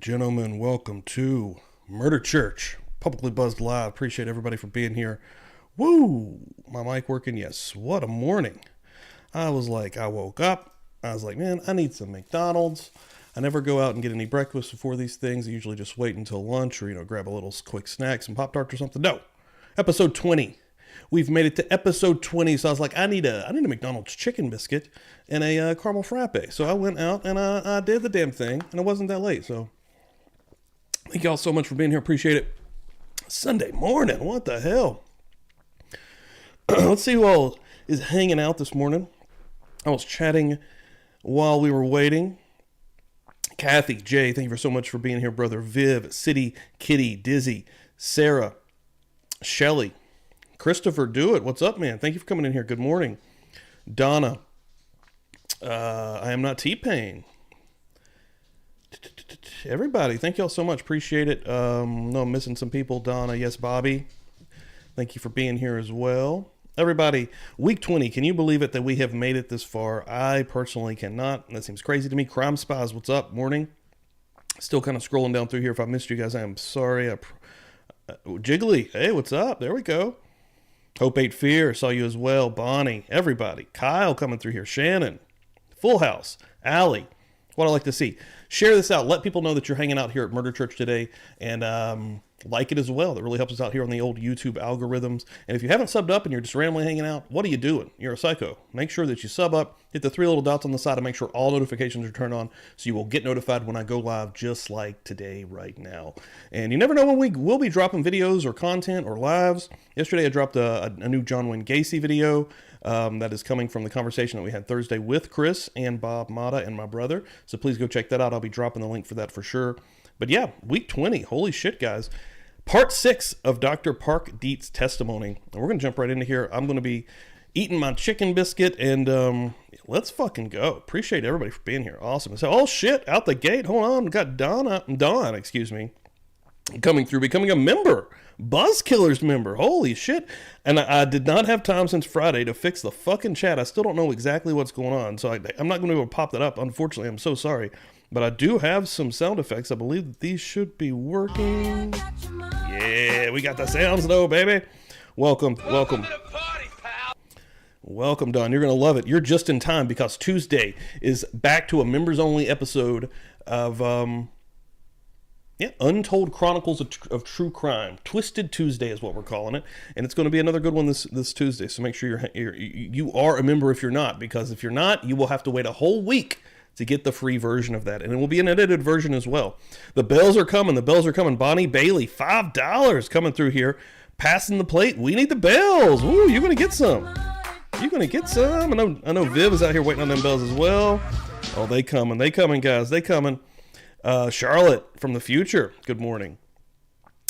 and gentlemen, welcome to Murder Church, Publicly Buzzed Live. Appreciate everybody for being here. Woo! My mic working? Yes. What a morning. I woke up. I was like, man, I need some McDonald's. I never go out and get any breakfast before these things. I usually just wait until lunch or, grab a little quick snack, some Pop-Tarts or something. No. Episode 20. We've made it to episode 20, so I was like, I need a McDonald's chicken biscuit and a caramel frappe. So I went out and I did the damn thing, and it wasn't that late. So thank y'all so much for being here. Appreciate it. Sunday morning. What the hell? Let's see who all is hanging out this morning. I was chatting while we were waiting. Kathy, Jay, thank you so much for being here, brother. Viv, City, Kitty, Dizzy, Sarah, Shelly, Christopher, do it. What's up, man? Thank you for coming in here. Good morning. Donna. I am not T-Pain. Everybody, thank y'all so much. Appreciate it. No, I'm missing some people. Donna, yes, Bobby. Thank you for being here as well. Everybody, week 20. Can you believe it that we have made it this far? I personally cannot. That seems crazy to me. Crime Spies, what's up? Morning. Still kind of scrolling down through here. If I missed you guys, I am sorry. Jiggly, hey, what's up? There we go. Hope Ate Fear, saw you as well. Bonnie, everybody. Kyle coming through here. Shannon, Full House, Allie. What I like to see. Share this out. Let people know that you're hanging out here at Murder Church today, and like it as well. That really helps us out here on the old YouTube algorithms. And if you haven't subbed up and you're just randomly hanging out, what are you doing? You're a psycho. Make sure that you sub up, hit the three little dots on the side, and make sure all notifications are turned on so you will get notified when I go live, just like today right now. And you never know when we will be dropping videos or content or lives. Yesterday I dropped a new John Wayne Gacy video that is coming from the conversation that we had Thursday with Chris and Bob Mata and my brother. So please go check that out. I'll be dropping the link for that for sure. But yeah, week 20. Holy shit, guys. Part 6 of Dr. Park Dietz' testimony. And we're going to jump right into here. I'm going to be eating my chicken biscuit, and let's fucking go. Appreciate everybody for being here. Awesome. So, oh shit, out the gate. Hold on. We got Dawn, excuse me, coming through, becoming a member. Buzzkillers member. Holy shit. And I did not have time since Friday to fix the fucking chat. I still don't know exactly what's going on. So I'm not going to be able to pop that up. Unfortunately, I'm so sorry. But I do have some sound effects. I believe that these should be working. Yeah, we got the sounds though, baby. Welcome. Welcome, Don. You're going to love it. You're just in time because Tuesday is back to a members-only episode of Untold Chronicles of True Crime. Twisted Tuesday is what we're calling it. And it's going to be another good one this Tuesday. So make sure you are a member if you're not. Because if you're not, you will have to wait a whole week to get the free version of that. And it will be an edited version as well. The bells are coming. Bonnie Bailey, $5 coming through here. Passing the plate. We need the bells. Ooh, you're going to get some. You're going to get some. I know Viv is out here waiting on them bells as well. Oh, they coming, guys. They coming. Charlotte from the future. Good morning.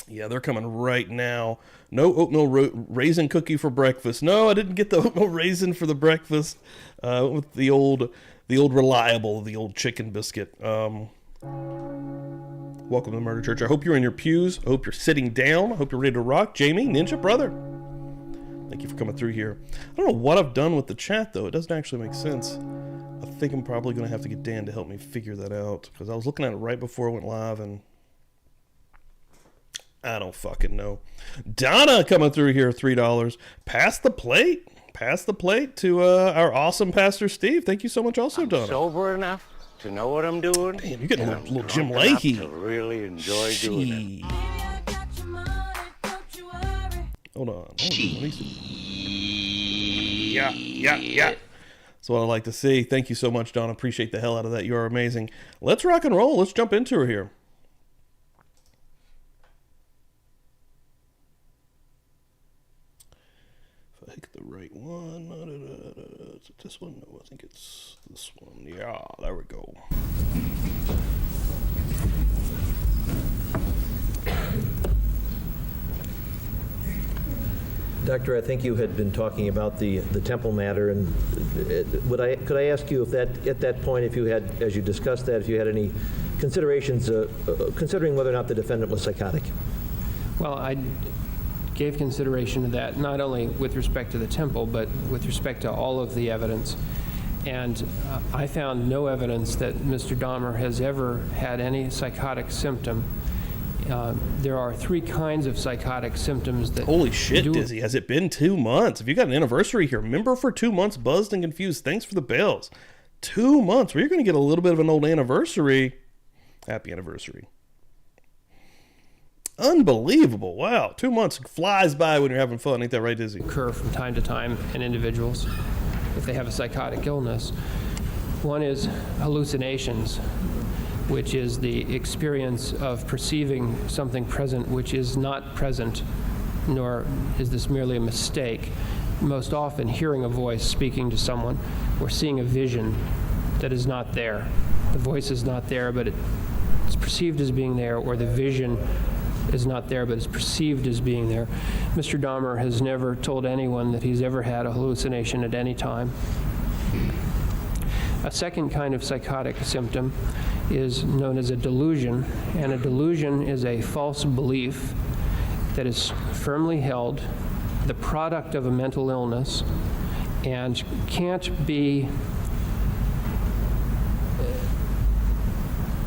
Yeah, they're coming right now. No oatmeal raisin cookie for breakfast. No, I didn't get the oatmeal raisin for the breakfast. With the old reliable, the old chicken biscuit. Welcome to Murder Church. I hope you're in your pews. I hope you're sitting down. I hope you're ready to rock. Jamie, Ninja Brother, thank you for coming through here. I don't know what I've done with the chat, though. It doesn't actually make sense. I think I'm probably going to have to get Dan to help me figure that out, because I was looking at it right before I went live, and I don't fucking know. Donna coming through here, $3. Pass the plate to our awesome Pastor Steve. Thank you so much also, Donna. Sober enough to know what I'm doing. Damn, you're getting a little Jim Leahy. To really enjoy doing it. Hold on. Yeah. That's what I like to see. Thank you so much, Donna. Appreciate the hell out of that. You are amazing. Let's rock and roll. Let's jump into her here. If I hit the right one. Is it this one? No, I think it's this one. Yeah, there we go. Doctor, I think you had been talking about the temple matter, and could I ask you if that at that point, if you had, as you discussed that, if you had any considerations considering whether or not the defendant was psychotic? Well, I gave consideration to that, not only with respect to the temple, but with respect to all of the evidence. And I found no evidence that Mr. Dahmer has ever had any psychotic symptom. There are 3 kinds of psychotic symptoms that... Holy shit, Dizzy. Has it been 2 months? If you got an anniversary here, remember for 2 months, Buzzed and Confused. Thanks for the bells. 2 months. Well, you're going to get a little bit of an old anniversary. Happy anniversary. Unbelievable. Wow. 2 months flies by when you're having fun. Ain't that right, Dizzy? Occur from time to time in individuals if they have a psychotic illness. One is hallucinations, which is the experience of perceiving something present which is not present, nor is this merely a mistake. Most often hearing a voice speaking to someone or seeing a vision that is not there. The voice is not there, but it's perceived as being there, or the vision is not there, but is perceived as being there. Mr. Dahmer has never told anyone that he's ever had a hallucination at any time. A second kind of psychotic symptom is known as a delusion, and a delusion is a false belief that is firmly held, the product of a mental illness, and can't be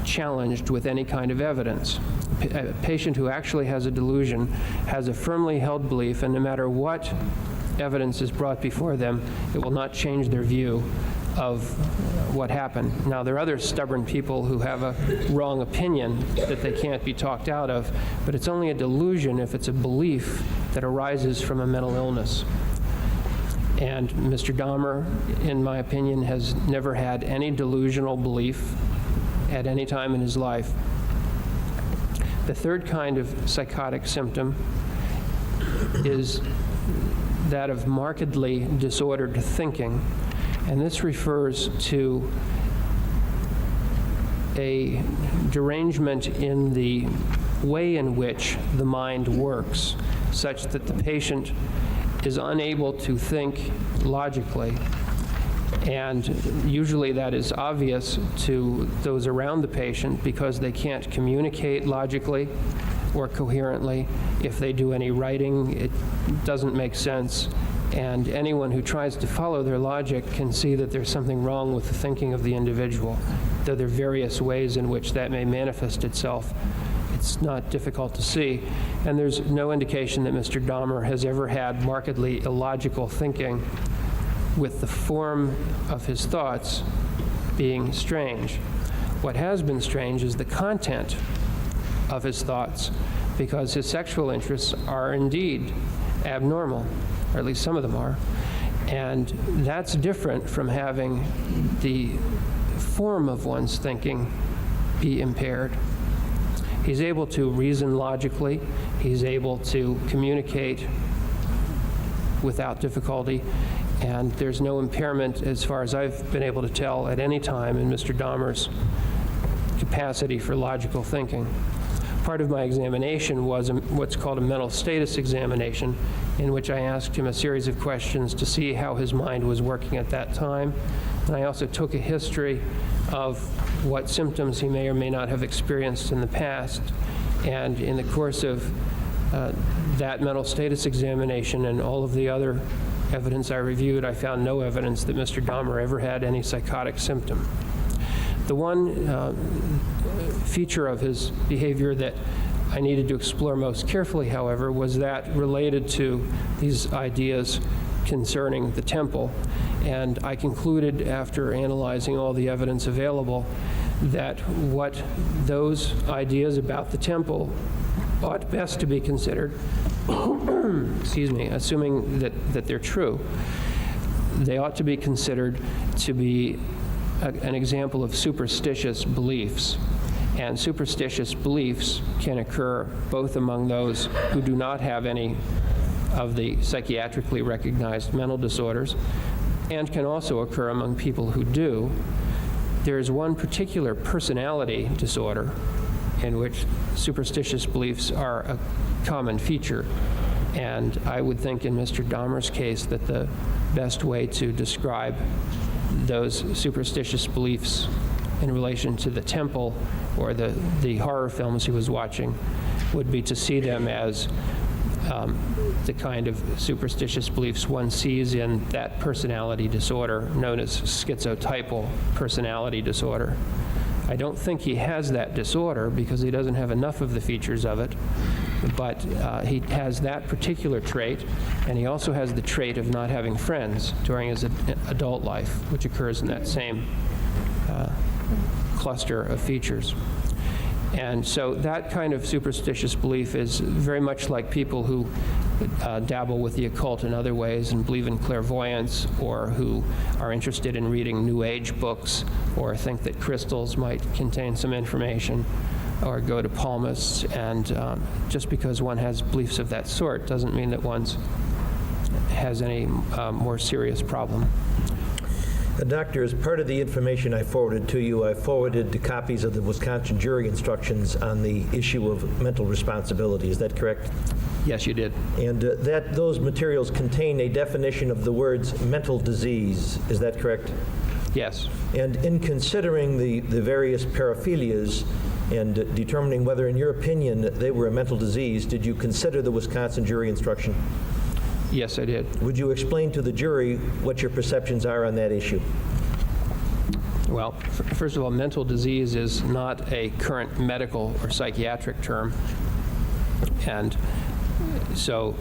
challenged with any kind of evidence. A patient who actually has a delusion has a firmly held belief, and no matter what evidence is brought before them, it will not change their view of what happened. Now, there are other stubborn people who have a wrong opinion that they can't be talked out of, but it's only a delusion if it's a belief that arises from a mental illness. And Mr. Dahmer, in my opinion, has never had any delusional belief at any time in his life. The third kind of psychotic symptom is that of markedly disordered thinking, and this refers to a derangement in the way in which the mind works, such that the patient is unable to think logically. And usually that is obvious to those around the patient because they can't communicate logically or coherently. If they do any writing, it doesn't make sense. And anyone who tries to follow their logic can see that there's something wrong with the thinking of the individual. Though there are various ways in which that may manifest itself, it's not difficult to see. And there's no indication that Mr. Dahmer has ever had markedly illogical thinking, with the form of his thoughts being strange. What has been strange is the content of his thoughts, because his sexual interests are indeed abnormal, or at least some of them are. And that's different from having the form of one's thinking be impaired. He's able to reason logically. He's able to communicate without difficulty. And there's no impairment, as far as I've been able to tell, at any time in Mr. Dahmer's capacity for logical thinking. Part of my examination was what's called a mental status examination, in which I asked him a series of questions to see how his mind was working at that time. And I also took a history of what symptoms he may or may not have experienced in the past. And in the course of that mental status examination and all of the other evidence I reviewed, I found no evidence that Mr. Dahmer ever had any psychotic symptom. The one feature of his behavior that I needed to explore most carefully, however, was that related to these ideas concerning the temple. And I concluded, after analyzing all the evidence available, that what those ideas about the temple ought best to be considered, excuse me, assuming that they're true, they ought to be considered to be an example of superstitious beliefs. And superstitious beliefs can occur both among those who do not have any of the psychiatrically recognized mental disorders, and can also occur among people who do. There is one particular personality disorder in which superstitious beliefs are a common feature. And I would think in Mr. Dahmer's case that the best way to describe those superstitious beliefs in relation to the temple or the horror films he was watching would be to see them as the kind of superstitious beliefs one sees in that personality disorder known as schizotypal personality disorder. I don't think he has that disorder because he doesn't have enough of the features of it, but he has that particular trait, and he also has the trait of not having friends during his adult life, which occurs in that same cluster of features. And so that kind of superstitious belief is very much like people who dabble with the occult in other ways and believe in clairvoyance, or who are interested in reading New Age books, or think that crystals might contain some information, or go to palmists. And just because one has beliefs of that sort doesn't mean that one has any more serious problem. Doctor, as part of the information I forwarded to you, I forwarded the copies of the Wisconsin jury instructions on the issue of mental responsibility. Is that correct? Yes, you did. And those materials contain a definition of the words mental disease. Is that correct? Yes. And in considering the various paraphilias and determining whether, in your opinion, they were a mental disease, did you consider the Wisconsin jury instruction? Yes, I did. Would you explain to the jury what your perceptions are on that issue? Well, first of all, mental disease is not a current medical or psychiatric term. And so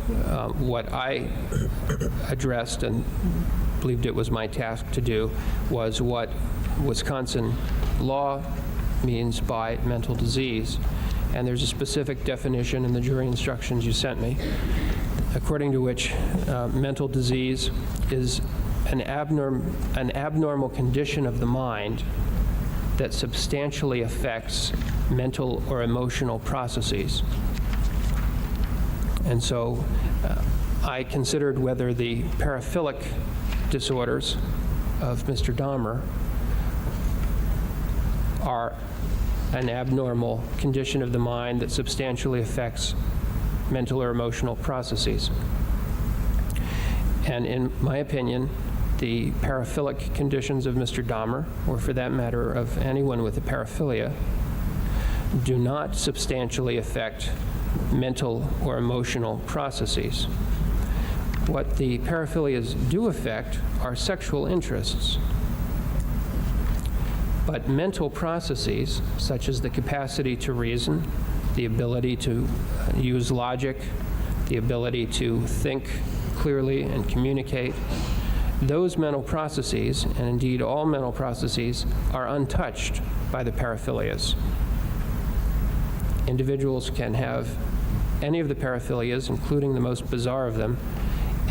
what I addressed and believed it was my task to do was what Wisconsin law means by mental disease. And there's a specific definition in the jury instructions you sent me, according to which mental disease is an abnormal condition of the mind that substantially affects mental or emotional processes. And so I considered whether the paraphilic disorders of Mr. Dahmer are an abnormal condition of the mind that substantially affects mental or emotional processes. And in my opinion, the paraphilic conditions of Mr. Dahmer, or for that matter of anyone with a paraphilia, do not substantially affect mental or emotional processes. What the paraphilias do affect are sexual interests. But mental processes, such as the capacity to reason, the ability to use logic, the ability to think clearly and communicate, those mental processes, and indeed all mental processes, are untouched by the paraphilias. Individuals can have any of the paraphilias, including the most bizarre of them,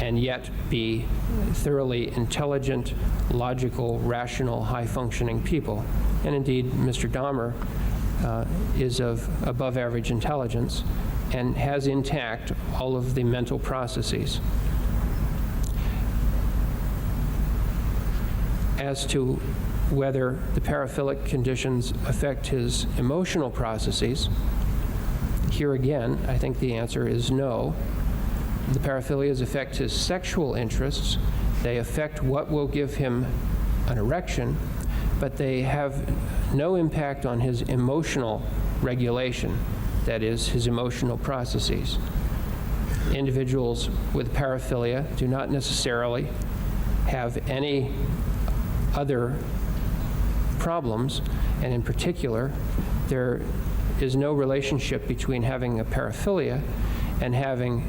and yet be thoroughly intelligent, logical, rational, high-functioning people. And indeed, Mr. Dahmer is of above-average intelligence and has intact all of the mental processes. As to whether the paraphilic conditions affect his emotional processes, here again, I think the answer is no. The paraphilias affect his sexual interests. They affect what will give him an erection, but they have no impact on his emotional regulation, that is, his emotional processes. Individuals with paraphilia do not necessarily have any other problems, and in particular, there is no relationship between having a paraphilia and having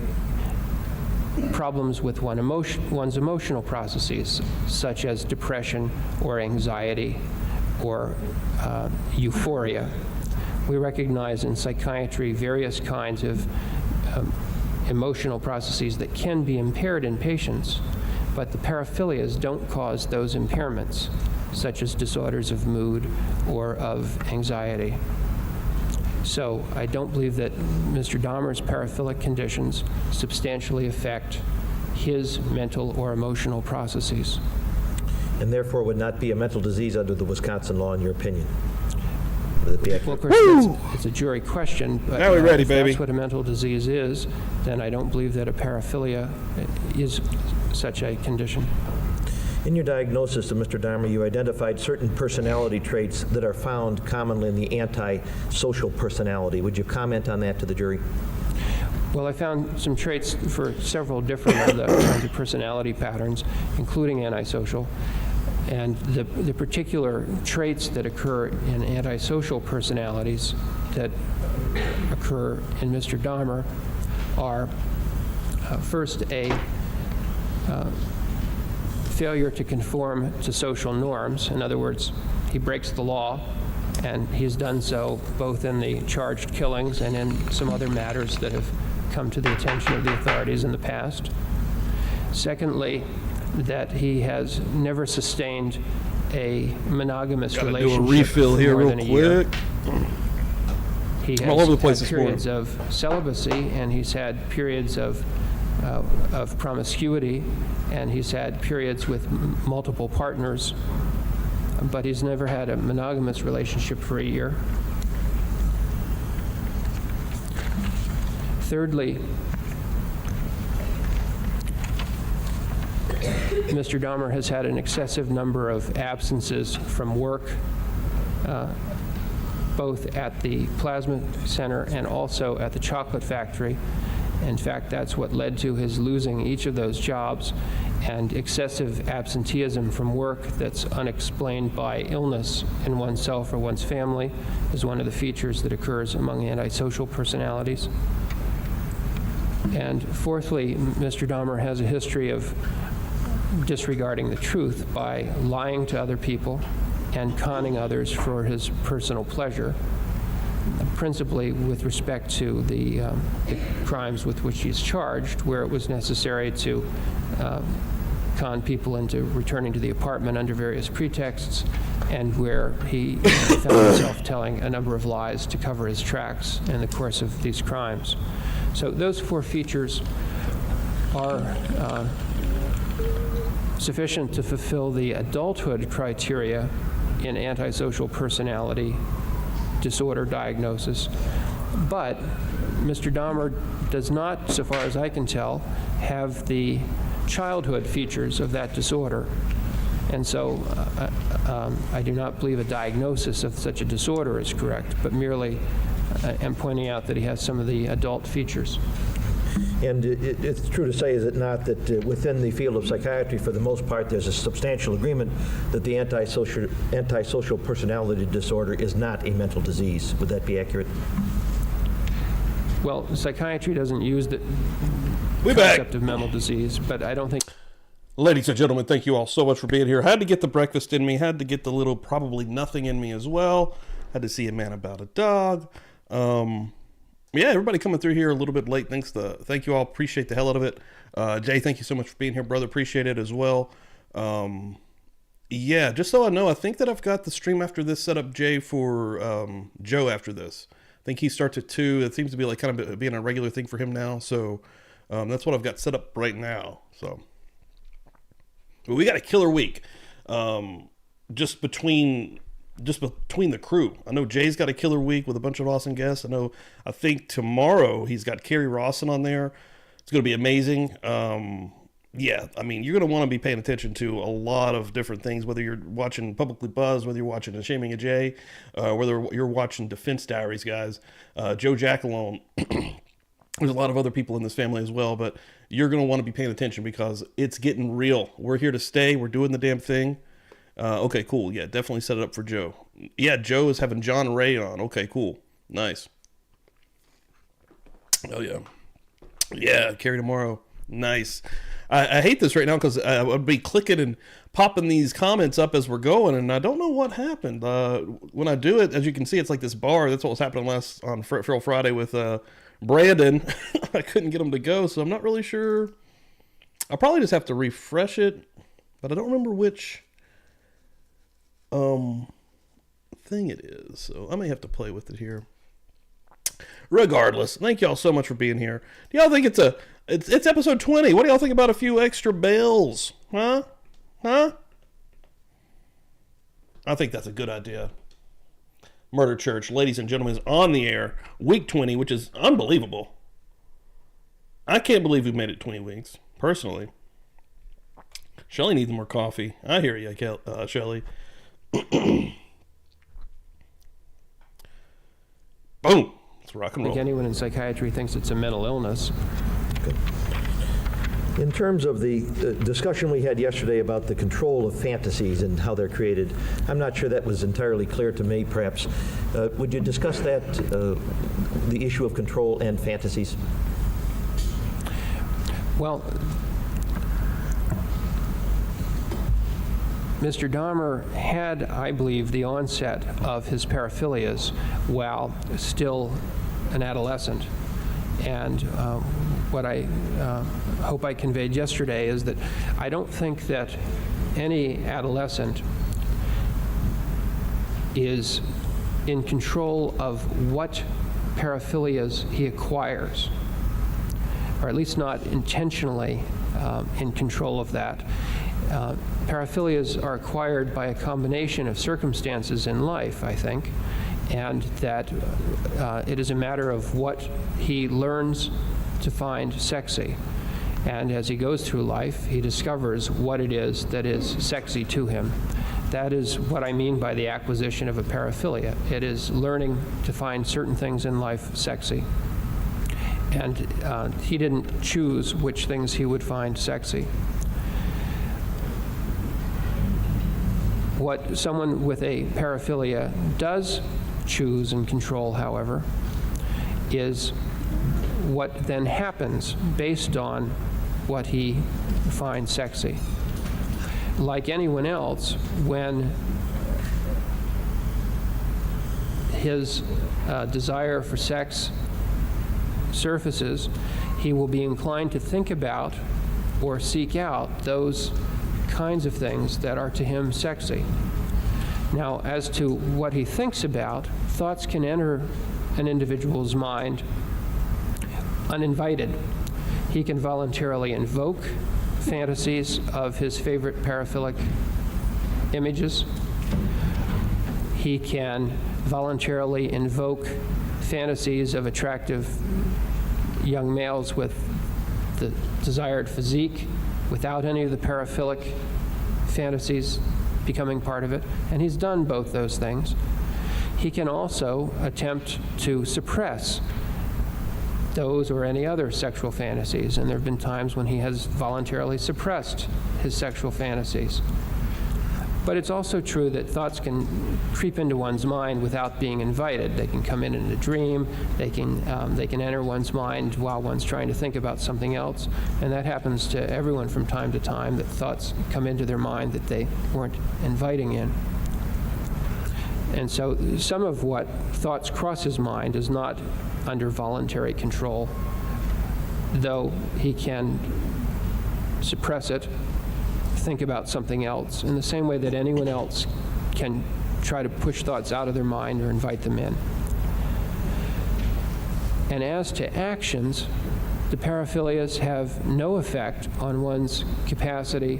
problems with one's emotional processes, such as depression or anxiety or euphoria. We recognize in psychiatry various kinds of emotional processes that can be impaired in patients, but the paraphilias don't cause those impairments, such as disorders of mood or of anxiety. So I don't believe that Mr. Dahmer's paraphilic conditions substantially affect his mental or emotional processes. And therefore would not be a mental disease under the Wisconsin law, in your opinion? Well, of course, it's a jury question, but now we're ready, if baby. That's what a mental disease is, then I don't believe that a paraphilia is such a condition. In your diagnosis of Mr. Dahmer, you identified certain personality traits that are found commonly in the antisocial personality. Would you comment on that to the jury? Well, I found some traits for several different of the kinds of personality patterns, including antisocial. And the particular traits that occur in antisocial personalities that occur in Mr. Dahmer are first a failure to conform to social norms. In other words, he breaks the law, and he's done so both in the charged killings and in some other matters that have come to the attention of the authorities in the past. Secondly, that he has never sustained a monogamous Gotta relationship do a refill for here more real than a year. quick. He has I'm all over the place had this morning. periods of celibacy, and he's had periods of promiscuity, and he's had periods with multiple partners, but he's never had a monogamous relationship for a year. Thirdly, Mr. Dahmer has had an excessive number of absences from work, both at the plasma center and also at the chocolate factory. In fact, that's what led to his losing each of those jobs, and excessive absenteeism from work that's unexplained by illness in oneself or one's family is one of the features that occurs among antisocial personalities. And fourthly, Mr. Dahmer has a history of disregarding the truth by lying to other people and conning others for his personal pleasure, principally with respect to the crimes with which he's charged, where it was necessary to con people into returning to the apartment under various pretexts, and where he found himself telling a number of lies to cover his tracks in the course of these crimes. So those four features are sufficient to fulfill the adulthood criteria in antisocial personality disorder diagnosis. But Mr. Dahmer does not, so far as I can tell, have the childhood features of that disorder. And so I do not believe a diagnosis of such a disorder is correct, but merely am pointing out that he has some of the adult features. And it's true to say, is it not, that within the field of psychiatry, for the most part, there's a substantial agreement that the antisocial personality disorder is not a mental disease? Would that be accurate? Well, psychiatry doesn't use the We concept back. of mental disease, but I don't think. Ladies and gentlemen, thank you all so much for being here. Had to get the breakfast in me, had to get the little probably nothing in me as well. Had to see a man about a dog. Yeah, everybody coming through here a little bit late. Thank you all. Appreciate the hell out of it. Jay, thank you so much for being here, brother. Appreciate it as well. Yeah, just so I know, I think that I've got the stream after this set up, Jay, for Joe after this. I think he starts at 2. It seems to be like kind of being a regular thing for him now. So that's what I've got set up right now. So, but we got a killer week. Just between the crew. I know Jay's got a killer week with a bunch of awesome guests. I think tomorrow he's got Carrie Rawson on there. It's going to be amazing. Yeah, I mean, you're going to want to be paying attention to a lot of different things, whether you're watching Publicly Buzzed, whether you're watching Shaming a Jay, whether you're watching Defense Diaries, guys. Joe Jackalone. There's a lot of other people in this family as well, but you're going to want to be paying attention because it's getting real. We're here to stay. We're doing the damn thing. Okay, cool. Yeah, definitely set it up for Joe. Yeah, Joe is having John Ray on. Okay, cool. Nice. Oh, yeah. Yeah, Carrie tomorrow. Nice. I hate this right now because I would be clicking and popping these comments up as we're going, and I don't know what happened. When I do it, as you can see, it's like this bar. That's what was happening on Feral Friday with Brandon. I couldn't get him to go, so I'm not really sure. I'll probably just have to refresh it, but I don't remember which thing it is, so I may have to play with it here. Regardless, thank y'all so much for being here. Do y'all think it's episode 20? What do y'all think about a few extra bells? Huh? I think that's a good idea. Murder Church, ladies and gentlemen, is on the air. Week 20, which is unbelievable. I can't believe we made it 20 weeks, personally. Shelly needs more coffee. I hear you, Shelly. Boom. That's It's rock I and think roll. anyone in psychiatry thinks it's a mental illness. In terms of the discussion we had yesterday about the control of fantasies and how they're created, I'm not sure that was entirely clear to me, perhaps. Would you discuss that, the issue of control and fantasies? Well, Mr. Dahmer had, I believe, the onset of his paraphilias while still an adolescent. And what I hope I conveyed yesterday is that I don't think that any adolescent is in control of what paraphilias he acquires, or at least not intentionally in control of that. Paraphilias are acquired by a combination of circumstances in life, I think, and that it is a matter of what he learns to find sexy. And as he goes through life, he discovers what it is that is sexy to him. That is what I mean by the acquisition of a paraphilia. It is learning to find certain things in life sexy. And he didn't choose which things he would find sexy. What someone with a paraphilia does choose and control, however, is what then happens based on what he finds sexy. Like anyone else, when his desire for sex surfaces, he will be inclined to think about or seek out those kinds of things that are to him sexy. Now, as to what he thinks about, thoughts can enter an individual's mind uninvited. He can voluntarily invoke fantasies of his favorite paraphilic images. He can voluntarily invoke fantasies of attractive young males with the desired physique without any of the paraphilic fantasies becoming part of it, and he's done both those things. He can also attempt to suppress those or any other sexual fantasies, and there have been times when he has voluntarily suppressed his sexual fantasies. But it's also true that thoughts can creep into one's mind without being invited. They can come in a dream, they can enter one's mind while one's trying to think about something else, and that happens to everyone from time to time, that thoughts come into their mind that they weren't inviting in. And so some of what thoughts cross his mind is not under voluntary control, though he can suppress it, think about something else, in the same way that anyone else can try to push thoughts out of their mind or invite them in. And as to actions, the paraphilias have no effect on one's capacity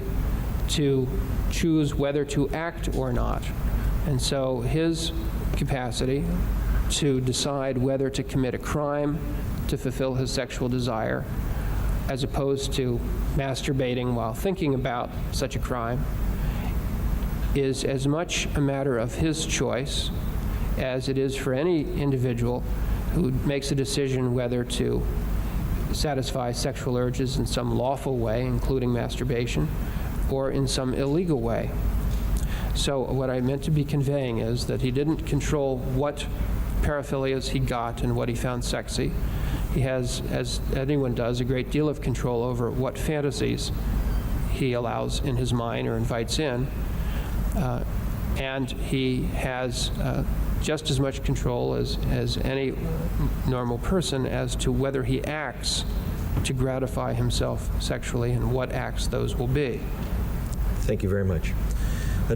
to choose whether to act or not. And so his capacity to decide whether to commit a crime to fulfill his sexual desire, as opposed to masturbating while thinking about such a crime, is as much a matter of his choice as it is for any individual who makes a decision whether to satisfy sexual urges in some lawful way, including masturbation, or in some illegal way. So what I meant to be conveying is that he didn't control what paraphilias he got and what he found sexy. He has, as anyone does, a great deal of control over what fantasies he allows in his mind or invites in. And he has just as much control as any normal person as to whether he acts to gratify himself sexually and what acts those will be. Thank you very much.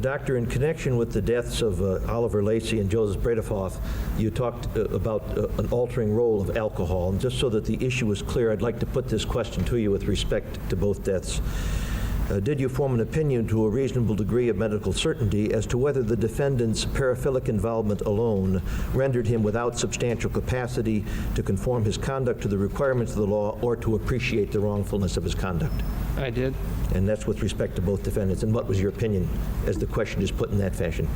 Doctor, in connection with the deaths of Oliver Lacey and Joseph Bredehoff, you talked about an altering role of alcohol. And just so that the issue is clear, I'd like to put this question to you with respect to both deaths. Did you form an opinion to a reasonable degree of medical certainty as to whether the defendant's paraphilic involvement alone rendered him without substantial capacity to conform his conduct to the requirements of the law or to appreciate the wrongfulness of his conduct? I did. And that's with respect to both defendants. And what was your opinion as the question is put in that fashion?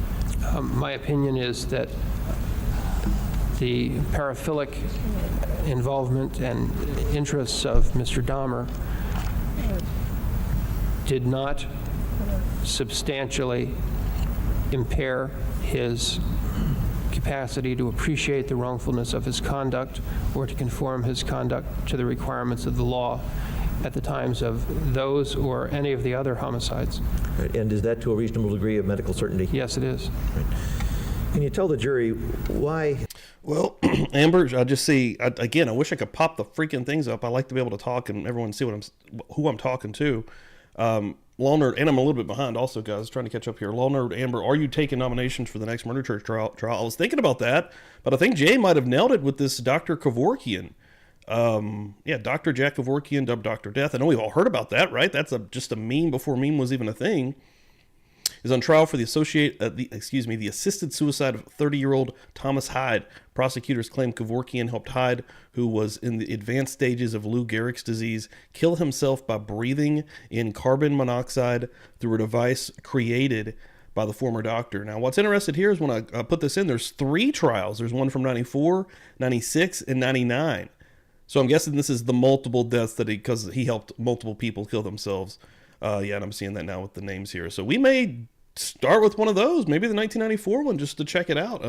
My opinion is that the paraphilic involvement and interests of Mr. Dahmer did not substantially impair his capacity to appreciate the wrongfulness of his conduct or to conform his conduct to the requirements of the law at the times of those or any of the other homicides. Right. And is that to a reasonable degree of medical certainty? Yes, it is. Right. Can you tell the jury why? Well, Amber, I just see, again, I wish I could pop the freaking things up. I like to be able to talk and everyone see who I'm talking to. Law Nerd, and I'm a little bit behind also, guys, trying to catch up here. Law Nerd, Amber, are you taking nominations for the next Murder Church trial? I was thinking about that, but I think Jay might have nailed it with this Dr. Kevorkian. Yeah, Dr. Jack Kevorkian, dubbed Dr. Death. I know we've all heard about that, right? That's just a meme before meme was even a thing. Is on trial for the assisted suicide of 30-year-old Thomas Hyde. Prosecutors claim Kevorkian helped Hyde, who was in the advanced stages of Lou Gehrig's disease, kill himself by breathing in carbon monoxide through a device created by the former doctor. Now, what's interesting here is when I put this in, there's 3 trials. There's one from 94, 96, and 99. So I'm guessing this is the multiple deaths because he helped multiple people kill themselves. Yeah, and I'm seeing that now with the names here. So we may start with one of those, maybe the 1994 one, just to check it out.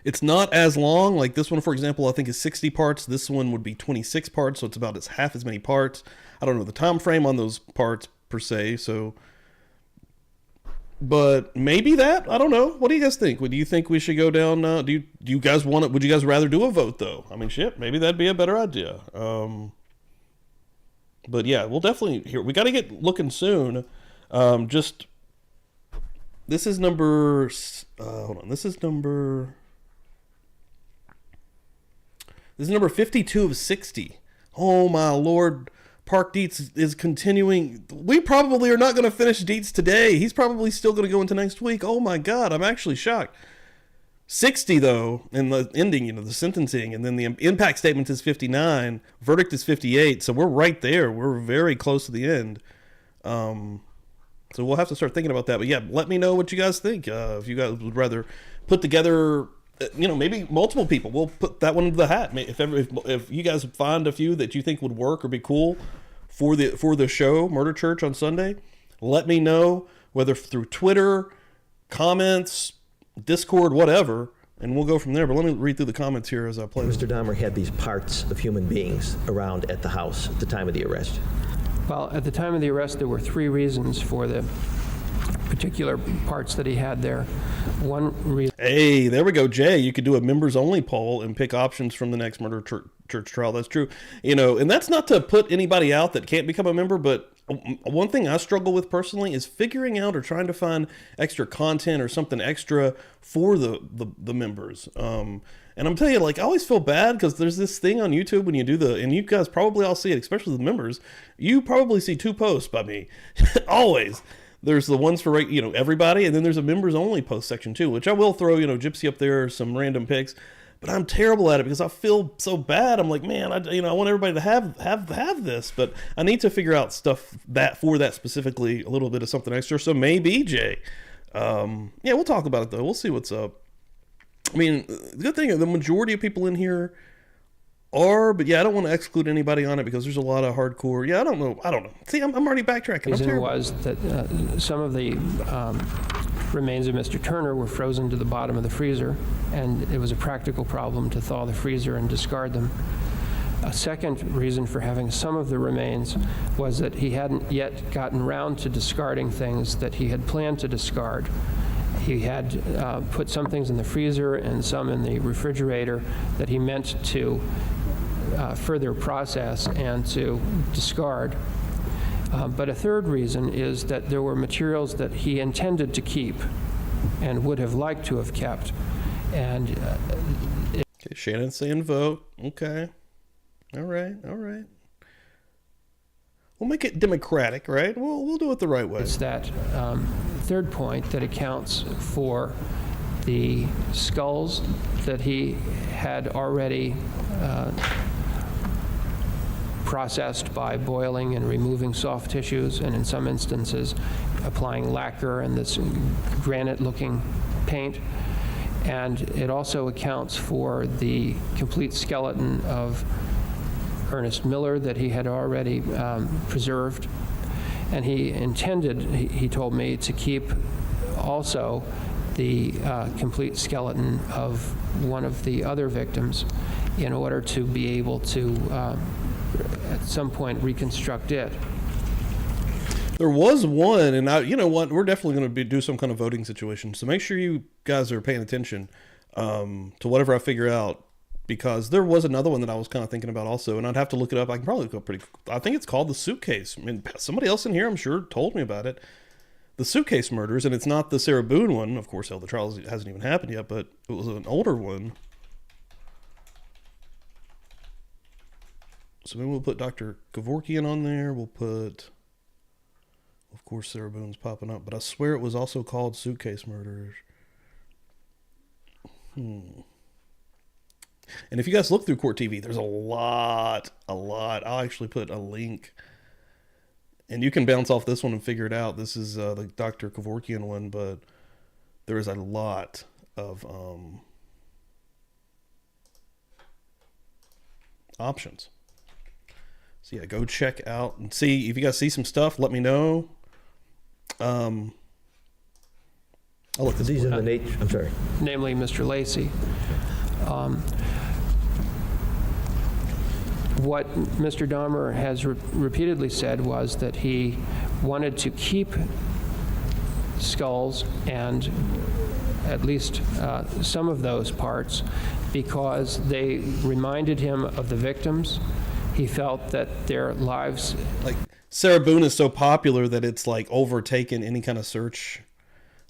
It's not as long. Like this one, for example, I think is 60 parts. This one would be 26 parts, so it's about half as many parts. I don't know the time frame on those parts per se, so... But maybe that, I don't know. What do you guys think? Do you think we should go down? Do you guys want it? Would you guys rather do a vote though? I mean, shit, maybe that'd be a better idea. But yeah, we'll definitely here. We got to get looking soon. This is number. Hold on. This is number 52 of 60. Oh my Lord. Park Dietz is continuing. We probably are not going to finish Dietz today. He's probably still going to go into next week. Oh my God, I'm actually shocked. 60 though, in the ending, the sentencing, and then the impact statement is 59. Verdict is 58. So we're right there. We're very close to the end. So we'll have to start thinking about that. But yeah, let me know what you guys think. If you guys would rather put together, maybe multiple people. We'll put that one into the hat. If you guys find a few that you think would work or be cool for the show, Murder Church on Sunday, let me know, whether through Twitter, comments, Discord, whatever, and we'll go from there. But let me read through the comments here as I play. Mr. Dahmer had these parts of human beings around at the house at the time of the arrest. Well, at the time of the arrest, there were 3 reasons for the particular parts that he had there. One reason. Hey, there we go, Jay. You could do a members only poll and pick options from the next Murder Church trial. That's true. And that's not to put anybody out that can't become a member, but one thing I struggle with personally is figuring out or trying to find extra content or something extra for the members. And I'm telling you, I always feel bad because there's this thing on YouTube when you do and you guys probably all see it, especially the members. You probably see 2 posts by me, always. There's the ones for everybody, and then there's a members only post section too, which I will throw Gypsy up there, some random pics. But I'm terrible at it because I feel so bad. I'm like, man, I want everybody to have this, but I need to figure out stuff for that specifically, a little bit of something extra. So maybe, Jay. Yeah, we'll talk about it though. We'll see what's up. I mean, the good thing, the majority of people in here are, but yeah, I don't want to exclude anybody on it because there's a lot of hardcore. Yeah, I don't know. See, I'm already backtracking. The reason was that some of the remains of Mr. Turner were frozen to the bottom of the freezer, and it was a practical problem to thaw the freezer and discard them. A second reason for having some of the remains was that he hadn't yet gotten around to discarding things that he had planned to discard. He had put some things in the freezer and some in the refrigerator that he meant to further process and to discard. But a third reason is that there were materials that he intended to keep and would have liked to have kept. And okay, Shannon's saying vote. Okay. All right. We'll make it democratic, right? We'll do it the right way. It's that third point that accounts for the skulls that he had already processed by boiling and removing soft tissues, and in some instances applying lacquer and this granite-looking paint. And it also accounts for the complete skeleton of Ernest Miller that he had already preserved. And he intended, he told me, to keep also the complete skeleton of one of the other victims in order to be able to, at some point, reconstruct it. There was one, and you know what? We're definitely going to do some kind of voting situation. So make sure you guys are paying attention to whatever I figure out, because there was another one that I was kind of thinking about also, and I'd have to look it up. I can probably look up I think it's called The Suitcase. I mean, somebody else in here, I'm sure, told me about it. The Suitcase Murders, and it's not the Sarah Boone one. Of course, the trial hasn't even happened yet, but it was an older one. So maybe we'll put Dr. Kevorkian on there. We'll put... Of course, Sarah Boone's popping up, but I swear it was also called Suitcase Murders. And if you guys look through Court TV, there's a lot. I'll actually put a link, and you can bounce off this one and figure it out. This is the Dr. Kevorkian one, but there is a lot of options. So yeah, go check out and see if you guys see some stuff. Let me know. I'll look this These one. in the nature, I'm sorry. Namely Mr. Lacey. What Mr. Dahmer has repeatedly said was that he wanted to keep skulls and at least some of those parts because they reminded him of the victims. He felt that their lives... Like, Sarah Boone is so popular that it's like overtaken any kind of search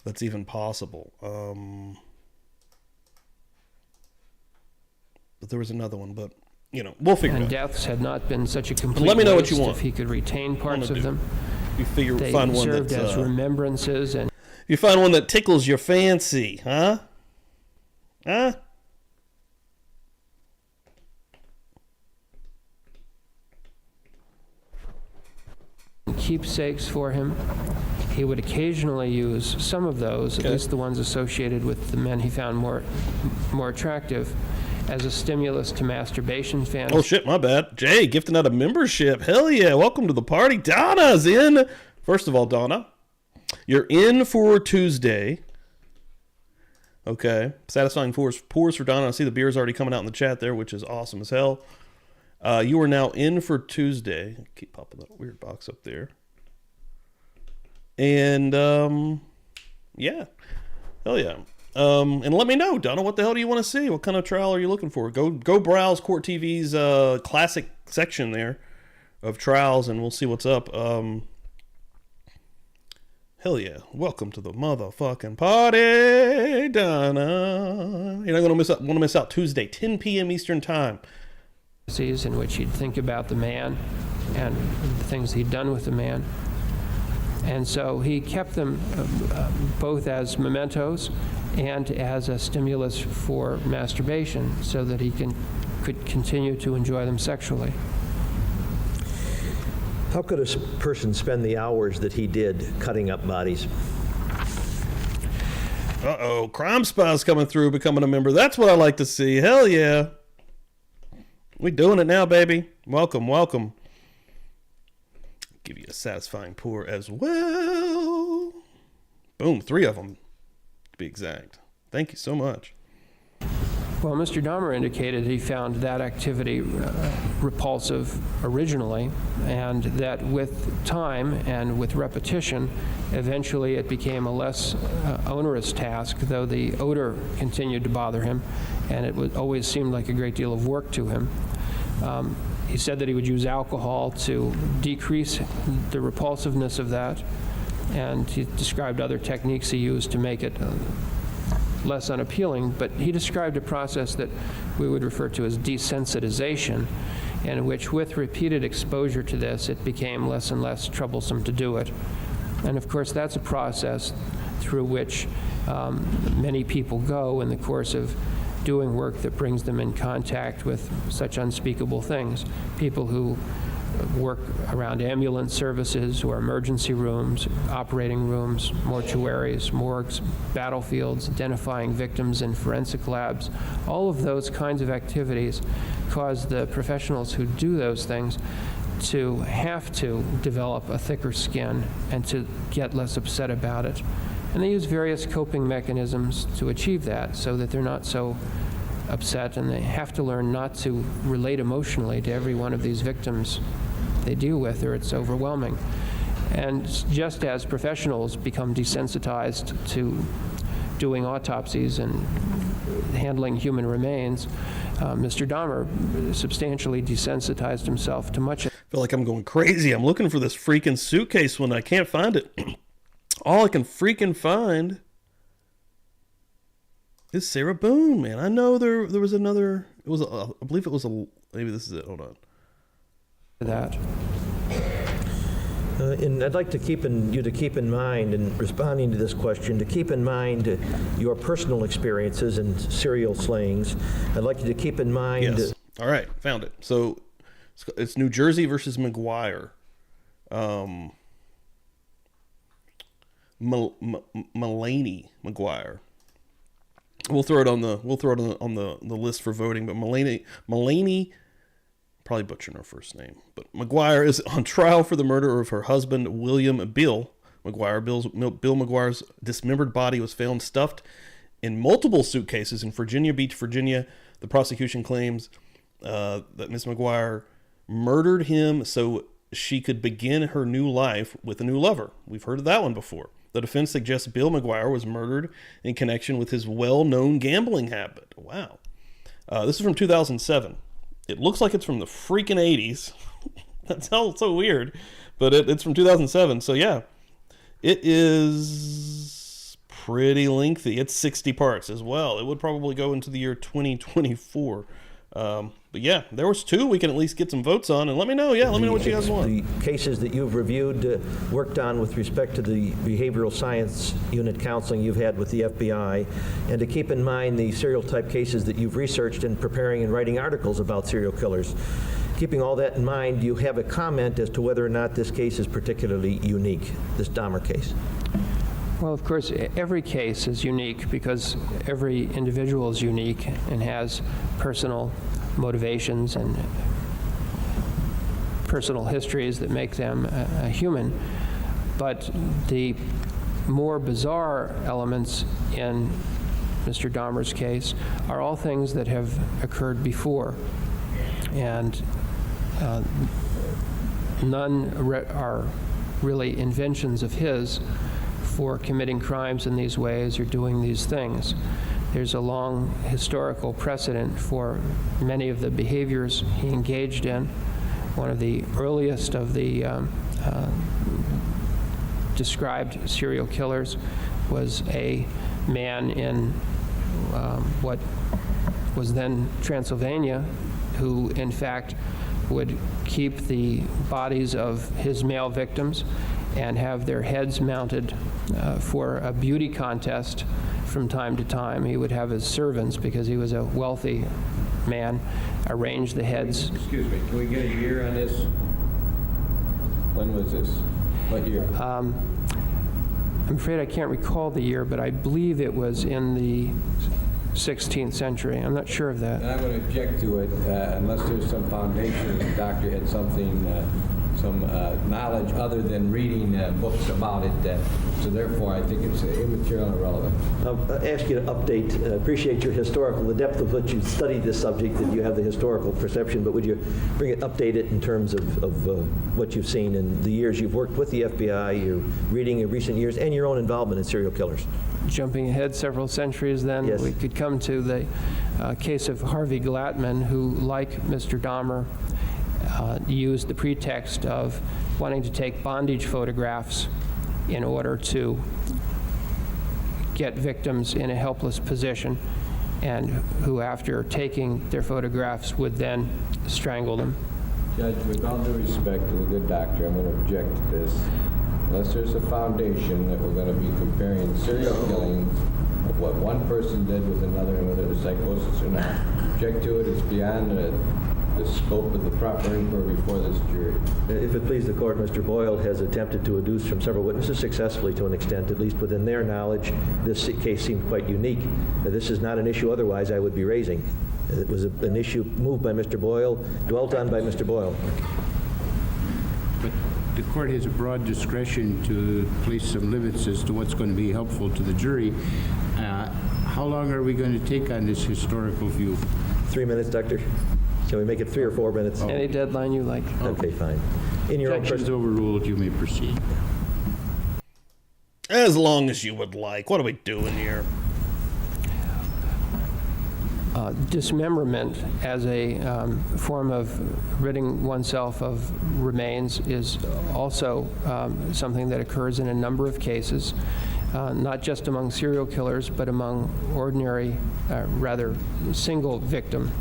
that's even possible. But there was another one, but you know, we'll figure it out. And deaths had not been such a complete Let me know what you waste want. if he could retain parts of them. You figure They find one served that's as remembrances, and you find one that tickles your fancy, huh? Huh? keepsakes for him. He would occasionally use some of those, at least the ones associated with the men he found more attractive, as a stimulus to masturbation fantasies. Oh shit, my bad. Jay, gifting out a membership. Hell yeah, welcome to the party. Donna's in. First of all, Donna, you're in for Tuesday. Okay. Satisfying pours for Donna. I see the beer's already coming out in the chat there, which is awesome as hell. You are now in for Tuesday. Keep popping that weird box up there. And, yeah. Hell yeah. And let me know, Donna, what the hell do you want to see? What kind of trial are you looking for? Go browse Court TV's classic section there of trials, and we'll see what's up. Hell yeah. Welcome to the motherfucking party, Donna. You're not going to want to miss out Tuesday, 10 p.m. Eastern Time. In which he'd think about the man and the things he'd done with the man. And so he kept them both as mementos and as a stimulus for masturbation so that he could continue to enjoy them sexually. How could a person spend the hours that he did cutting up bodies? Uh-oh, Crime Spy's coming through, becoming a member. That's what I like to see. Hell yeah. We doing it now, baby. Welcome, welcome. Give you a satisfying pour as well. Boom, 3 of them, to be exact. Thank you so much. Well, Mr. Dahmer indicated he found that activity repulsive originally, and that with time and with repetition, eventually it became a less onerous task, though the odor continued to bother him, and it always seemed like a great deal of work to him. He said that he would use alcohol to decrease the repulsiveness of that, and he described other techniques he used to make it less unappealing, but he described a process that we would refer to as desensitization, in which with repeated exposure to this, it became less and less troublesome to do it. And of course, that's a process through which many people go in the course of doing work that brings them in contact with such unspeakable things. People who work around ambulance services or emergency rooms, operating rooms, mortuaries, morgues, battlefields, identifying victims in forensic labs. All of those kinds of activities cause the professionals who do those things to have to develop a thicker skin and to get less upset about it. And they use various coping mechanisms to achieve that so that they're not so upset, and they have to learn not to relate emotionally to every one of these victims they deal with, or it's overwhelming. And just as professionals become desensitized to doing autopsies and handling human remains, Mr. Dahmer substantially desensitized himself to much. I feel like I'm going crazy. I'm looking for this freaking suitcase when I can't find it. All I can freaking find is Sarah Boone, man. I know there was another. It was I believe it was maybe this is it. Hold on. That. And I'd like to keep in mind, in responding to this question, to keep in mind your personal experiences in serial slayings. I'd like you to keep in mind. Yes. All right, found it. So it's New Jersey versus McGuire. Mulaney McGuire. We'll throw it on the list for voting. But Mulaney, probably butchering her first name, but McGuire is on trial for the murder of her husband William Bill McGuire. Bill McGuire's dismembered body was found stuffed in multiple suitcases in Virginia Beach, Virginia. The prosecution claims that Miss McGuire murdered him so she could begin her new life with a new lover. We've heard of that one before. The defense suggests Bill McGuire was murdered in connection with his well-known gambling habit. Wow. This is from 2007. It looks like it's from the freaking 80s. That's so weird. But it's from 2007. So, yeah. It is pretty lengthy. It's 60 parts as well. It would probably go into the year 2024. But yeah, there was two we can at least get some votes on, and let me know. Yeah, let me know what you guys want. The cases that you've reviewed, worked on with respect to the behavioral science unit counseling you've had with the FBI, and to keep in mind the serial type cases that you've researched in preparing and writing articles about serial killers. Keeping all that in mind, do you have a comment as to whether or not this case is particularly unique, this Dahmer case? Well, of course, every case is unique because every individual is unique and has personal motivations and personal histories that make them a human. But the more bizarre elements in Mr. Dahmer's case are all things that have occurred before. And none are really inventions of his for committing crimes in these ways or doing these things. There's a long historical precedent for many of the behaviors he engaged in. One of the earliest of the described serial killers was a man in what was then Transylvania, who in fact would keep the bodies of his male victims and have their heads mounted for a beauty contest from time to time. He would have his servants, because he was a wealthy man, arrange the heads. Excuse me, can we get a year on this? When was this? What year? I'm afraid I can't recall the year, but I believe it was in the 16th century. I'm not sure of that. And I'm going to object to it unless there's some foundation. The doctor had something, some knowledge other than reading books about it. So therefore, I think it's immaterial and irrelevant. I'll ask you to update. Appreciate your the depth of which you've studied this subject, that you have the historical perception, but would you bring it, update it in terms of what you've seen in the years you've worked with the FBI, your reading in recent years, and your own involvement in serial killers? Jumping ahead several centuries then, yes, we could come to the case of Harvey Glattman, who, like Mr. Dahmer, used the pretext of wanting to take bondage photographs in order to get victims in a helpless position, and who, after taking their photographs, would then strangle them. Judge, with all due respect to the good doctor, I'm going to object to this. Unless there's a foundation that we're going to be comparing serial killings of what one person did with another and whether it's psychosis or not. Object to it. It's beyond the scope of the proper inquiry before this jury. If it please the court, Mr. Boyle has attempted to adduce from several witnesses successfully to an extent, at least within their knowledge. This case seemed quite unique. This is not an issue otherwise I would be raising. It was an issue moved by Mr. Boyle, dwelt on by Mr. Boyle. But the court has a broad discretion to place some limits as to what's going to be helpful to the jury. How long are we going to take on this historical view? 3 minutes, Doctor? Can we make it 3 or 4 minutes? Any deadline you like. Okay, fine. In your own Objections personal... overruled, you may proceed. As long as you would like. What are we doing here? Dismemberment as a form of ridding oneself of remains is also something that occurs in a number of cases, not just among serial killers, but among ordinary, rather single victim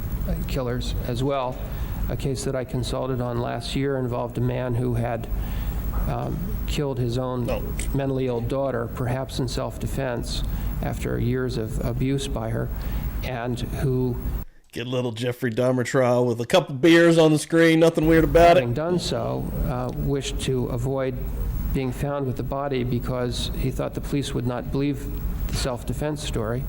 killers as well. A case that I consulted on last year involved a man who had killed his own mentally ill daughter, perhaps in self-defense, after years of abuse by her, and who, Get a little Jeffrey Dahmer trial with a couple beers on the screen, nothing weird about having it. done so, wished to avoid being found with the body because he thought the police would not believe the self-defense story,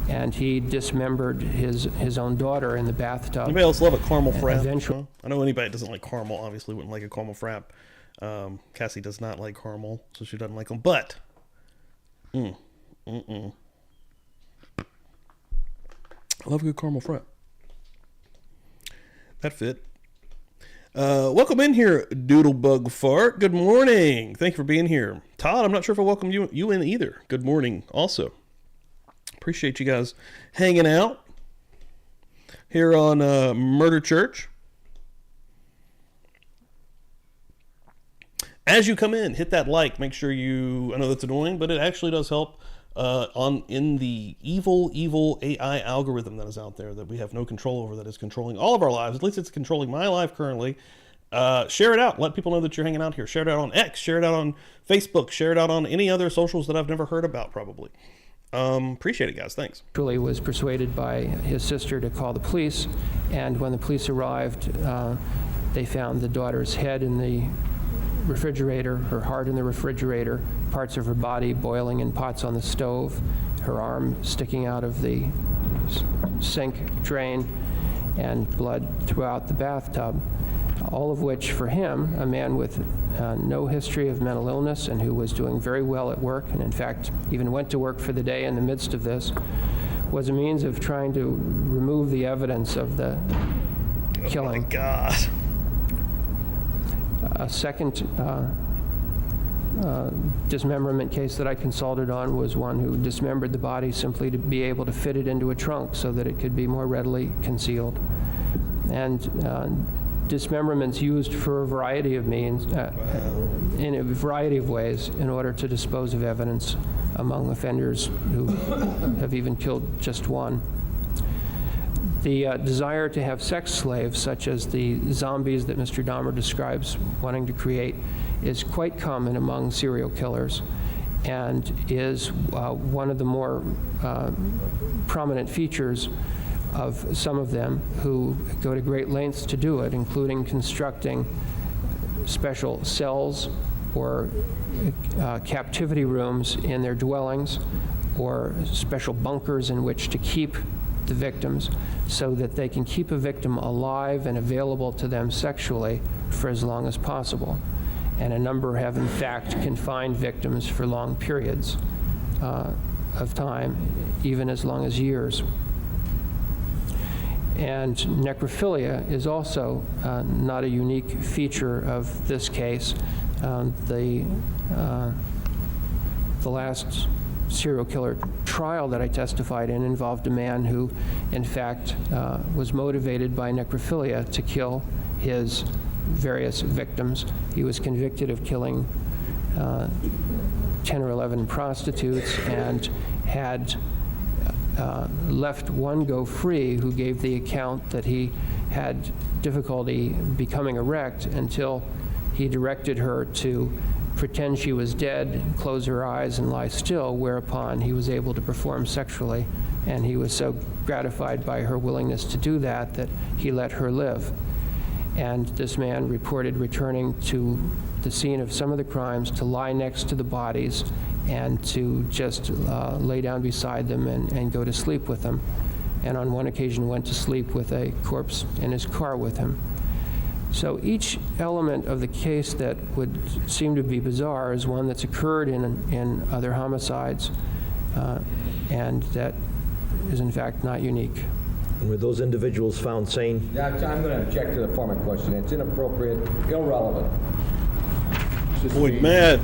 and he dismembered his own daughter in the bathtub. Anybody else love a caramel frap? Eventually- I know anybody that doesn't like caramel obviously wouldn't like a caramel frap. Cassie does not like caramel, so she doesn't like them. But, I love a good caramel frap. That fit. Welcome in here, Doodlebug Fart. Good morning. Thank you for being here. Todd, I'm not sure if I welcome you in either. Good morning also. Appreciate you guys hanging out here on Murder Church. As you come in, hit that like. Make sure you, I know that's annoying, but it actually does help in the evil AI algorithm that is out there that we have no control over, that is controlling all of our lives. At least it's controlling my life currently. Share it out. Let people know that you're hanging out here. Share it out on X. Share it out on Facebook. Share it out on any other socials that I've never heard about, probably. Appreciate it, guys. Thanks. Actually was persuaded by his sister to call the police, and when the police arrived, they found the daughter's head in the refrigerator, her heart in the refrigerator, parts of her body boiling in pots on the stove, her arm sticking out of the sink drain, and blood throughout the bathtub. All of which, for him, a man with no history of mental illness and who was doing very well at work, and in fact even went to work for the day in the midst of this, was a means of trying to remove the evidence of the killing. Oh my God. A second dismemberment case that I consulted on was one who dismembered the body simply to be able to fit it into a trunk so that it could be more readily concealed. And dismemberments used for a variety of means, in a variety of ways, in order to dispose of evidence among offenders who have even killed just one. The desire to have sex slaves, such as the zombies that Mr. Dahmer describes wanting to create, is quite common among serial killers and is one of the more prominent features of some of them who go to great lengths to do it, including constructing special cells or captivity rooms in their dwellings or special bunkers in which to keep the victims so that they can keep a victim alive and available to them sexually for as long as possible. And a number have in fact confined victims for long periods of time, even as long as years. And necrophilia is also not a unique feature of this case. The last serial killer trial that I testified in involved a man who, in fact, was motivated by necrophilia to kill his various victims. He was convicted of killing 10 or 11 prostitutes and had left one go free who gave the account that he had difficulty becoming erect until he directed her to pretend she was dead, close her eyes, and lie still, whereupon he was able to perform sexually And he was so gratified by her willingness to do that that he let her live. And this man reported returning to the scene of some of the crimes to lie next to the bodies and to just lay down beside them and go to sleep with them. And on one occasion went to sleep with a corpse in his car with him. So each element of the case that would seem to be bizarre is one that's occurred in other homicides, and that is in fact not unique. And were those individuals found sane? Yeah, I'm going to object to the former question. It's inappropriate, irrelevant. Boy, mad.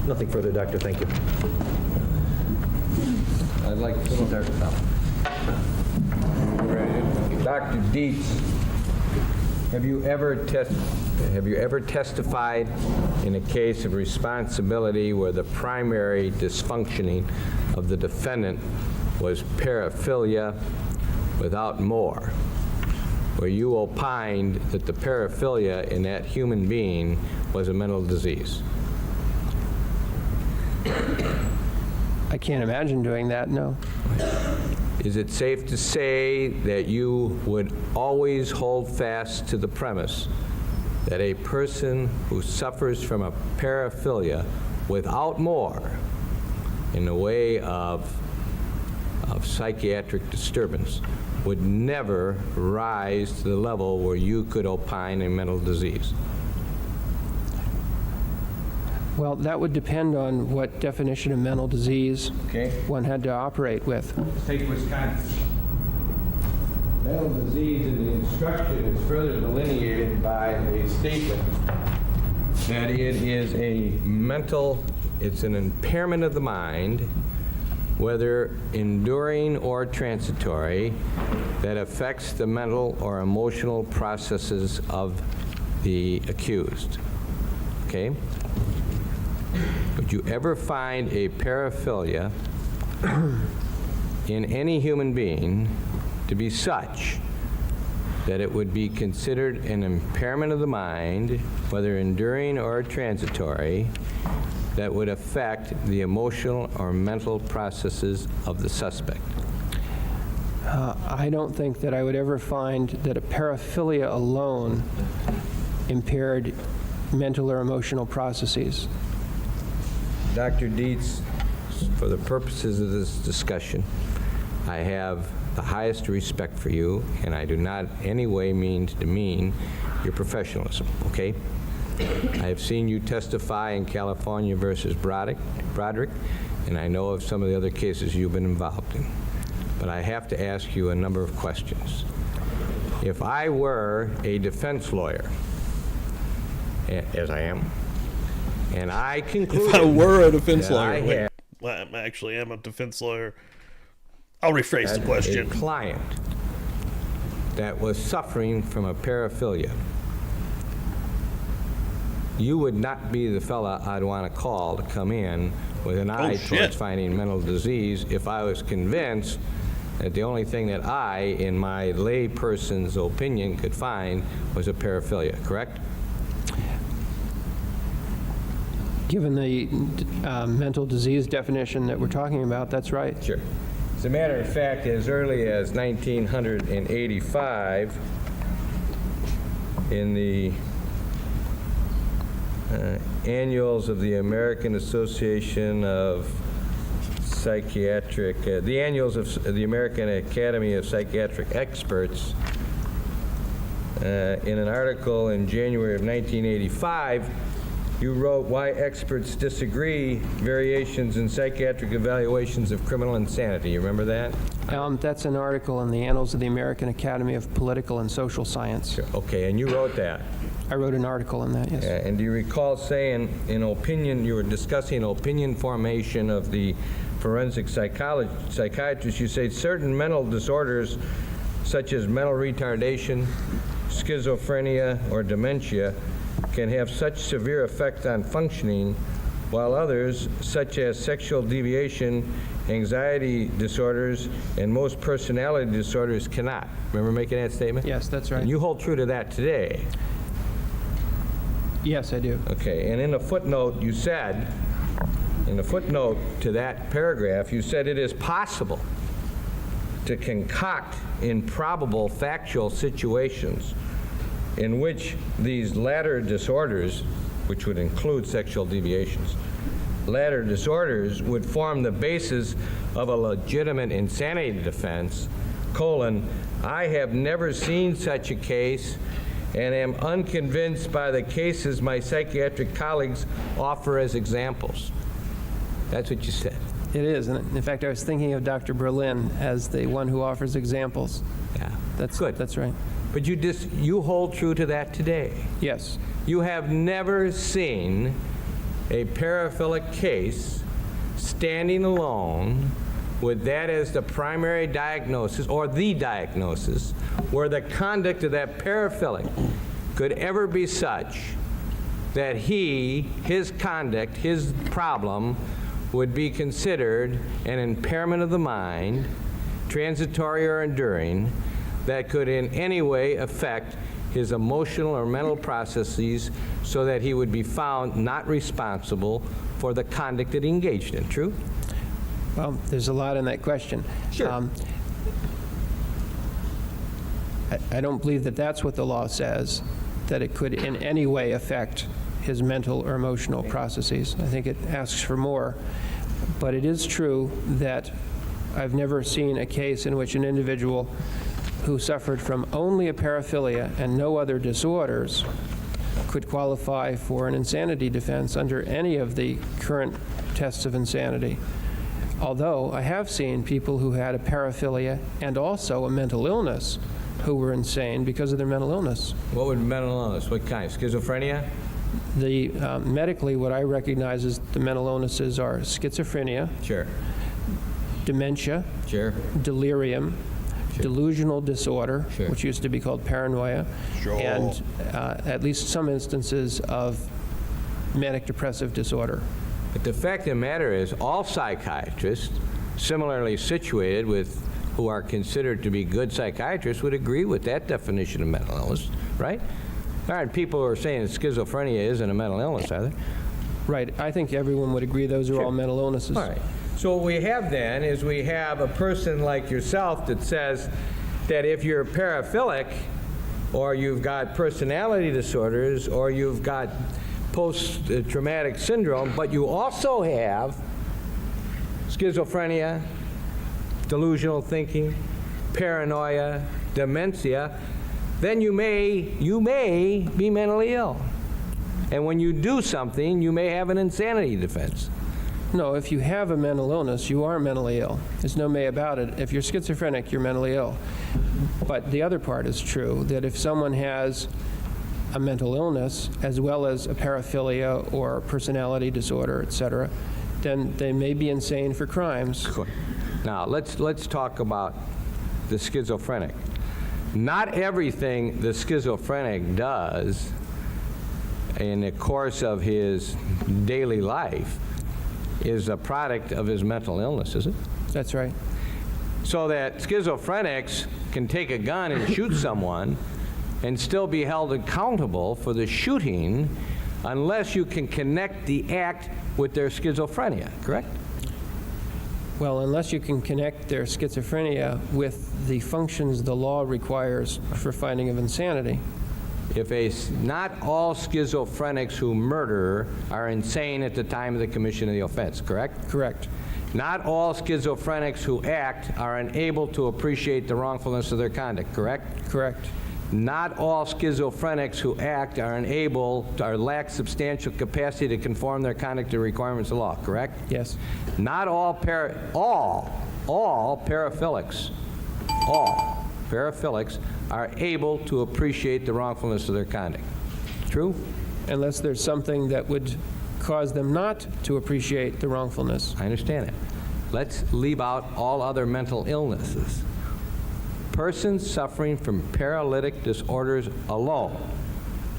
Nothing further, Doctor. Thank you. I'd like to Dr. Dietz, have you ever testified in a case of responsibility where the primary dysfunctioning of the defendant was paraphilia without more, where you opined that the paraphilia in that human being was a mental disease? I can't imagine doing that, no. Is it safe to say that you would always hold fast to the premise that a person who suffers from a paraphilia without more in the way of psychiatric disturbance would never rise to the level where you could opine a mental disease? Well, that would depend on what definition of mental disease one had to operate with. Take Wisconsin. Mental disease in the instruction is further delineated by a statement that it is it's an impairment of the mind, whether enduring or transitory, that affects the mental or emotional processes of the accused. Okay? Would you ever find a paraphilia in any human being to be such that it would be considered an impairment of the mind, whether enduring or transitory, that would affect the emotional or mental processes of the suspect? I don't think that I would ever find that a paraphilia alone impaired mental or emotional processes. Dr. Dietz, for the purposes of this discussion, I have the highest respect for you, and I do not in any way mean to demean your professionalism, okay? I have seen you testify in California versus Broderick, and I know of some of the other cases you've been involved in. But I have to ask you a number of questions. If I were a defense lawyer, as I am, and I concluded... If I were a defense lawyer... Wait, well, I actually am a defense lawyer. I'll rephrase the question. A client that was suffering from a paraphilia, you would not be the fella I'd want to call to come in with an eye towards finding mental disease if I was convinced that the only thing that I, in my lay person's opinion, could find was a paraphilia, correct? Given the mental disease definition that we're talking about, that's right. Sure. As a matter of fact, as early as 1985, in the annuals of the American Association of Psychiatric, the annuals of the American Academy of Psychiatric Experts, in an article in January of 1985, you wrote Why Experts Disagree, Variations in Psychiatric Evaluations of Criminal Insanity. You remember that? That's an article in the Annals of the American Academy of Political and Social Science. Sure. Okay, and you wrote that? I wrote an article in that, yes. And do you recall saying, in opinion, you were discussing opinion formation of the forensic psychiatrist, you say certain mental disorders, such as mental retardation, schizophrenia, or dementia, can have such severe effect on functioning, while others, such as sexual deviation, anxiety disorders, and most personality disorders cannot. Remember making that statement? Yes, that's right. And you hold true to that today? Yes, I do. Okay, and in a footnote you said, in a footnote to that paragraph, you said it is possible to concoct improbable factual situations in which these latter disorders, which would include sexual deviations, latter disorders would form the basis of a legitimate insanity defense, I have never seen such a case and am unconvinced by the cases my psychiatric colleagues offer as examples. That's what you said. It is, and in fact, I was thinking of Dr. Berlin as the one who offers examples. Yeah, That's good. That's right. But you hold true to that today. Yes. You have never seen a paraphilic case standing alone with that as the primary diagnosis or the diagnosis where the conduct of that paraphilic could ever be such that his conduct, his problem would be considered an impairment of the mind, transitory or enduring, that could in any way affect his emotional or mental processes so that he would be found not responsible for the conduct that he engaged in. True? Well, there's a lot in that question. Sure. I don't believe that that's what the law says, that it could in any way affect his mental or emotional processes. I think it asks for more. But it is true that I've never seen a case in which an individual who suffered from only a paraphilia and no other disorders could qualify for an insanity defense under any of the current tests of insanity. Although I have seen people who had a paraphilia and also a mental illness who were insane because of their mental illness. What would mental illness? What kind? Schizophrenia? The medically, what I recognize as the mental illnesses are schizophrenia, Sure. dementia, Sure. delirium, delusional disorder, Sure. which used to be called paranoia, Sure. and at least some instances of manic depressive disorder. But the fact of the matter is, all psychiatrists, similarly situated with who are considered to be good psychiatrists, would agree with that definition of mental illness, right? There aren't people who are saying that schizophrenia isn't a mental illness, are there? Right. I think everyone would agree those are all mental illnesses. All right. So what we have then is we have a person like yourself that says that if you're paraphilic, or you've got personality disorders, or you've got post-traumatic syndrome, but you also have schizophrenia, delusional thinking, paranoia, dementia, then you may be mentally ill. And when you do something, you may have an insanity defense. No, if you have a mental illness, you are mentally ill. There's no may about it. If you're schizophrenic, you're mentally ill. But the other part is true, that if someone has a mental illness as well as a paraphilia or personality disorder, etc., then they may be insane for crimes. Now, let's talk about the schizophrenic. Not everything the schizophrenic does in the course of his daily life is a product of his mental illness, is it? That's right. So that schizophrenics can take a gun and shoot someone and still be held accountable for the shooting unless you can connect the act with their schizophrenia, correct? Well, unless you can connect their schizophrenia with the functions the law requires for finding of insanity. Not all schizophrenics who murder are insane at the time of the commission of the offense, correct? Correct. Not all schizophrenics who act are unable to appreciate the wrongfulness of their conduct, correct? Correct. Not all schizophrenics who act are unable or lack substantial capacity to conform their conduct to requirements of law, correct? Yes. Not all paraphilics are able to appreciate the wrongfulness of their conduct. True? Unless there's something that would cause them not to appreciate the wrongfulness. I understand it. Let's leave out all other mental illnesses. Persons suffering from paralytic disorders alone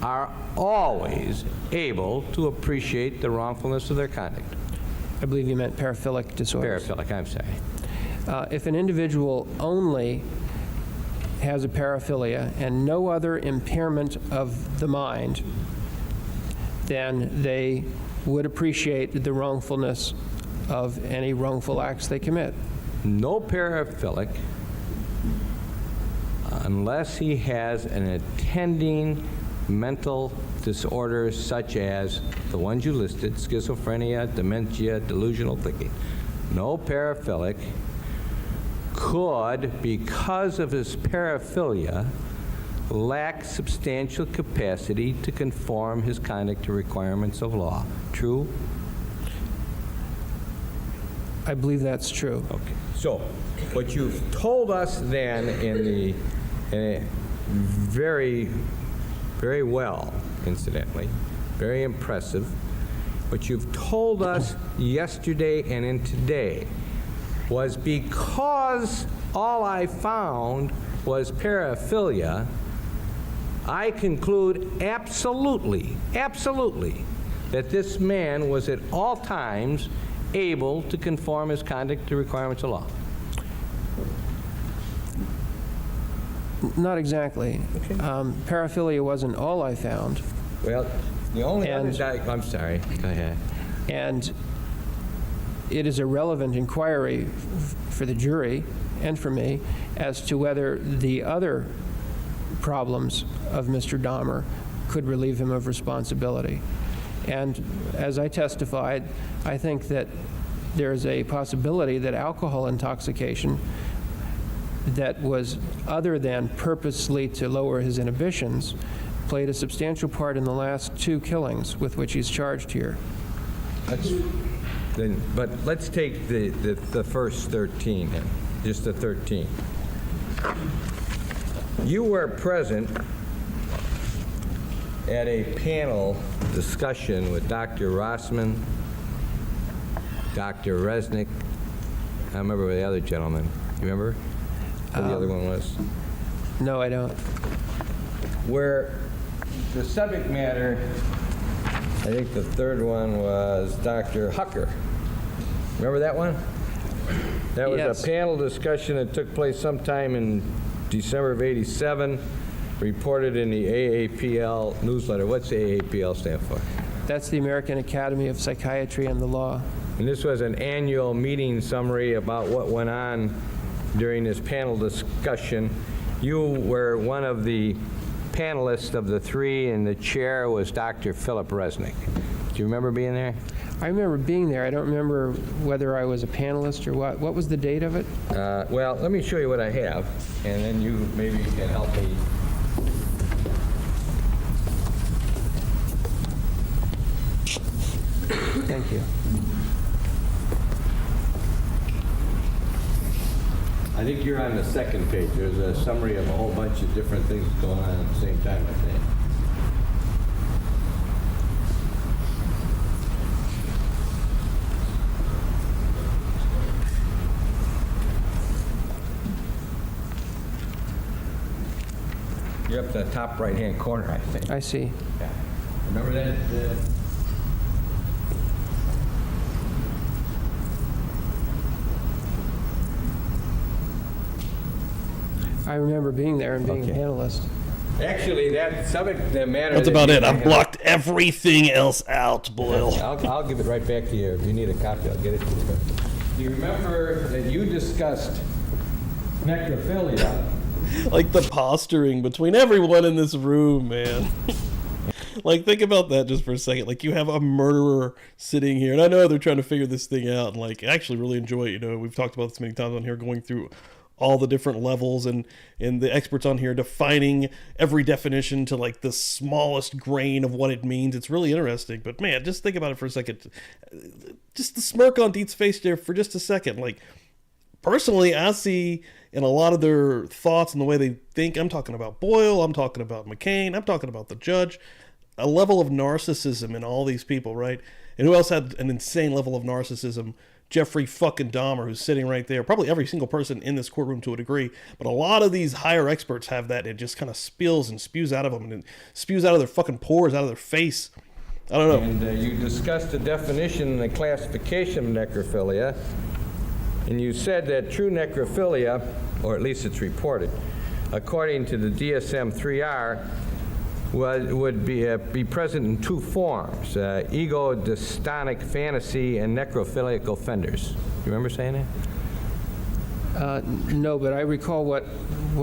are always able to appreciate the wrongfulness of their conduct. I believe you meant paraphilic disorders. Paraphilic, I'm sorry. If an individual only has a paraphilia and no other impairment of the mind, then they would appreciate the wrongfulness of any wrongful acts they commit. No paraphilic unless he has an attending mental disorders such as the ones you listed, schizophrenia, dementia, delusional thinking. No paraphilic could, because of his paraphilia, lack substantial capacity to conform his conduct to requirements of law. True? I believe that's true. Okay. So, what you've told us then in a very, very well, incidentally, very impressive, what you've told us yesterday and in today was because all I found was paraphilia, I conclude absolutely, absolutely, that this man was at all times able to conform his conduct to requirements of law. Not exactly. Paraphilia wasn't all I found. Well, the only I'm sorry, go ahead. And it is a relevant inquiry for the jury and for me as to whether the other problems of Mr. Dahmer could relieve him of responsibility. And as I testified, I think that there's a possibility that alcohol intoxication that was other than purposely to lower his inhibitions played a substantial part in the last 2 killings with which he's charged here. But let's take the first 13 then, just the 13. You were present at a panel discussion with Dr. Rossman, Dr. Resnick, I remember the other gentleman. You remember who the other one was? No, I don't. Where the subject matter, I think the third one was Dr. Hucker. Remember that one? That was Yes. a panel discussion that took place sometime in December of '87, reported in the AAPL newsletter. What's AAPL stand for? That's the American Academy of Psychiatry and the Law. And this was an annual meeting summary about what went on during this panel discussion. You were one of the panelists of the 3, and the chair was Dr. Philip Resnick. Do you remember being there? I remember being there. I don't remember whether I was a panelist or what. What was the date of it? Well, let me show you what I have, and then you maybe can help me. Thank you. I think you're on the second page. There's a summary of a whole bunch of different things going on at the same time, I think. You're up in the top right-hand corner, I think. I see. Yeah. Remember that? I remember being there and being Okay. a panelist. Actually, that subject matter... That's that about you it. I've have- blocked everything else out, Boyle. I'll give it right back to you. If you need a copy, I'll get it to you. Do you remember that you discussed necrophilia? Like the posturing between everyone in this room, man. Like, think about that just for a second. Like, you have a murderer sitting here, and I know they're trying to figure this thing out, and, like, I actually really enjoy it. You know, we've talked about this many times on here, going through all the different levels and the experts on here defining every definition to, like, the smallest grain of what it means. It's really interesting. But, man, just think about it for a second. Just the smirk on Deet's face there for just a second. Like, personally, I see in a lot of their thoughts and the way they think, I'm talking about Boyle, I'm talking about McCain, I'm talking about the judge, a level of narcissism in all these people, right? And who else had an insane level of narcissism? Jeffrey fucking Dahmer, who's sitting right there. Probably every single person in this courtroom to a degree. But a lot of these higher experts have that. It just kind of spills and spews out of them, and it spews out of their fucking pores, out of their face. I don't know. And you discussed the definition and the classification of necrophilia, and you said that true necrophilia, or at least it's reported, according to the DSM-3R, would be present in 2 forms, ego-dystonic fantasy and necrophilic offenders. You remember saying that? No, but I recall what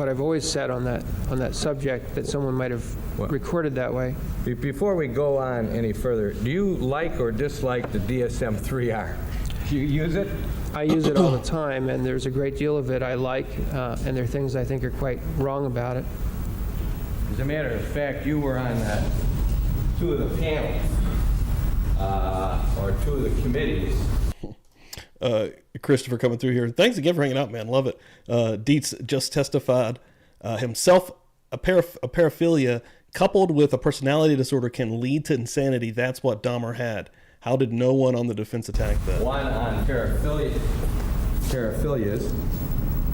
I've always said on that subject, that someone might have recorded that way. Before we go on any further, do you like or dislike the DSM-3R? Do you use it? I use it all the time, and there's a great deal of it I like, and there are things I think are quite wrong about it. As a matter of fact, you were on 2 of the panels, or 2 of the committees. Christopher coming through here. Thanks again for hanging out, man. Love it. Dietz just testified himself a paraphilia coupled with a personality disorder can lead to insanity. That's what Dahmer had. How did no one on the defense attack that? One on paraphilias,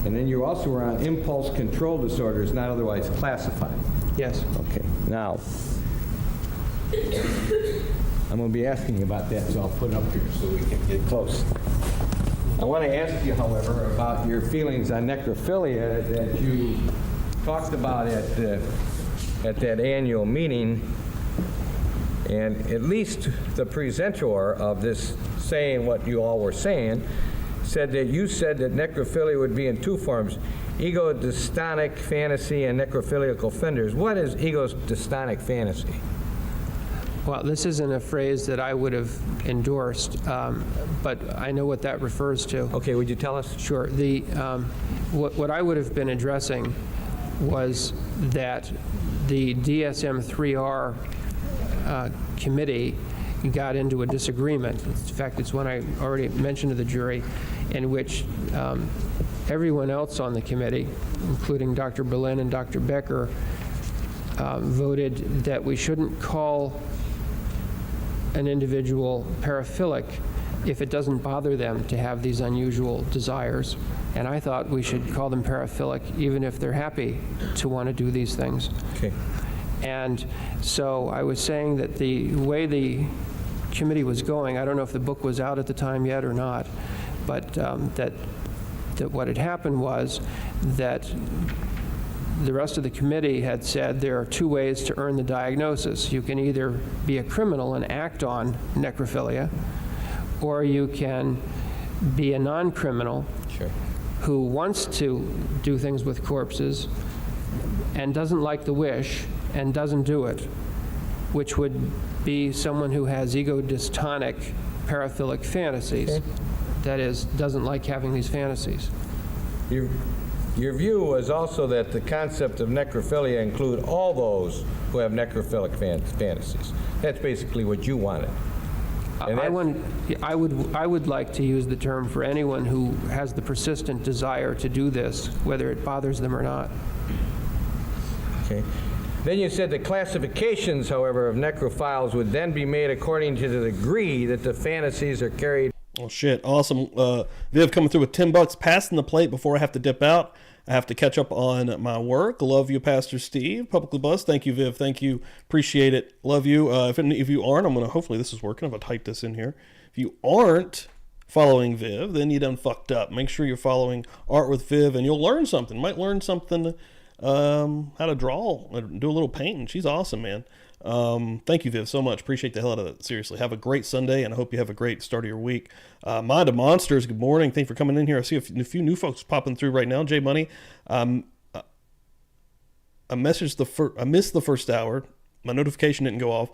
and then you also were on impulse control disorders not otherwise classified. Yes. Okay. Now, I'm going to be asking you about that, so I'll put it up here so we can get close. I want to ask you, however, about your feelings on necrophilia that you talked about at that annual meeting, and at least the presenter of this saying what you all were saying said that you said that necrophilia would be in 2 forms, ego-dystonic fantasy and necrophiliacal offenders. What is ego-dystonic fantasy? Well, this isn't a phrase that I would have endorsed, but I know what that refers to. Okay, would you tell us? Sure. What I would have been addressing was that the DSM-3R committee got into a disagreement. In fact, it's one I already mentioned to the jury, in which everyone else on the committee, including Dr. Berlin and Dr. Becker, voted that we shouldn't call an individual paraphilic if it doesn't bother them to have these unusual desires. And I thought we should call them paraphilic even if they're happy to want to do these things. Okay. And so I was saying that the way the committee was going, I don't know if the book was out at the time yet or not, but that what had happened was that the rest of the committee had said there are 2 ways to earn the diagnosis. You can either be a criminal and act on necrophilia, or you can be a non-criminal who wants to do things with corpses and doesn't like the wish and doesn't do it, which would be someone who has ego-dystonic paraphilic fantasies. Okay. That is, doesn't like having these fantasies. Your view was also that the concept of necrophilia include all those who have necrophilic fantasies. That's basically what you wanted. I would like to use the term for anyone who has the persistent desire to do this, whether it bothers them or not. Okay. Then you said the classifications, however, of necrophiles would then be made according to the degree that the fantasies are carried. Oh, shit. Awesome. Viv coming through with $10, passing the plate before I have to dip out. I have to catch up on my work. Love you, Pastor Steve. PubliclyBuzzed. Thank you, Viv. Thank you. Appreciate it. Love you. If you aren't, I'm going to, hopefully this is working. I'm going to type this in here. If you aren't following Viv, then you done fucked up. Make sure you're following Art with Viv, and you'll learn something. Might learn something, how to draw, do a little painting. She's awesome, man. Thank you, Viv, so much. Appreciate the hell out of it. Seriously. Have a great Sunday, and I hope you have a great start of your week. Mind of Monsters, good morning. Thanks for coming in here. I see a few new folks popping through right now. J Money, I missed the first hour. My notification didn't go off.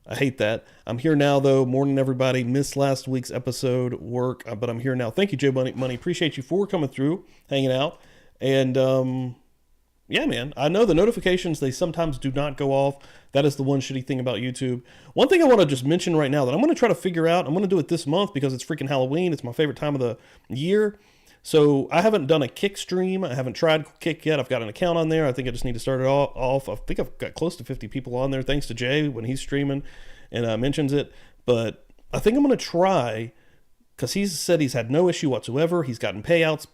I hate that. I'm here now, though. Morning, everybody. Missed last week's episode work, but I'm here now. Thank you, J Money. Appreciate you for coming through, hanging out, and yeah, man, I know the notifications, they sometimes do not go off. That is the one shitty thing about YouTube. One thing I want to just mention right now that I'm going to try to figure out, I'm going to do it this month because it's freaking Halloween. It's my favorite time of the year. So I haven't done a Kick stream. I haven't tried Kick yet. I've got an account on there. I think I just need to start it off. I think I've got close to 50 people on there, thanks to Jay when he's streaming and mentions it. But I think I'm going to try, because he's said he's had no issue whatsoever. He's gotten payouts,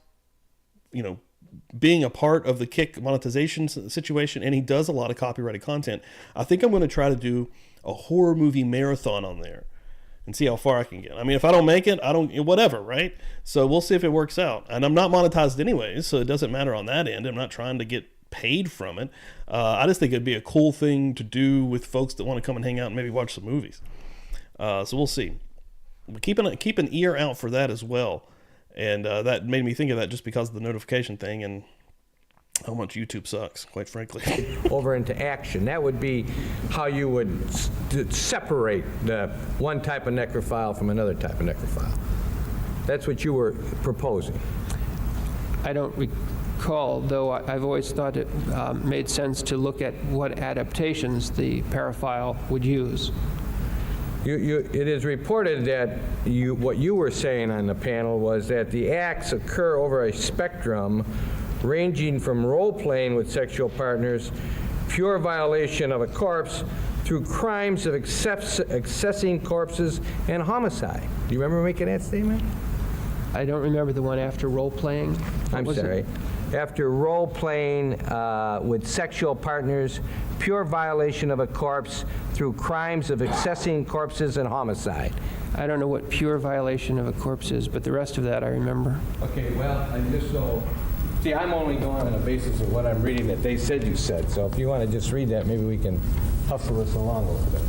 being a part of the Kick monetization situation, and he does a lot of copyrighted content. I think I'm going to try to do a horror movie marathon on there and see how far I can get. I mean, if I don't make it, whatever, right? So we'll see if it works out. And I'm not monetized anyways, so it doesn't matter on that end. I'm not trying to get paid from it. I just think it'd be a cool thing to do with folks that want to come and hang out and maybe watch some movies. So we'll see. Keep an ear out for that as well. And that made me think of that just because of the notification thing and how much YouTube sucks, quite frankly. Over into action. That would be how you would separate the one type of necrophile from another type of necrophile. That's what you were proposing. I don't recall, though I've always thought it made sense to look at what adaptations the paraphile would use. It is reported that what you were saying on the panel was that the acts occur over a spectrum ranging from role-playing with sexual partners, pure violation of a corpse, through crimes of accessing corpses and homicide. Do you remember making that statement? I don't remember the one after role-playing. I'm sorry. After role-playing with sexual partners, pure violation of a corpse through crimes of accessing corpses and homicide. I don't know what pure violation of a corpse is, but the rest of that I remember. Okay, well, I just so... See, I'm only going on the basis of what I'm reading that they said you said, so if you want to just read that, maybe we can hustle this along a little bit.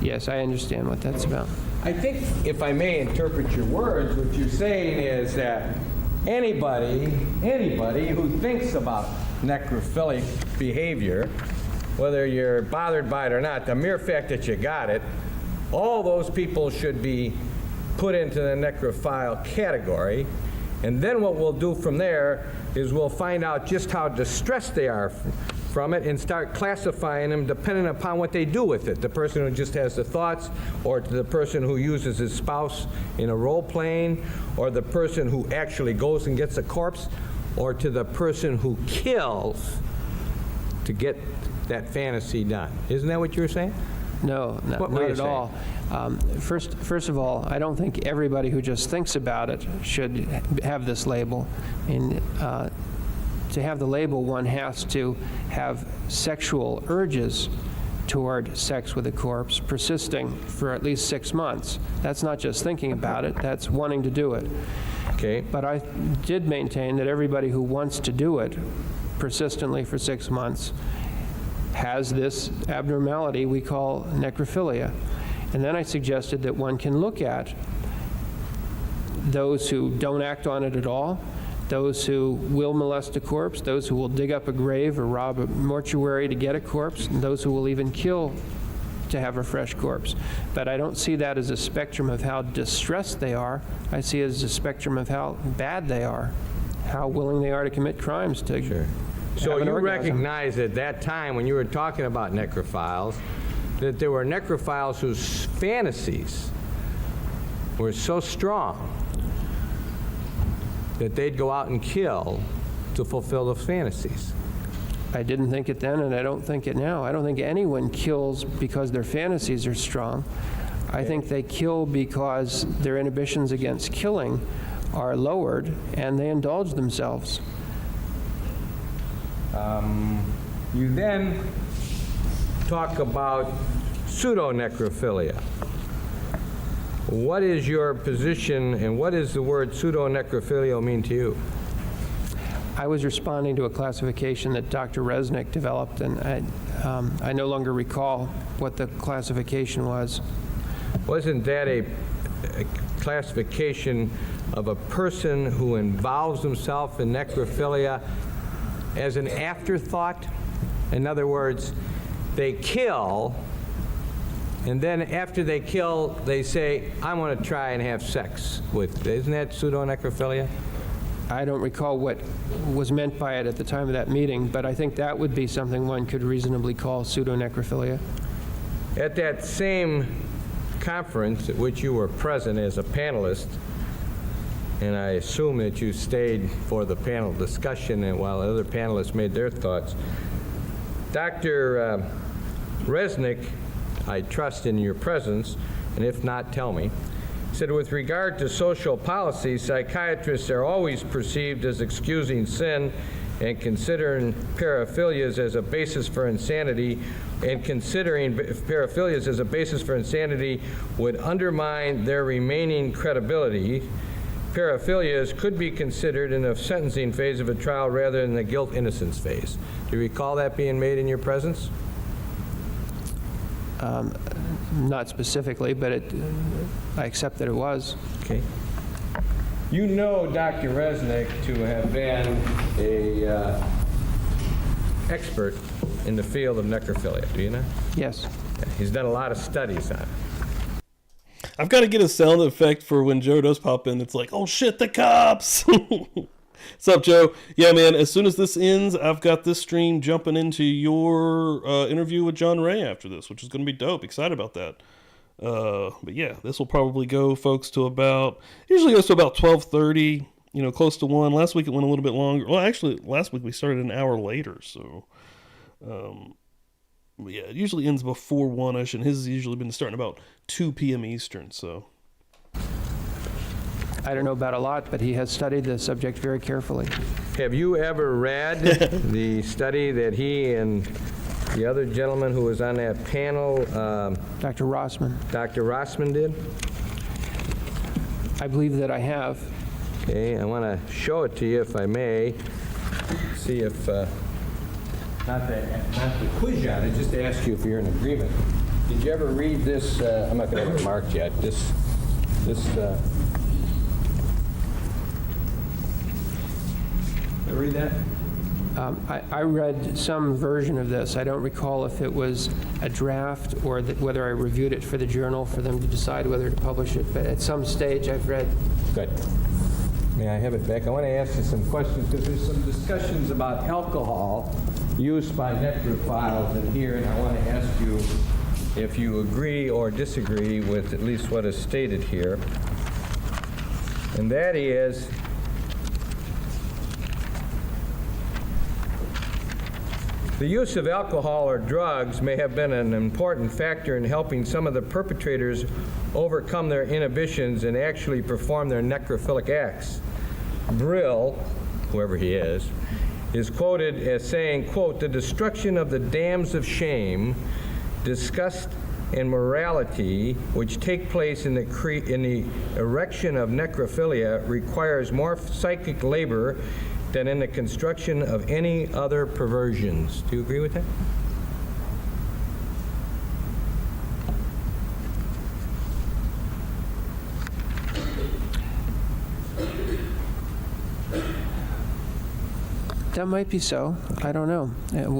Yes, I understand what that's about. I think, if I may interpret your words, what you're saying is that anybody who thinks about necrophilic behavior, whether you're bothered by it or not, the mere fact that you got it, all those people should be put into the necrophile category. And then what we'll do from there is we'll find out just how distressed they are from it and start classifying them depending upon what they do with it. The person who just has the thoughts, or to the person who uses his spouse in a role-playing, or the person who actually goes and gets a corpse, or to the person who kills to get that fantasy done. Isn't that what you were saying? No, not at all. First of all, I don't think everybody who just thinks about it should have this label. And to have the label, one has to have sexual urges toward sex with a corpse persisting for at least 6 months. That's not just thinking about it, that's wanting to do it. Okay. But I did maintain that everybody who wants to do it persistently for 6 months has this abnormality we call necrophilia. And then I suggested that one can look at those who don't act on it at all, those who will molest a corpse, those who will dig up a grave or rob a mortuary to get a corpse, and those who will even kill to have a fresh corpse. But I don't see that as a spectrum of how distressed they are. I see it as a spectrum of how bad they are, how willing they are to commit crimes to Sure. So you recognize at that time when you were talking about necrophiles that there were necrophiles whose fantasies were so strong that they'd go out and kill to fulfill those fantasies. I didn't think it then, and I don't think it now. I don't think anyone kills because their fantasies are strong. I think they kill because their inhibitions against killing are lowered, and they indulge themselves. You then talk about pseudo-necrophilia. What is your position, and what does the word pseudo-necrophilia mean to you? I was responding to a classification that Dr. Regetek developed, and I no longer recall what the classification was. Wasn't that a classification of a person who involves himself in necrophilia as an afterthought? In other words, they kill, and then after they kill, they say, I want to try and have sex with. Isn't that pseudo-necrophilia? I don't recall what was meant by it at the time of that meeting, but I think that would be something one could reasonably call pseudo-necrophilia. At that same conference at which you were present as a panelist, and I assume that you stayed for the panel discussion and while other panelists made their thoughts, Dr. Regetek, I trust in your presence, and if not, tell me, said, with regard to social policy, psychiatrists are always perceived as excusing sin and considering paraphilias as a basis for insanity, would undermine their remaining credibility. Paraphilias could be considered in the sentencing phase of a trial rather than the guilt-innocence phase. Do you recall that being made in your presence? Not specifically, but I accept that it was. Okay. You know Dr. Resnick to have been a expert in the field of necrophilia, do you know? Yes. He's done a lot of studies on it. I've got to get a sound effect for when Joe does pop in. It's like, oh shit, the cops! What's up, Joe? Yeah, man, as soon as this ends, I've got this stream jumping into your interview with John Ray after this, which is going to be dope. Excited about that. But yeah, this will probably go, folks, to usually goes to about 12:30, close to 1. Last week it went a little bit longer. Well, actually, last week we started an hour later, so... yeah, it usually ends before 1-ish, and his has usually been starting about 2 p.m. Eastern, so... I don't know about a lot, but he has studied the subject very carefully. Have you ever read the study that he and the other gentleman who was on that panel, Dr. Rossman. Dr. Rossman did? I believe that I have. Okay, I want to show it to you if I may. See if, not to quiz you on it, just to ask you if you're in agreement. Did you ever read this, I'm not going to have it marked yet, this you read that? I read some version of this. I don't recall if it was a draft or whether I reviewed it for the journal for them to decide whether to publish it, but at some stage I've read. Good. May I have it back? I want to ask you some questions because there's some discussions about alcohol use by necrophiles in here, and I want to ask you if you agree or disagree with at least what is stated here. And that is, the use of alcohol or drugs may have been an important factor in helping some of the perpetrators overcome their inhibitions and actually perform their necrophilic acts. Brill, whoever he is quoted as saying, quote, "The destruction of the dams of shame, disgust, and morality which take place in the erection of necrophilia requires more psychic labor than in the construction of any other perversions." Do you agree with that? That might be so. I don't know.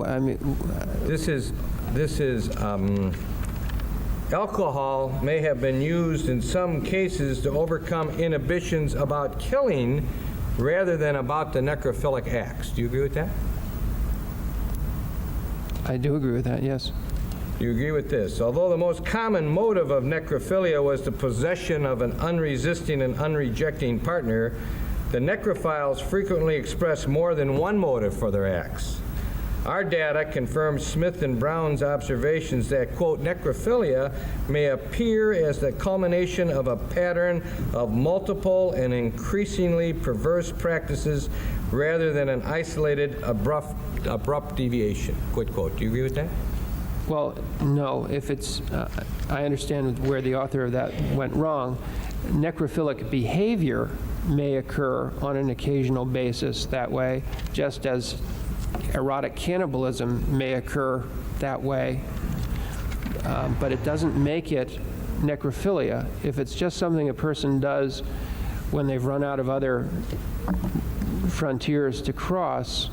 I mean, This is alcohol may have been used in some cases to overcome inhibitions about killing rather than about the necrophilic acts. Do you agree with that? I do agree with that, yes. Do you agree with this? Although the most common motive of necrophilia was the possession of an unresisting and unrejecting partner, the necrophiles frequently express more than one motive for their acts. Our data confirms Smith and Brown's observations that, quote, necrophilia may appear as the culmination of a pattern of multiple and increasingly perverse practices rather than an isolated, abrupt deviation, quote, quote. Do you agree with that? Well, no. If it's, I understand where the author of that went wrong. Necrophilic behavior may occur on an occasional basis that way, just as erotic cannibalism may occur that way, but it doesn't make it necrophilia. If it's just something a person does when they've run out of other frontiers to cross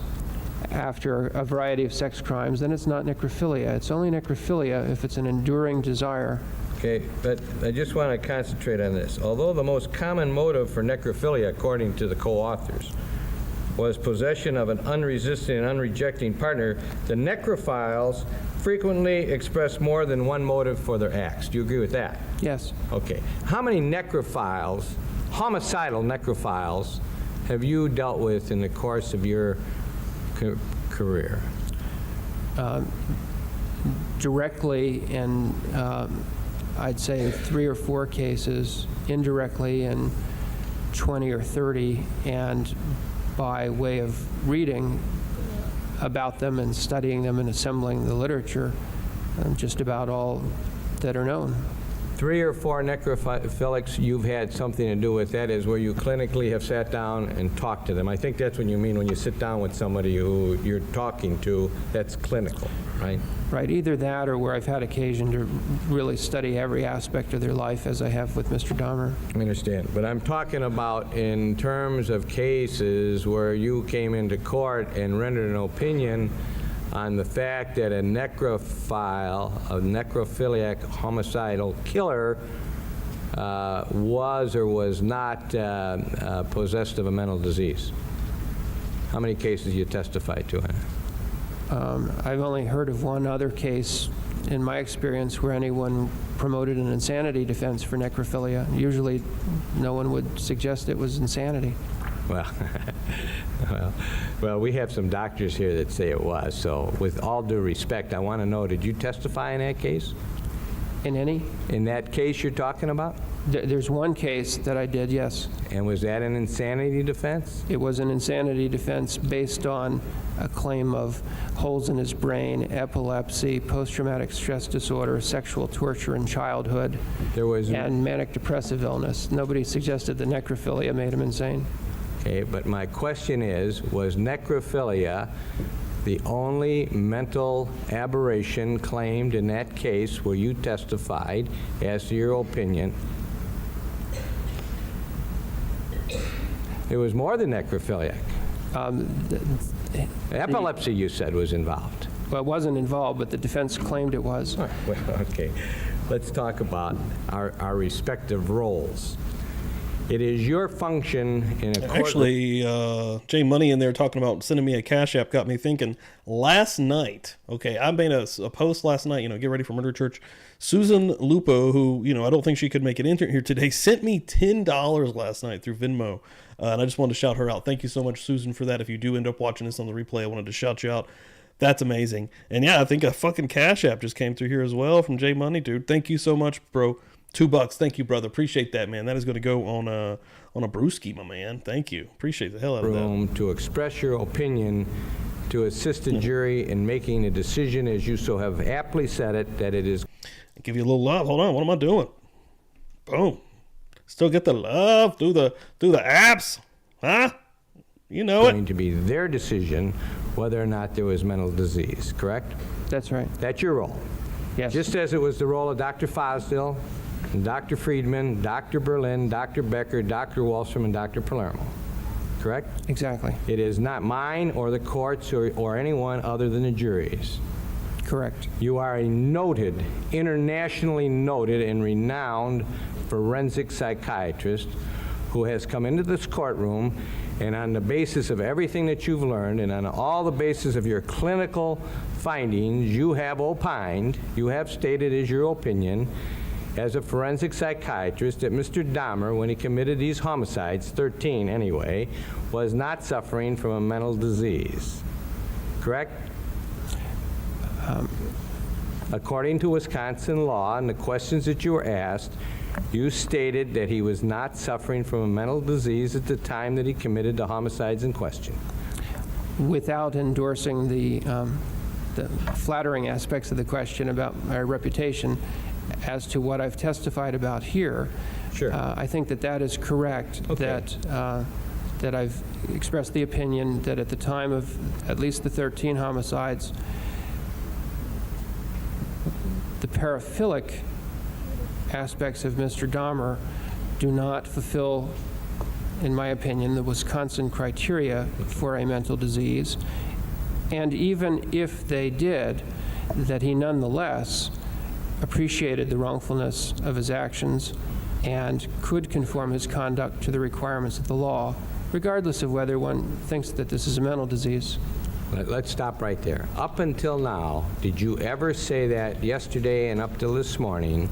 after a variety of sex crimes, then it's not necrophilia. It's only necrophilia if it's an enduring desire. Okay, but I just want to concentrate on this. Although the most common motive for necrophilia, according to the co-authors, was possession of an unresisting and unrejecting partner, the necrophiles frequently express more than one motive for their acts. Do you agree with that? Yes. Okay. How many necrophiles, homicidal necrophiles, have you dealt with in the course of your career? Directly in, I'd say 3 or 4 cases, indirectly in 20 or 30, and by way of reading about them and studying them and assembling the literature, just about all that are known. 3 or 4 necrophilics you've had something to do with, that is where you clinically have sat down and talked to them. I think that's what you mean when you sit down with somebody who you're talking to, that's clinical, right? Right, either that or where I've had occasion to really study every aspect of their life, as I have with Mr. Dahmer. I understand, but I'm talking about in terms of cases where you came into court and rendered an opinion on the fact that a necrophile, a necrophiliac homicidal killer was or was not possessed of a mental disease. How many cases you testified to? I've only heard of one other case in my experience where anyone promoted an insanity defense for necrophilia. Usually no one would suggest it was insanity. Well, we have some doctors here that say it was, so with all due respect, I want to know, did you testify in that case? In any? In that case you're talking about? There's one case that I did, yes. And was that an insanity defense? It was an insanity defense based on a claim of holes in his brain, epilepsy, post-traumatic stress disorder, sexual torture in childhood, and manic depressive illness. Nobody suggested that necrophilia made him insane. Okay, but my question is, was necrophilia the only mental aberration claimed in that case where you testified as to your opinion? There was more than necrophiliac. Epilepsy, you said, was involved. Well, it wasn't involved, but the defense claimed it was. Well, okay. Let's talk about our respective roles. It is your function in a court. Actually, Jay Money in there talking about sending me a Cash App got me thinking. Last night, okay, I made a post last night, get ready for Murder Church. Susan Lupo, who, I don't think she could make it in here today, sent me $10 last night through Venmo. And I just wanted to shout her out. Thank you so much, Susan, for that. If you do end up watching this on the replay, I wanted to shout you out. That's amazing. And yeah, I think a fucking Cash App just came through here as well from Jay Money, dude. Thank you so much, bro. $2. Thank you, brother. Appreciate that, man. That is going to go on a brewski, my man. Thank you. Appreciate the hell out of that. To express your opinion, to assist the jury in making a decision, as you so have aptly said it, that it is. I'll give you a little love. Hold on. What am I doing? Boom. Still get the love through the apps, huh? You know it. Going to be their decision whether or not there was mental disease. Correct? That's right. That's your role. Yes. Just as it was the role of Dr. Fosdill, Dr. Friedman, Dr. Berlin, Dr. Becker, Dr. Wallstrom, and Dr. Palermo. Correct? Exactly. It is not mine or the courts or anyone other than the juries. Correct. You are a noted, internationally noted and renowned forensic psychiatrist who has come into this courtroom, and on the basis of everything that you've learned and on all the basis of your clinical findings, you have opined, you have stated as your opinion as a forensic psychiatrist that Mr. Dahmer, when he committed these homicides, 13 anyway, was not suffering from a mental disease. Correct? According to Wisconsin law and the questions that you were asked, you stated that he was not suffering from a mental disease at the time that he committed the homicides in question. Without endorsing the flattering aspects of the question about my reputation, as to what I've testified about here, Sure. I think that is correct. Okay. That I've expressed the opinion that at the time of at least the 13 homicides, the paraphilic aspects of Mr. Dahmer do not fulfill, in my opinion, the Wisconsin criteria for a mental disease. And even if they did, that he nonetheless appreciated the wrongfulness of his actions and could conform his conduct to the requirements of the law, regardless of whether one thinks that this is a mental disease. Let's stop right there. Up until now, did you ever say that yesterday and up till this morning,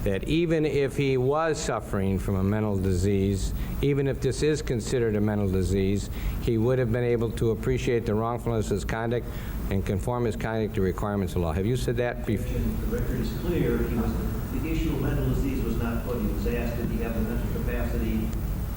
that even if he was suffering from a mental disease, even if this is considered a mental disease, he would have been able to appreciate the wrongfulness of his conduct and conform his conduct to requirements of law? Have you said that before? The record is clear. The issue of mental disease was not put. He was asked, did he have the mental capacity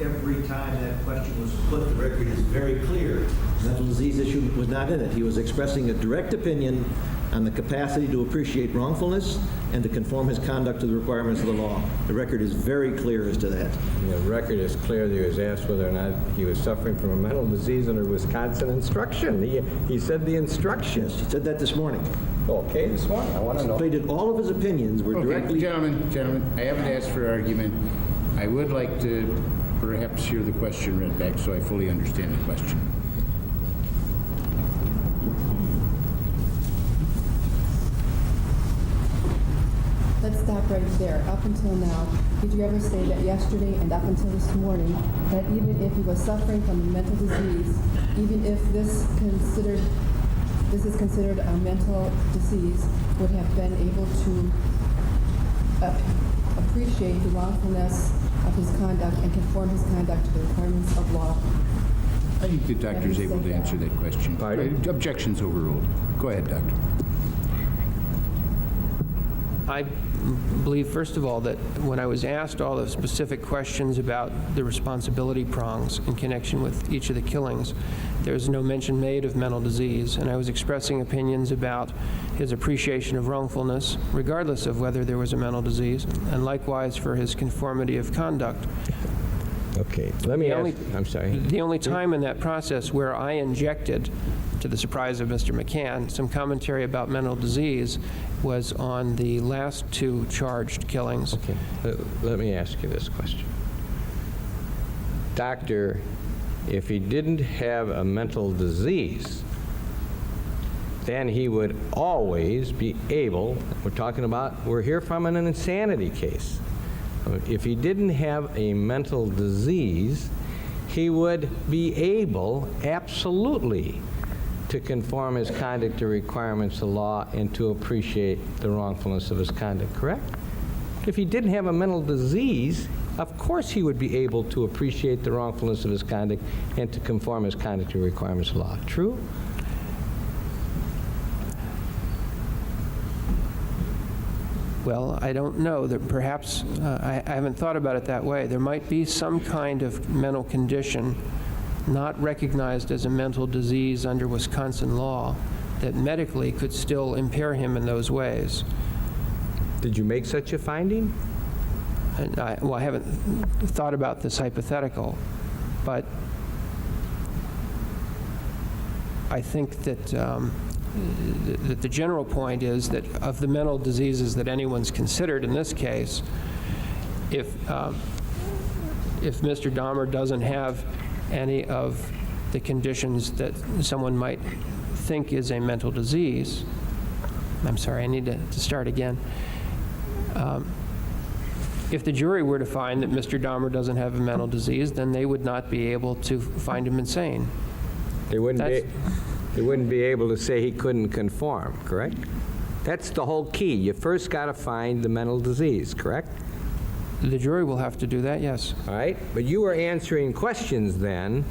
every time that question was put, the record is very clear. Mental disease issue was not in it. He was expressing a direct opinion on the capacity to appreciate wrongfulness and to conform his conduct to the requirements of the law. The record is very clear as to that. The record is clear that he was asked whether or not he was suffering from a mental disease under Wisconsin instruction. He said the instructions. Yes, he said that this morning. Okay, this morning, I want to know. Stated all of his opinions were directly... Gentlemen, I haven't asked for argument. I would like to perhaps hear the question read back so I fully understand the question. Let's stop right there. Up until now, did you ever say that yesterday and up until this morning that even if he was suffering from a mental disease, even if this is considered a mental disease, would have been able to appreciate the wrongfulness of his conduct and conform his conduct to the requirements of law? I think the doctor is able to answer that question. Objections overruled. Go ahead, doctor. I believe, first of all, that when I was asked all the specific questions about the responsibility prongs in connection with each of the killings, there was no mention made of mental disease, and I was expressing opinions about his appreciation of wrongfulness, regardless of whether there was a mental disease, and likewise for his conformity of conduct. Okay, let me ask, I'm sorry. The only time in that process where I injected, to the surprise of Mr. McCann, some commentary about mental disease was on the last two charged killings. Okay, let me ask you this question. Doctor, if he didn't have a mental disease, then he would always be able, we're here from an insanity case. If he didn't have a mental disease, he would be able, absolutely, to conform his conduct to requirements of law and to appreciate the wrongfulness of his conduct, correct? If he didn't have a mental disease, of course he would be able to appreciate the wrongfulness of his conduct and to conform his conduct to requirements of law. True? Well, I don't know. That perhaps, I haven't thought about it that way. There might be some kind of mental condition not recognized as a mental disease under Wisconsin law that medically could still impair him in those ways. Did you make such a finding? And I haven't thought about this hypothetical, but I think that that the general point is that of the mental diseases that anyone's considered in this case, if Mr. Dahmer doesn't have any of the conditions that someone might think is a mental disease, I'm sorry, I need to start again. If the jury were to find that Mr. Dahmer doesn't have a mental disease, then they would not be able to find him insane. They wouldn't be able to say he couldn't conform, correct? That's the whole key. You first got to find the mental disease, correct? The jury will have to do that, yes. All right, but you were answering questions then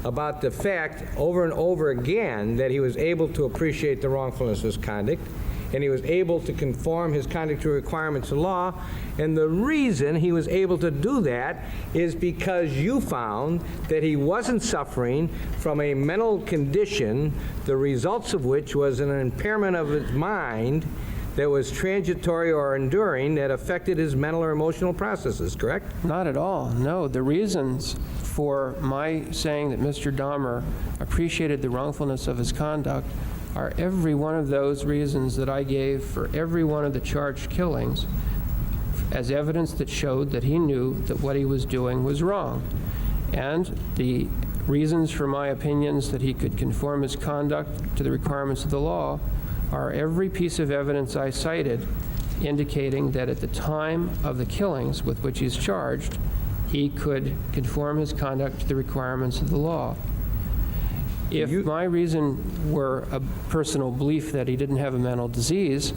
about the fact over and over again that he was able to appreciate the wrongfulness of his conduct, and he was able to conform his conduct to requirements of law, and the reason he was able to do that is because you found that he wasn't suffering from a mental condition, the results of which was an impairment of his mind that was transitory or enduring that affected his mental or emotional processes, correct? Not at all, no. The reasons for my saying that Mr. Dahmer appreciated the wrongfulness of his conduct are every one of those reasons that I gave for every one of the charged killings as evidence that showed that he knew that what he was doing was wrong. And the reasons for my opinions that he could conform his conduct to the requirements of the law are every piece of evidence I cited indicating that at the time of the killings with which he's charged, he could conform his conduct to the requirements of the law. If my reason were a personal belief that he didn't have a mental disease,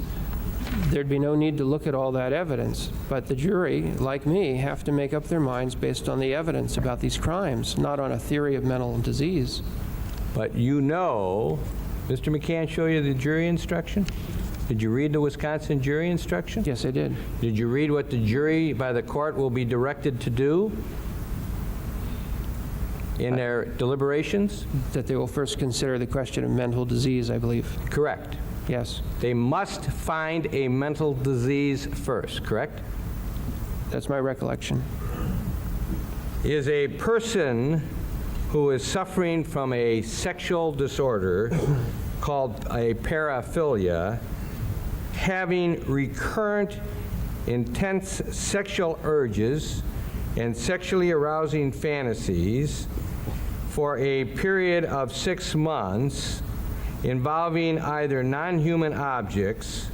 there'd be no need to look at all that evidence. But the jury, like me, have to make up their minds based on the evidence about these crimes, not on a theory of mental disease. But you know, Mr. McCann show you the jury instruction? Did you read the Wisconsin jury instruction? Yes, I did. Did you read what the jury by the court will be directed to do? in their deliberations? That they will first consider the question of mental disease, I believe. Correct. Yes, They must find a mental disease first, correct? that's my recollection. Is a person who is suffering from a sexual disorder called a paraphilia having recurrent intense sexual urges and sexually arousing fantasies for a period of 6 months involving either non-human objects,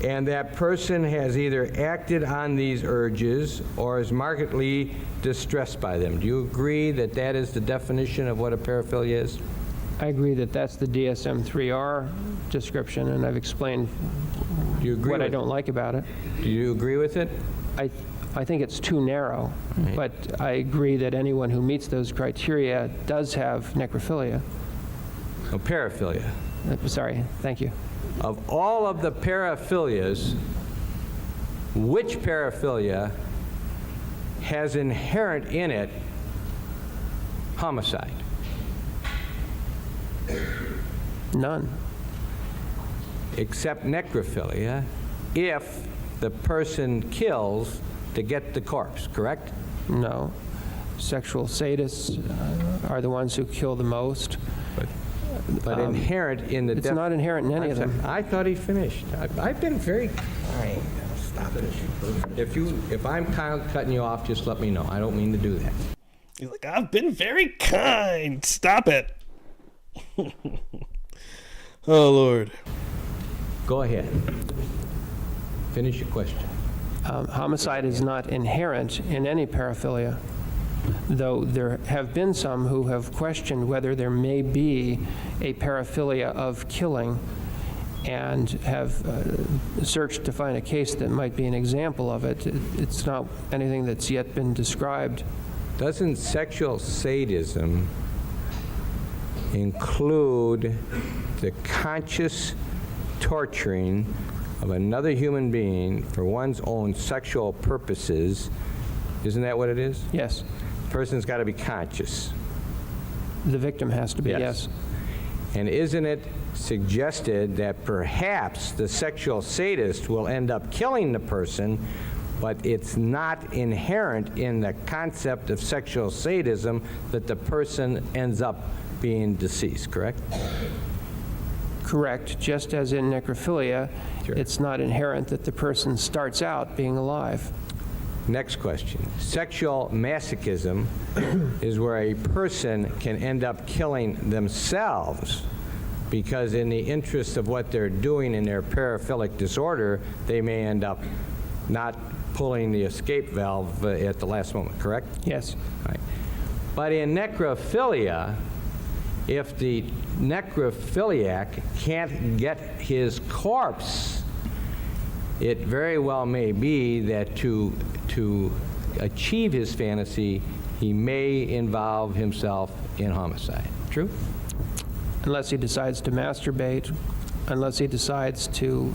and that person has either acted on these urges or is markedly distressed by them. Do you agree that that is the definition of what a paraphilia is? I agree that that's the DSM-3R description, and I've explained Do you agree what I with don't like about it. Do you agree with it? I think it's too narrow, but I agree that anyone who meets those criteria does have necrophilia. A paraphilia. Sorry, thank you. Of all of the paraphilias, which paraphilia has inherent in it homicide? None. Except necrophilia, if the person kills to get the corpse, correct? No. Sexual sadists are the ones who kill the most. But inherent in the It's not inherent in any of them. I thought he finished. I've been very kind. Stop it. If I'm cutting you off, just let me know. I don't mean to do that. He's like, I've been very kind. Stop it. Oh, Lord. Go ahead. Finish your question. Homicide is not inherent in any paraphilia, though there have been some who have questioned whether there may be a paraphilia of killing and have searched to find a case that might be an example of it. It's not anything that's yet been described. Doesn't sexual sadism include the conscious torturing of another human being for one's own sexual purposes? Isn't that what it is? Yes. The person's got to be conscious. The victim has to be, yes. And isn't it suggested that perhaps the sexual sadist will end up killing the person, but it's not inherent in the concept of sexual sadism that the person ends up being deceased, correct? Correct. Just as in necrophilia, Sure. it's not inherent that the person starts out being alive. Next question. Sexual masochism is where a person can end up killing themselves because in the interest of what they're doing in their paraphilic disorder, they may end up not pulling the escape valve at the last moment, correct? Yes. Right. But in necrophilia, if the necrophiliac can't get his corpse, it very well may be that to achieve his fantasy, he may involve himself in homicide. True? Unless he decides to masturbate, unless he decides to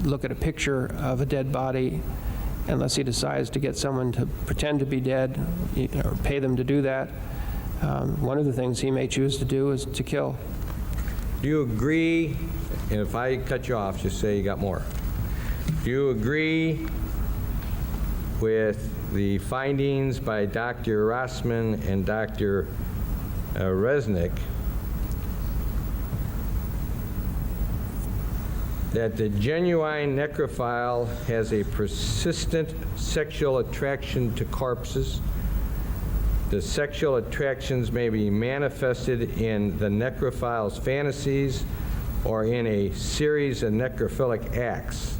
look at a picture of a dead body, unless he decides to get someone to pretend to be dead or pay them to do that. One of the things he may choose to do is to kill. Do you agree, and if I cut you off, just say you got more. Do you agree with the findings by Dr. Rossman and Dr. Resnick that the genuine necrophile has a persistent sexual attraction to corpses? The sexual attractions may be manifested in the necrophile's fantasies or in a series of necrophilic acts.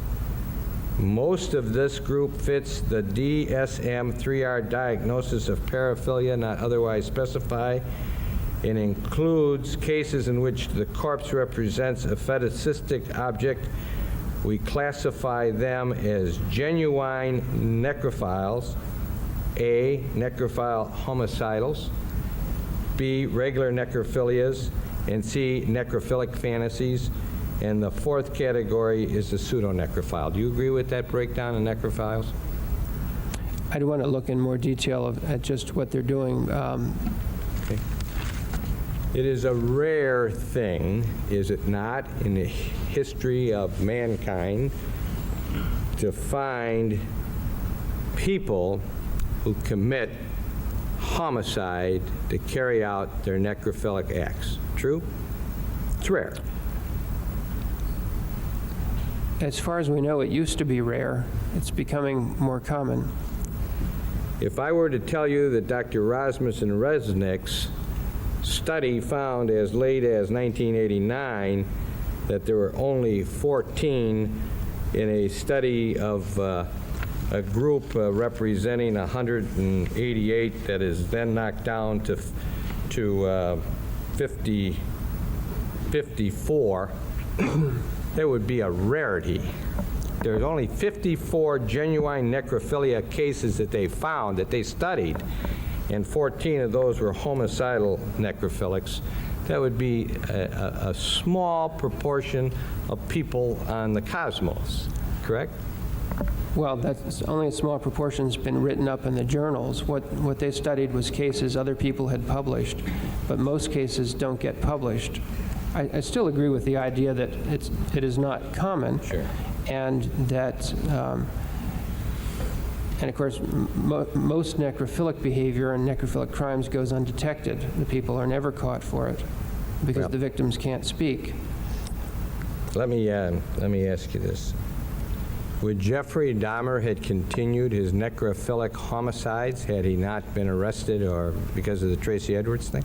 Most of this group fits the DSM-3R diagnosis of paraphilia not otherwise specified and includes cases in which the corpse represents a fetishistic object. We classify them as genuine necrophiles, A, necrophile homicidals, B, regular necrophilias, and C, necrophilic fantasies. And the fourth category is the pseudo-necrophile. Do you agree with that breakdown of necrophiles? I'd want to look in more detail at just what they're doing. It is a rare thing, is it not, in the history of mankind to find people who commit homicide to carry out their necrophilic acts. True? It's rare. As far as we know, it used to be rare. It's becoming more common. If I were to tell you that Dr. Rasmussen Resnick's study found as late as 1989 that there were only 14 in a study of a group representing 188 that is then knocked down to 54, that would be a rarity. There's only 54 genuine necrophilia cases that they found, that they studied, and 14 of those were homicidal necrophilics. That would be a small proportion of people on the cosmos, correct? Well, that's only a small proportion has been written up in the journals. What they studied was cases other people had published, but most cases don't get published. I still agree with the idea that it is not common. Sure. And that, and of course, most necrophilic behavior and necrophilic crimes goes undetected. The people are never caught for it because the victims can't speak. Let me ask you this. Would Jeffrey Dahmer had continued his necrophilic homicides had he not been arrested or because of the Tracy Edwards thing?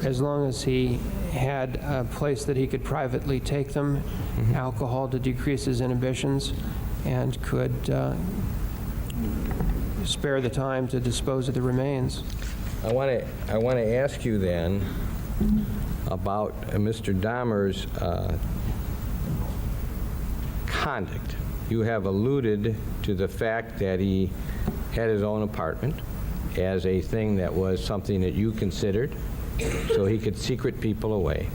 As long as he had a place that he could privately take them, alcohol to decrease his inhibitions, and could spare the time to dispose of the remains. I want to ask you then about Mr. Dahmer's conduct. You have alluded to the fact that he had his own apartment as a thing that was something that you considered, so he could secret people away,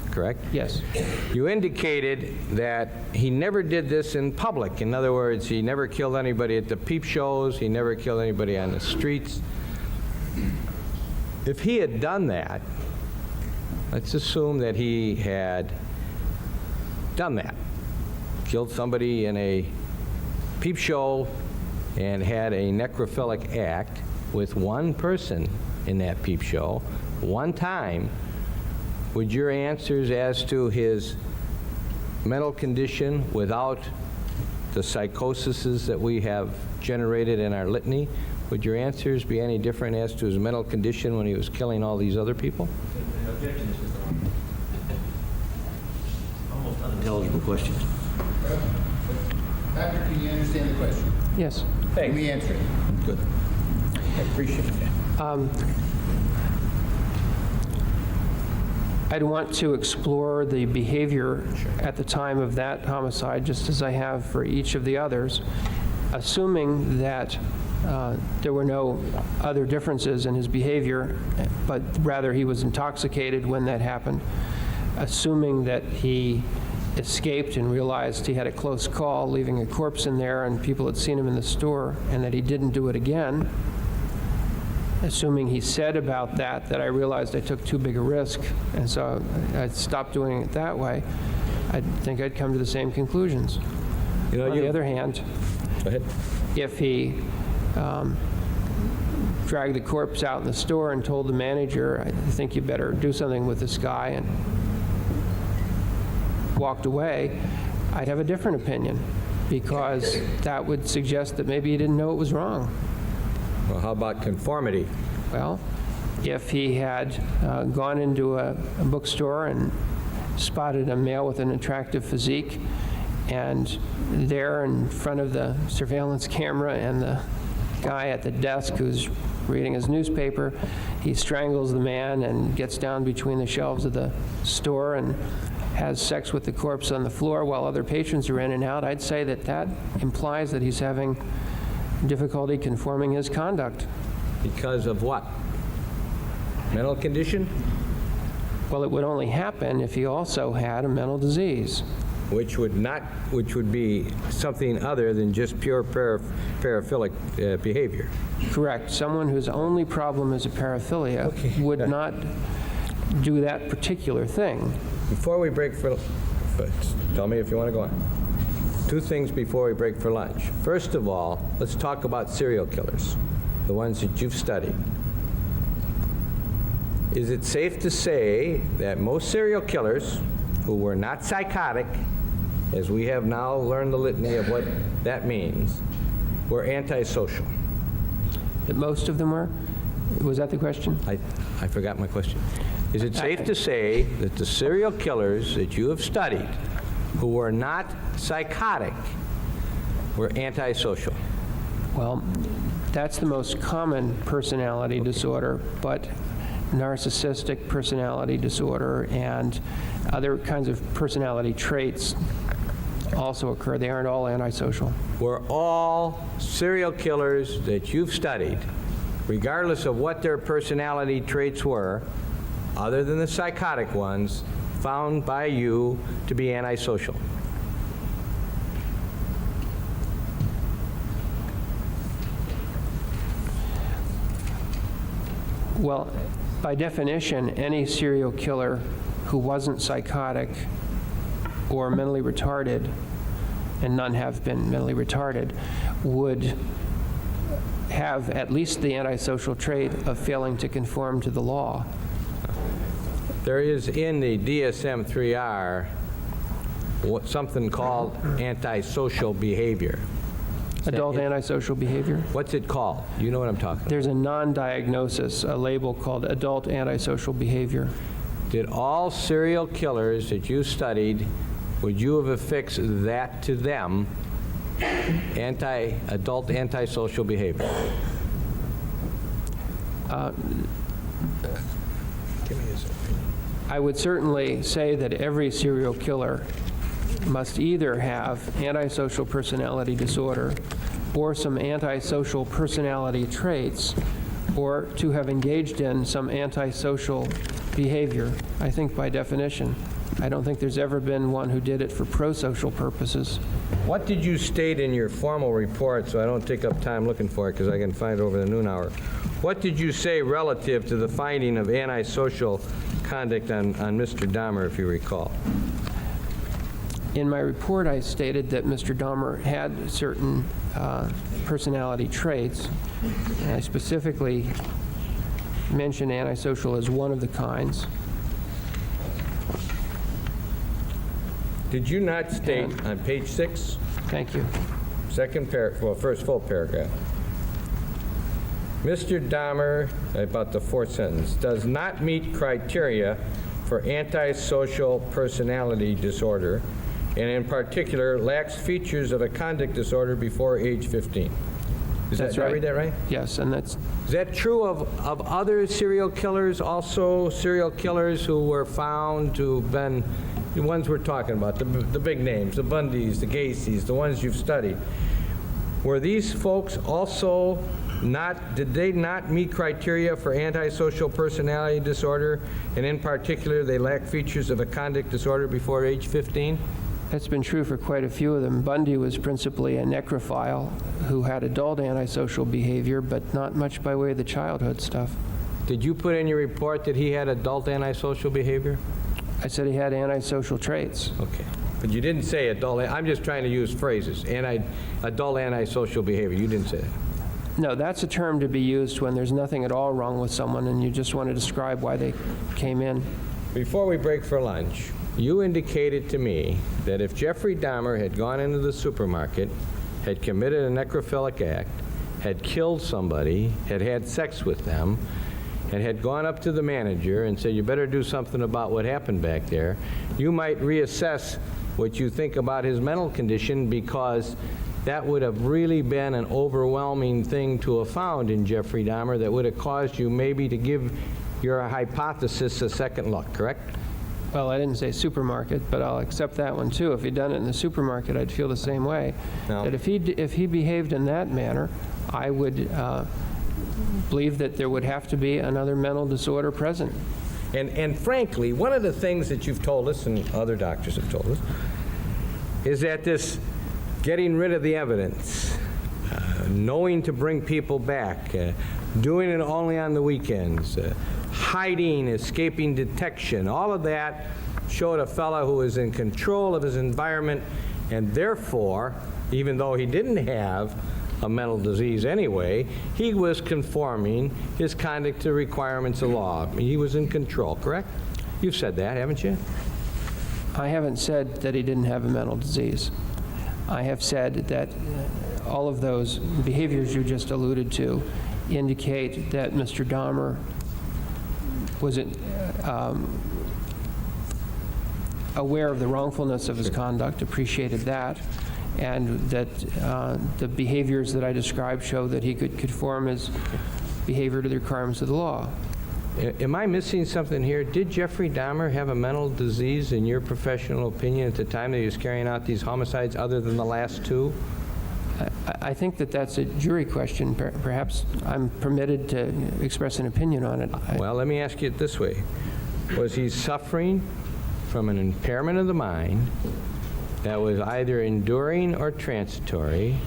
correct? Yes. You indicated that he never did this in public. In other words, he never killed anybody at the peep shows, he never killed anybody on the streets. If he had done that, let's assume that he had done that, killed somebody in a peep show and had a necrophilic act with one person in that peep show, one time, would your answers as to his mental condition without the psychoses that we have generated in our litany, would your answers be any different as to his mental condition when he was killing all these other people? Objection, Mr. Thorne. Almost unintelligible question. Doctor, can you understand the question? Yes. Let me answer it. Good. I appreciate that. I'd want to explore the behavior at the time of that homicide, just as I have for each of the others, assuming that there were no other differences in his behavior, but rather he was intoxicated when that happened, assuming that he escaped and realized he had a close call, leaving a corpse in there and people had seen him in the store, and that he didn't do it again, assuming he said about that I realized I took too big a risk, and so I stopped doing it that way, I think I'd come to the same conclusions. You know, On the other hand, go ahead. if he dragged the corpse out in the store and told the manager, I think you better do something with this guy, and walked away, I'd have a different opinion, because that would suggest that maybe he didn't know it was wrong. Well, how about conformity? Well, if he had gone into a bookstore and spotted a male with an attractive physique, and there in front of the surveillance camera and the guy at the desk who's reading his newspaper, he strangles the man and gets down between the shelves of the store and has sex with the corpse on the floor while other patrons are in and out, I'd say that implies that he's having difficulty conforming his conduct. Because of what? Mental condition? Well, it would only happen if he also had a mental disease. which would be something other than just pure paraphilic behavior. Correct. Someone whose only problem is a paraphilia would not do that particular thing. Before we break for, tell me if you want to go on. Two things before we break for lunch. First of all, let's talk about serial killers, the ones that you've studied. Is it safe to say that most serial killers who were not psychotic, as we have now learned the litany of what that means, were antisocial? That most of them were? Was that the question? I forgot my question. Is it safe to say that the serial killers that you have studied who were not psychotic were antisocial? Well, that's the most common personality disorder, but narcissistic personality disorder and other kinds of personality traits also occur. They aren't all antisocial. Were all serial killers that you've studied, regardless of what their personality traits were, other than the psychotic ones, found by you to be antisocial? Well, by definition, any serial killer who wasn't psychotic or mentally retarded, and none have been mentally retarded, would have at least the antisocial trait of failing to conform to the law. There is in the DSM-3R something called antisocial behavior. Adult antisocial behavior? What's it called? You know what I'm talking about. There's a non-diagnosis, a label called adult antisocial behavior. Did all serial killers that you studied, would you have affixed that to them, adult antisocial behavior? Give me his opinion. I would certainly say that every serial killer must either have antisocial personality disorder or some antisocial personality traits, or to have engaged in some antisocial behavior, I think by definition. I don't think there's ever been one who did it for pro-social purposes. What did you state in your formal report, so I don't take up time looking for it because I can find it over the noon hour? What did you say relative to the finding of antisocial conduct on Mr. Dahmer, if you recall? In my report, I stated that Mr. Dahmer had certain personality traits, and I specifically mentioned antisocial as one of the kinds. Did you not state on page 6, Thank you. first full paragraph, Mr. Dahmer, about the fourth sentence, does not meet criteria for antisocial personality disorder, and in particular lacks features of a conduct disorder before age 15. That's right. Did I read that right? Yes, and that's Is that true of other serial killers, also serial killers who were found to have been, the ones we're talking about, the big names, the Bundys, the Gacy's, the ones you've studied? Were these folks also did they not meet criteria for antisocial personality disorder, and in particular they lack features of a conduct disorder before age 15? That's been true for quite a few of them. Bundy was principally a necrophile who had adult antisocial behavior, but not much by way of the childhood stuff. Did you put in your report that he had adult antisocial behavior? I said he had antisocial traits. Okay. But you didn't say adult, I'm just trying to use phrases, adult antisocial behavior. You didn't say that. No, that's a term to be used when there's nothing at all wrong with someone and you just want to describe why they came in. Before we break for lunch, you indicated to me that if Jeffrey Dahmer had gone into the supermarket, had committed a necrophilic act, had killed somebody, had had sex with them, and had gone up to the manager and said, you better do something about what happened back there, you might reassess what you think about his mental condition, because that would have really been an overwhelming thing to have found in Jeffrey Dahmer that would have caused you maybe to give your hypothesis a second look, correct? Well, I didn't say supermarket, but I'll accept that one too. If he'd done it in the supermarket, I'd feel the same way. No. That if he behaved in that manner, I would believe that there would have to be another mental disorder present. And frankly, one of the things that you've told us, and other doctors have told us, is that this getting rid of the evidence, knowing to bring people back, doing it only on the weekends, hiding, escaping detection, all of that showed a fellow who was in control of his environment, and therefore, even though he didn't have a mental disease anyway, he was conforming his conduct to requirements of law. He was in control, correct? You've said that, haven't you? I haven't said that he didn't have a mental disease. I have said that all of those behaviors you just alluded to indicate that Mr. Dahmer was aware of the wrongfulness of his conduct, appreciated that, and that the behaviors that I described show that he could conform his behavior to the requirements of the law. Am I missing something here? Did Jeffrey Dahmer have a mental disease, in your professional opinion, at the time that he was carrying out these homicides, other than the last two? I think that that's a jury question. Perhaps I'm permitted to express an opinion on it. Well, let me ask you it this way. Was he suffering from an impairment of the mind that was either enduring or transitory,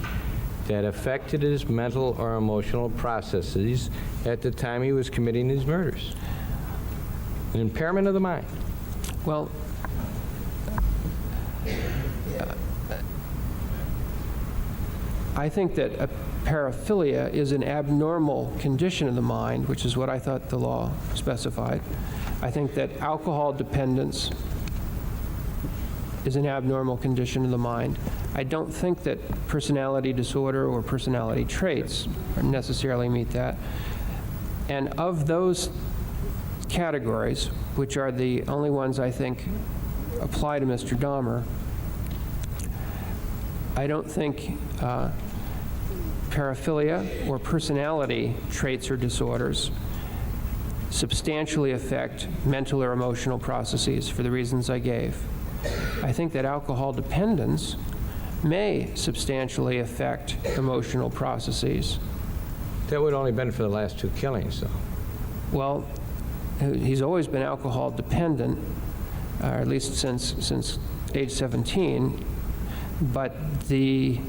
that affected his mental or emotional processes at the time he was committing these murders? An impairment of the mind. Well, I think that a paraphilia is an abnormal condition of the mind, which is what I thought the law specified. I think that alcohol dependence is an abnormal condition of the mind. I don't think that personality disorder or personality traits necessarily meet that. And of those categories, which are the only ones I think apply to Mr. Dahmer, I don't think paraphilia or personality traits or disorders substantially affect mental or emotional processes for the reasons I gave. I think that alcohol dependence may substantially affect emotional processes. That would only been for the last two killings, though. Well, he's always been alcohol dependent, or at least since age 17, but the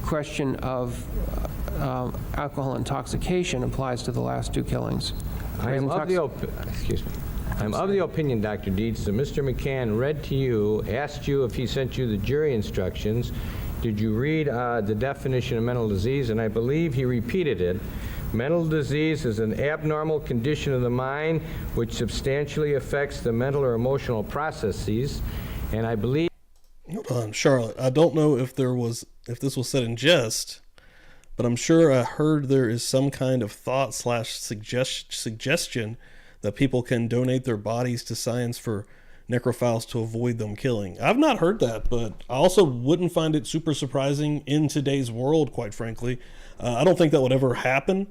question of alcohol intoxication applies to the last two killings. I'm of the opinion, Dr. Dietz, that Mr. McCann read to you, asked you if he sent you the jury instructions. Did you read the definition of mental disease? And I believe he repeated it. Mental disease is an abnormal condition of the mind which substantially affects the mental or emotional processes. And I believe... Hold on, Charlotte. I don't know if this was said in jest, but I'm sure I heard there is some kind of thought / suggestion that people can donate their bodies to science for necrophiles to avoid them killing. I've not heard that, but I also wouldn't find it super surprising in today's world, quite frankly. I don't think that would ever happen.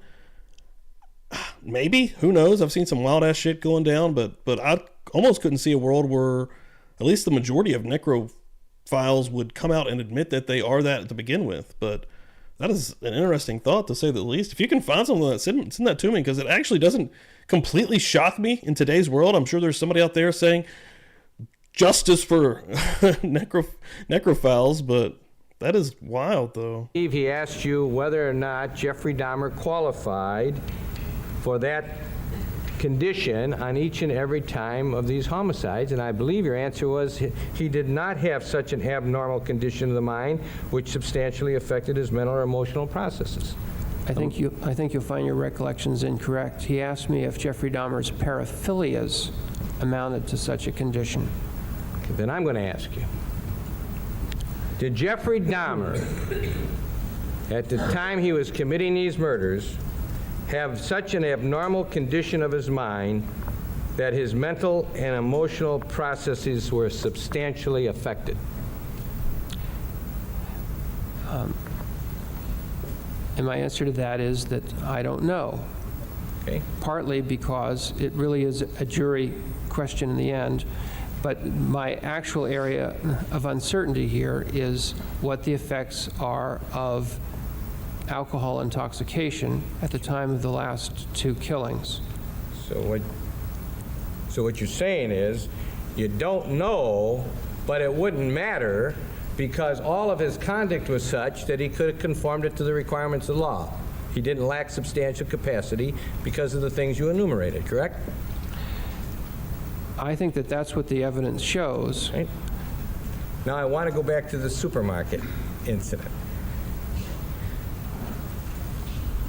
Maybe, who knows? I've seen some wild ass shit going down, but I almost couldn't see a world where at least the majority of necrophiles would come out and admit that they are that to begin with. But that is an interesting thought, to say the least. If you can find something that, send that to me, because it actually doesn't completely shock me in today's world. I'm sure there's somebody out there saying justice for necrophiles, but that is wild, though. He asked you whether or not Jeffrey Dahmer qualified for that condition on each and every time of these homicides, and I believe your answer was he did not have such an abnormal condition of the mind which substantially affected his mental or emotional processes. I think you'll find your recollections incorrect. He asked me if Jeffrey Dahmer's paraphilias amounted to such a condition. Okay, then I'm going to ask you, did Jeffrey Dahmer, at the time he was committing these murders, have such an abnormal condition of his mind that his mental and emotional processes were substantially affected? And my answer to that is that I don't know. Okay. Partly because it really is a jury question in the end, but my actual area of uncertainty here is what the effects are of alcohol intoxication at the time of the last two killings. So what you're saying is you don't know But it wouldn't matter because all of his conduct was such that he could have conformed it to the requirements of the law. He didn't lack substantial capacity because of the things you enumerated, correct? I think that that's what the evidence shows. Right. Now I want to go back to the supermarket incident.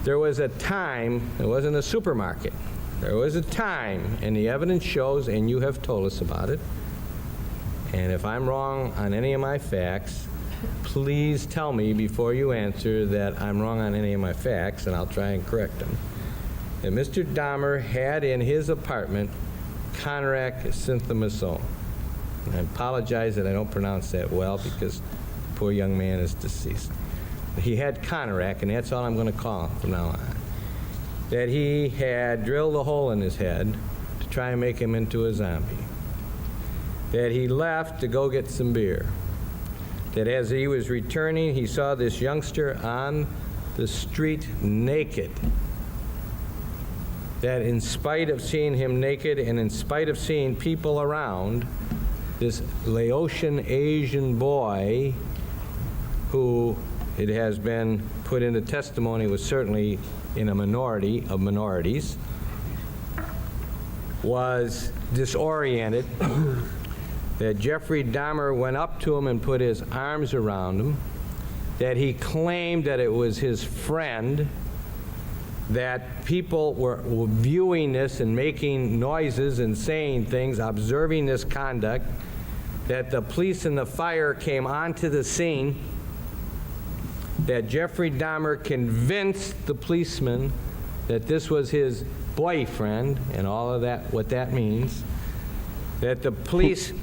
There was a time, it wasn't a supermarket, there was a time, and the evidence shows, and you have told us about it, and if I'm wrong on any of my facts, please tell me before you answer that I'm wrong on any of my facts, and I'll try and correct them. That Mr. Dahmer had in his apartment Conrac synthamazone. And I apologize that I don't pronounce that well because the poor young man is deceased. He had Conrac, and that's all I'm going to call him from now on. That he had drilled a hole in his head to try and make him into a zombie. That he left to go get some beer. That as he was returning, he saw this youngster on the street naked. That in spite of seeing him naked and in spite of seeing people around, this Laotian Asian boy, who it has been put into testimony was certainly in a minority of minorities, was disoriented, that Jeffrey Dahmer went up to him and put his arms around him, that he claimed that it was his friend, that people were viewing this and making noises and saying things, observing this conduct, that the police and the fire came onto the scene, that Jeffrey Dahmer convinced the policeman that this was his boyfriend and all of that, what that means, that the police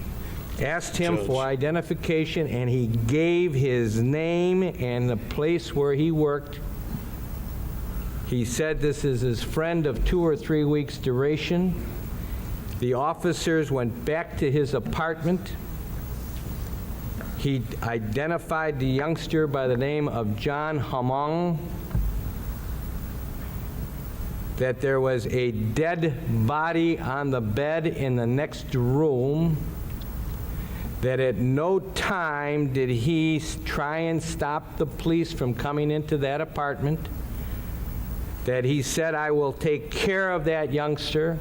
asked him for identification and he gave his name and the place where he worked. He said this is his friend of 2 or 3 weeks duration. The officers went back to his apartment. He identified the youngster by the name of John Hamong, that there was a dead body on the bed in the next room, that at no time did he try and stop the police from coming into that apartment, that he said, I will take care of that youngster,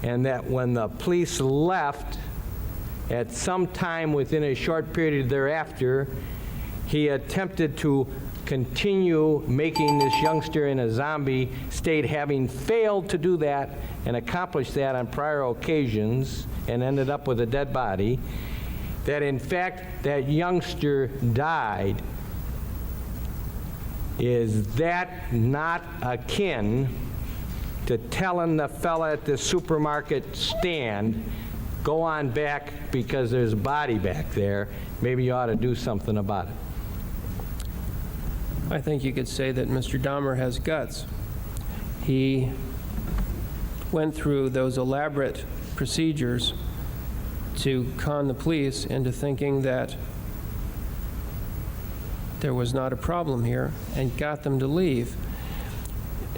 and that when the police left, at some time within a short period thereafter, he attempted to continue making this youngster in a zombie state, having failed to do that and accomplished that on prior occasions and ended up with a dead body, that in fact that youngster died. Is that not akin to telling the fella at the supermarket stand, go on back because there's a body back there, maybe you ought to do something about it? I think you could say that Mr. Dahmer has guts. He went through those elaborate procedures to con the police into thinking that there was not a problem here and got them to leave.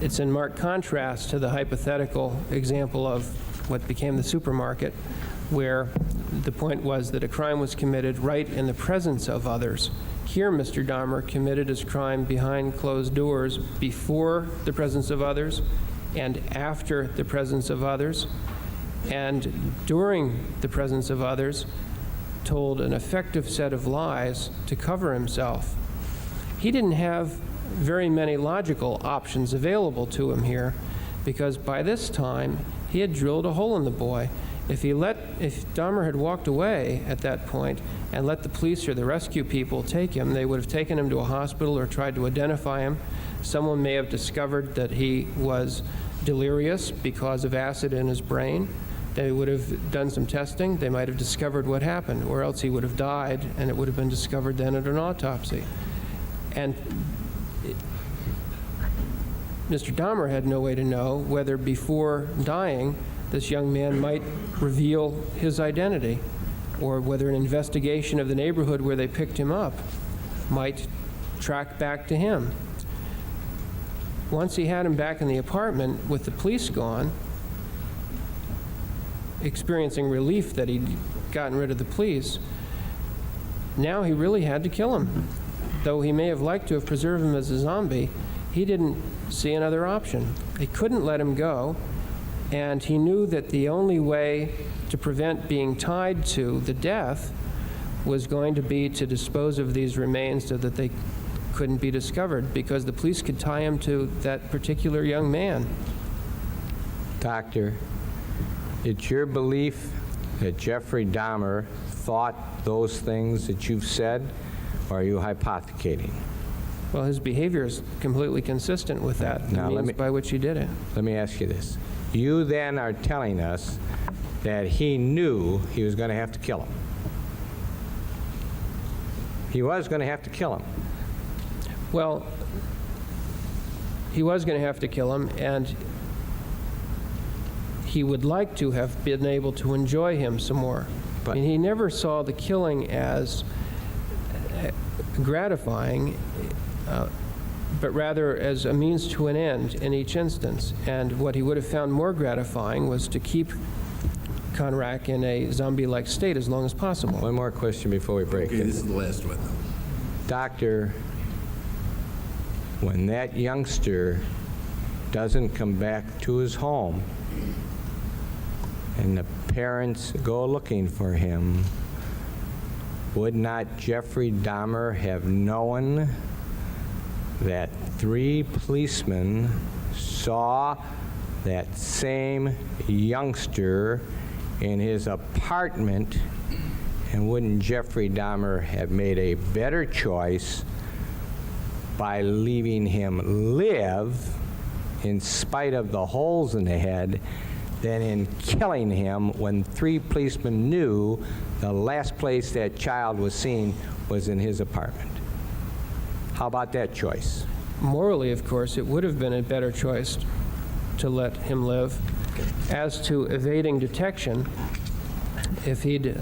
It's in marked contrast to the hypothetical example of what became the supermarket, where the point was that a crime was committed right in the presence of others. Here, Mr. Dahmer committed his crime behind closed doors before the presence of others and after the presence of others, and during the presence of others told an effective set of lies to cover himself. He didn't have very many logical options available to him here, because by this time he had drilled a hole in the boy. If Dahmer had walked away at that point and let the police or the rescue people take him, they would have taken him to a hospital or tried to identify him. Someone may have discovered that he was delirious because of acid in his brain. They would have done some testing. They might have discovered what happened, or else he would have died, and it would have been discovered then at an autopsy. And Mr. Dahmer had no way to know whether before dying this young man might reveal his identity, or whether an investigation of the neighborhood where they picked him up might track back to him. Once he had him back in the apartment with the police gone, experiencing relief that he'd gotten rid of the police, now he really had to kill him. Though he may have liked to have preserved him as a zombie, he didn't see another option. He couldn't let him go, and he knew that the only way to prevent being tied to the death was going to be to dispose of these remains so that they couldn't be discovered, because the police could tie him to that particular young man. Doctor, it's your belief that Jeffrey Dahmer thought those things that you've said, or are you hypothecating? Well, his behavior is completely consistent with that, the Now, means by which he did it. Let me ask you this. You then are telling us that he knew he was going to have to kill him. He was going to have to kill him. Well, he was going to have to kill him, and he would like to have been able to enjoy him some more. But- And he never saw the killing as gratifying, but rather as a means to an end in each instance. And what he would have found more gratifying was to keep Conrack in a zombie-like state as long as possible. One more question before we break. Okay, this is the last one. Doctor, when that youngster doesn't come back to his home and the parents go looking for him, would not Jeffrey Dahmer have known that 3 policemen saw that same youngster in his apartment, and wouldn't Jeffrey Dahmer have made a better choice by leaving him live in spite of the holes in the head than in killing him when 3 policemen knew the last place that child was seen was in his apartment? How about that choice? Morally, of course, it would have been a better choice to let him live. As to evading detection, if he'd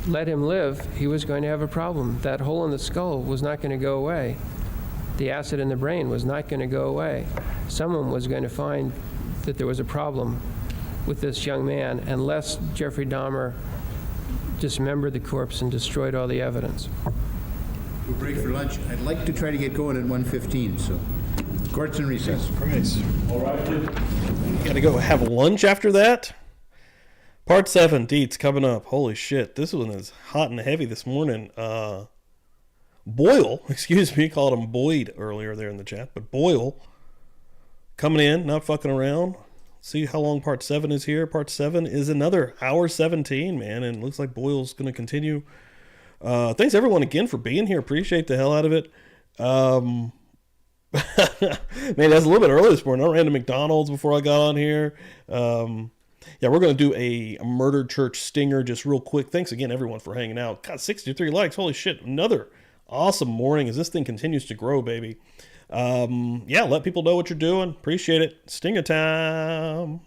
let him live, he was going to have a problem. That hole in the skull was not going to go away. The acid in the brain was not going to go away. Someone was going to find that there was a problem with this young man unless Jeffrey Dahmer dismembered the corpse and destroyed all the evidence. We'll break for lunch. I'd like to try to get going at 1:15, so court's in recess. Christ. All right. Got to go have lunch after that. Part 7, Deets, coming up. Holy shit, this one is hot and heavy this morning. Boyle, excuse me, called him Boyd earlier there in the chat, but Boyle coming in, not fucking around. See how long part 7 is here. Part 7 is another hour 17, man, and it looks like Boyle's going to continue. Thanks everyone again for being here. Appreciate the hell out of it. Man, that's a little bit early this morning. I ran to McDonald's before I got on here. Yeah, we're going to do a Murdered Church stinger just real quick. Thanks again, everyone, for hanging out. God, 63 likes. Holy shit. Another awesome morning as this thing continues to grow, baby. Yeah, let people know what you're doing. Appreciate it. Stinger time.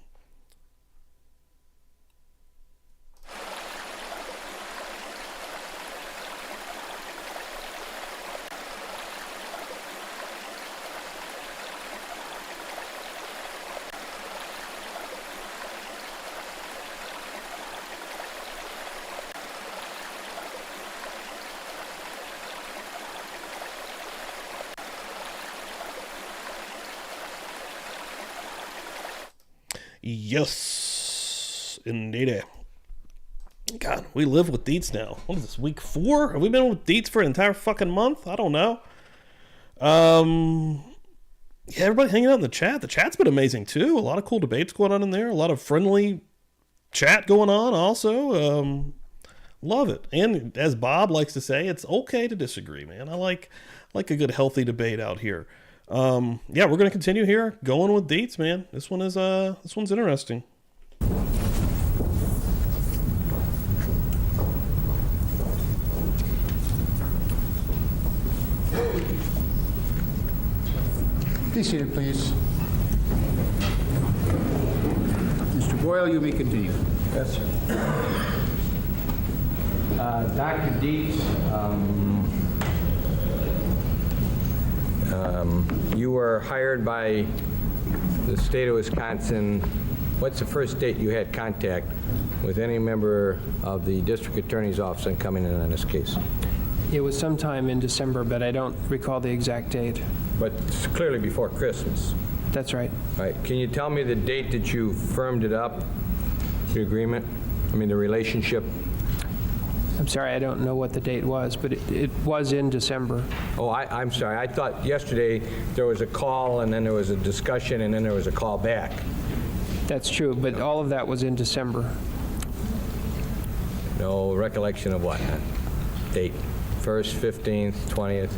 Yes, indeed. God, we live with Deets now. What is this, week 4? Have we been with Deets for an entire fucking month? I don't know. Yeah, everybody hanging out in the chat. The chat's been amazing too. A lot of cool debates going on in there. A lot of friendly chat going on also. Love it. And as Bob likes to say, it's okay to disagree, man. I like a good healthy debate out here. Yeah, we're going to continue here going with Deets, man. This one's interesting. Be seated, please. Mr. Boyle, you may continue. Yes, sir. Dr. Deets, you were hired by the state of Wisconsin what's the first date you had contact with any member of the district attorney's office on coming in on this case? It was sometime in December, but I don't recall the exact date. But it's clearly before Christmas. That's right. All right, can you tell me the date that you firmed it up, the agreement? I mean, the relationship? I'm sorry, I don't know what the date was, but it was in December. Oh, I'm sorry. I thought yesterday there was a call, and then there was a discussion, and then there was a call back. That's true, but all of that was in December. No recollection of what? Date? 1st, 15th, 20th?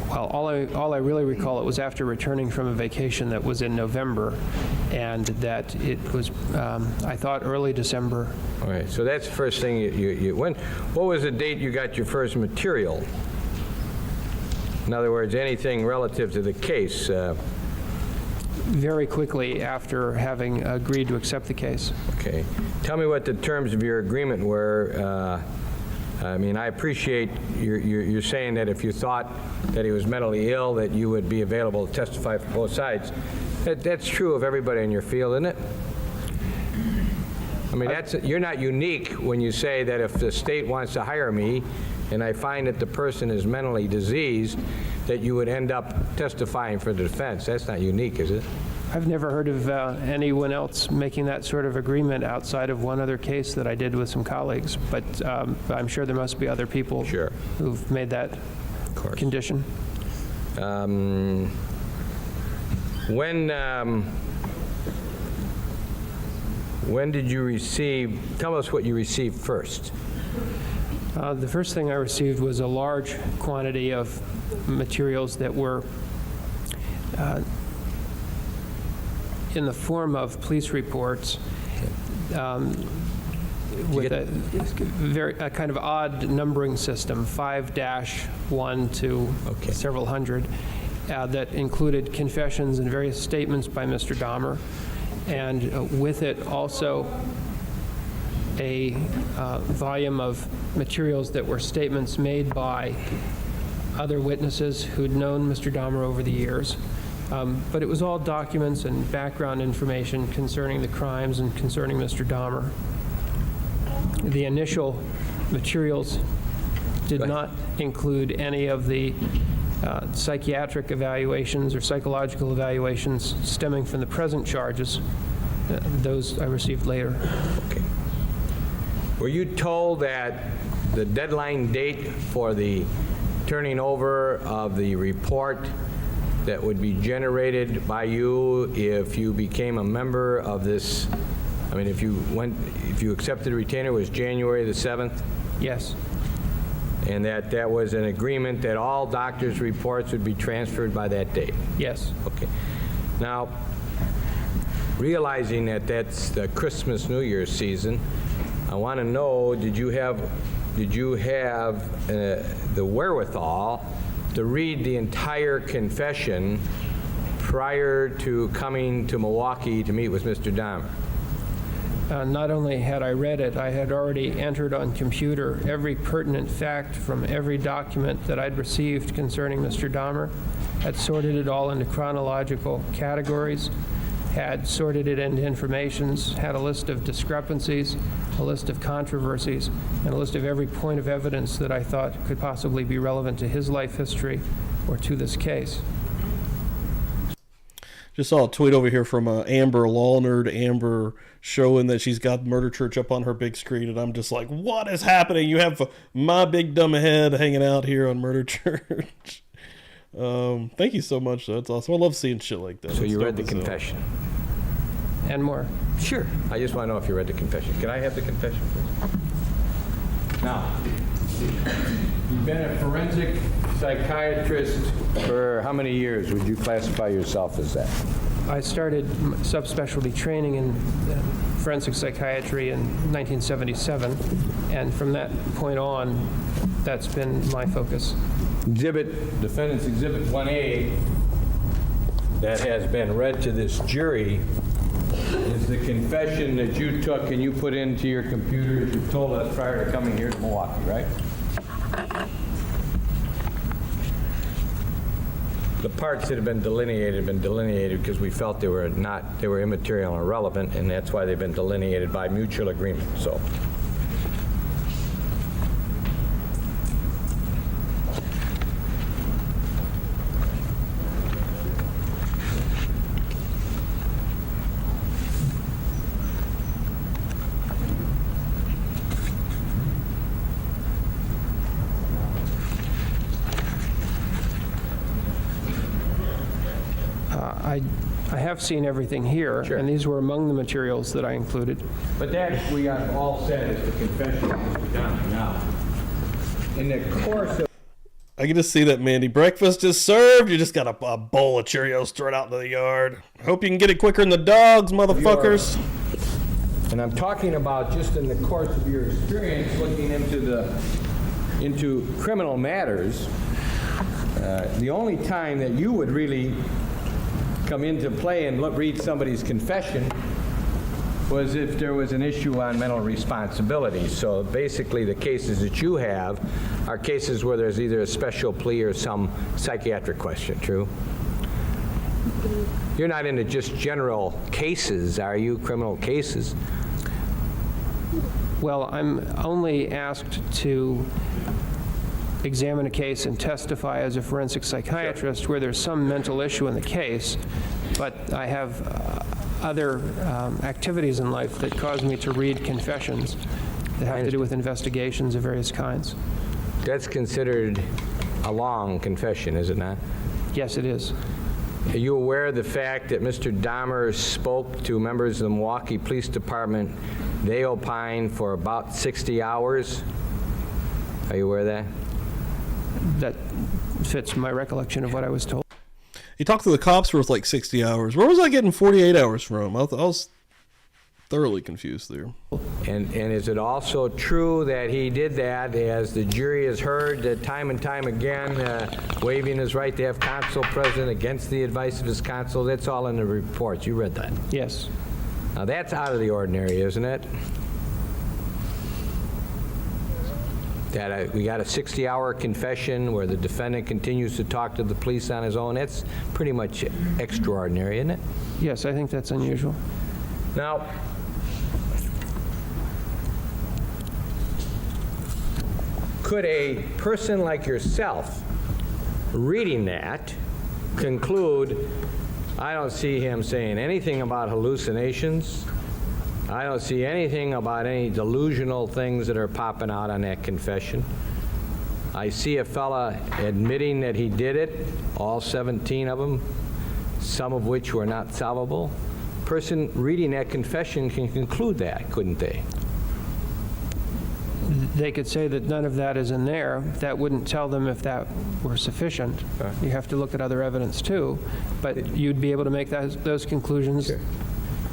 Well, all I really recall, it was after returning from a vacation that was in November, and that it was, I thought, early December. All right, so that's the first thing what was the date you got your first material? In other words, anything relative to the case? Very quickly after having agreed to accept the case. Okay. Tell me what the terms of your agreement were. I mean, I appreciate you're saying that if you thought that he was mentally ill, that you would be available to testify for both sides. That's true of everybody in your field, isn't it? I mean, you're not unique when you say that if the state wants to hire me and I find that the person is mentally diseased, that you would end up testifying for the defense. That's not unique, is it? I've never heard of anyone else making that sort of agreement outside of one other case that I did with some colleagues, but I'm sure there must be other people Sure. who've made that condition. When did you receive, tell us what you received first. The first thing I received was a large quantity of materials that were in the form of police reports with a kind of odd numbering system, 5-1 to several hundred, that included confessions and various statements by Mr. Dahmer, and with it also a volume of materials that were statements made by other witnesses who'd known Mr. Dahmer over the years. But it was all documents and background information concerning the crimes and concerning Mr. Dahmer. The initial materials did not include any of the psychiatric evaluations or psychological evaluations stemming from the present charges. Those I received later. Okay. Were you told that the deadline date for the turning over of the report that would be generated by you if you became a member of this, I mean, if you accepted a retainer, was January the 7th? Yes. And that was an agreement that all doctors' reports would be transferred by that date? Yes. Okay. Now, realizing that that's the Christmas, New Year's season, I want to know, did you have the wherewithal to read the entire confession prior to coming to Milwaukee to meet with Mr. Dahmer? Not only had I read it, I had already entered on computer every pertinent fact from every document that I'd received concerning Mr. Dahmer, had sorted it all into chronological categories, had sorted it into informations, had a list of discrepancies, a list of controversies, and a list of every point of evidence that I thought could possibly be relevant to his life history or to this case. Just saw a tweet over here from Amber, Law Nerd Amber, showing that she's got Murder Church up on her big screen, and I'm just like, what is happening? You have my big dumb head hanging out here on Murder Church. Thank you so much. That's awesome. I love seeing shit like that. So you read the confession? And more. Sure. I just want to know if you read the confession. Can I have the confession, please? Now, you've been a forensic psychiatrist for how many years would you classify yourself as that? I started subspecialty training in forensic psychiatry in 1977, and from that point on, that's been my focus. Defendant's Exhibit 1A that has been read to this jury is the confession that you took and you put into your computer as you told us prior to coming here to Milwaukee, right? the parts that have been delineated because we felt they were immaterial and irrelevant, and that's why they've been delineated by mutual agreement. So. I have seen everything here, Sure. and these were among the materials that I included. But that, we got all said, is the confession of Mr. Dahmer. Now, in the course of... I can just see that, Mandy. Breakfast is served. You just got a bowl of Cheerios thrown out into the yard. Hope you can get it quicker than the dogs, motherfuckers. And I'm talking about just in the course of your experience looking into criminal matters, the only time that you would really come into play and read somebody's confession was if there was an issue on mental responsibility. So basically the cases that you have are cases where there's either a special plea or some psychiatric question, true? You're not into just general cases, are you? Criminal cases? Well, I'm only asked to examine a case and testify as a forensic psychiatrist where there's some mental issue in the case, but I have other activities in life that cause me to read confessions that have to do with investigations of various kinds. That's considered a long confession, is it not? Yes, it is. Are you aware of the fact that Mr. Dahmer spoke to members of the Milwaukee Police Department? They opined for about 60 hours. Are you aware of that? That fits my recollection of what I was told. He talked to the cops for like 60 hours. Where was I getting 48 hours from? I was thoroughly confused there. And is it also true that he did that, as the jury has heard time and time again, waiving his right to have counsel present against the advice of his counsel? That's all in the report. You read that. Yes. Now that's out of the ordinary, isn't it? That we got a 60-hour confession where the defendant continues to talk to the police on his own. That's pretty much extraordinary, isn't it? Yes, I think that's unusual. Now, could a person like yourself, reading that, conclude, I don't see him saying anything about hallucinations, I don't see anything about any delusional things that are popping out on that confession. I see a fella admitting that he did it, all 17 of them, some of which were not solvable. A person reading that confession can conclude that, couldn't they? They could say that none of that is in there. That wouldn't tell them if that were sufficient. Right. You have to look at other evidence too, but you'd be able to make those conclusions. Sure.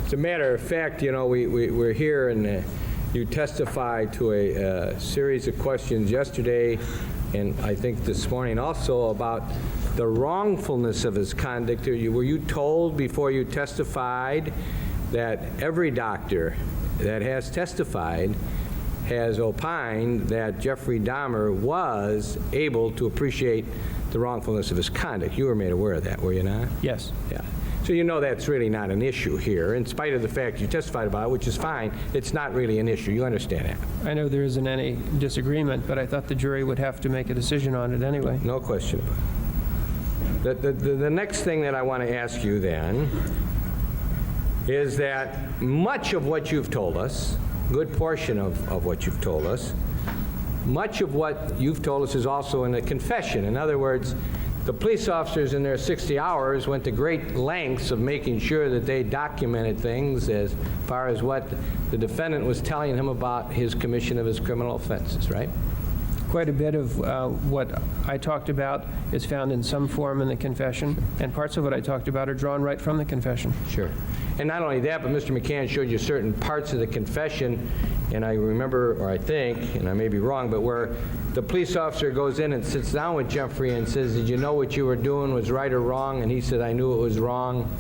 As a matter of fact, you know, we're here and you testified to a series of questions yesterday and I think this morning also about the wrongfulness of his conduct. Were you told before you testified that every doctor that has testified has opined that Jeffrey Dahmer was able to appreciate the wrongfulness of his conduct? You were made aware of that, were you not? Yes. Yeah. So you know that's really not an issue here, in spite of the fact you testified about it, which is fine. It's not really an issue. You understand that? I know there isn't any disagreement, but I thought the jury would have to make a decision on it anyway. No question about it. The next thing that I want to ask you then is that much of what you've told us, good portion of what you've told us, much of what you've told us is also in the confession. In other words, the police officers in their 60 hours went to great lengths of making sure that they documented things as far as what the defendant was telling him about his commission of his criminal offenses, right? Quite a bit of what I talked about is found in some form in the confession, and parts of what I talked about are drawn right from the confession. Sure. And not only that, but Mr. McCann showed you certain parts of the confession, and I remember, or I think, and I may be wrong, but where the police officer goes in and sits down with Jeffrey and says, did you know what you were doing was right or wrong? And he said, I knew it was wrong.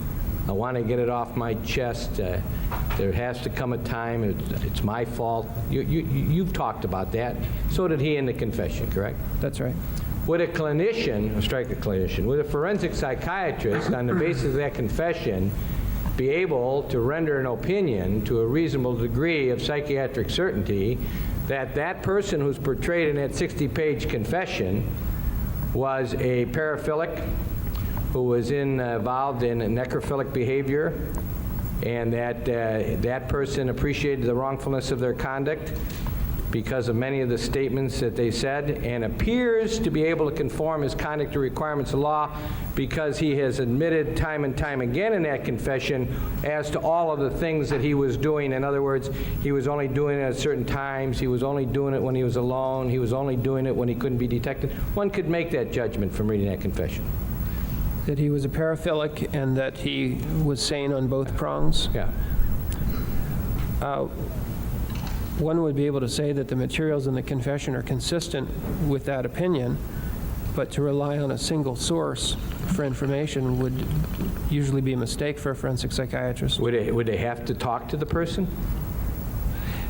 I want to get it off my chest. There has to come a time. It's my fault. You've talked about that. So did he in the confession, correct? That's right. would a clinician, or strike a clinician, would a forensic psychiatrist, on the basis of that confession, be able to render an opinion to a reasonable degree of psychiatric certainty that that person who's portrayed in that 60-page confession was a paraphilic who was involved in necrophilic behavior, and that that person appreciated the wrongfulness of their conduct because of many of the statements that they said, and appears to be able to conform his conduct to requirements of law because he has admitted time and time again in that confession as to all of the things that he was doing. In other words, he was only doing it at certain times, he was only doing it when he was alone, he was only doing it when he couldn't be detected. One could make that judgment from reading that confession. That he was a paraphilic and that he was sane on both prongs? Yeah. One would be able to say that the materials in the confession are consistent with that opinion, but to rely on a single source for information would usually be a mistake for a forensic psychiatrist. Would they have to talk to the person?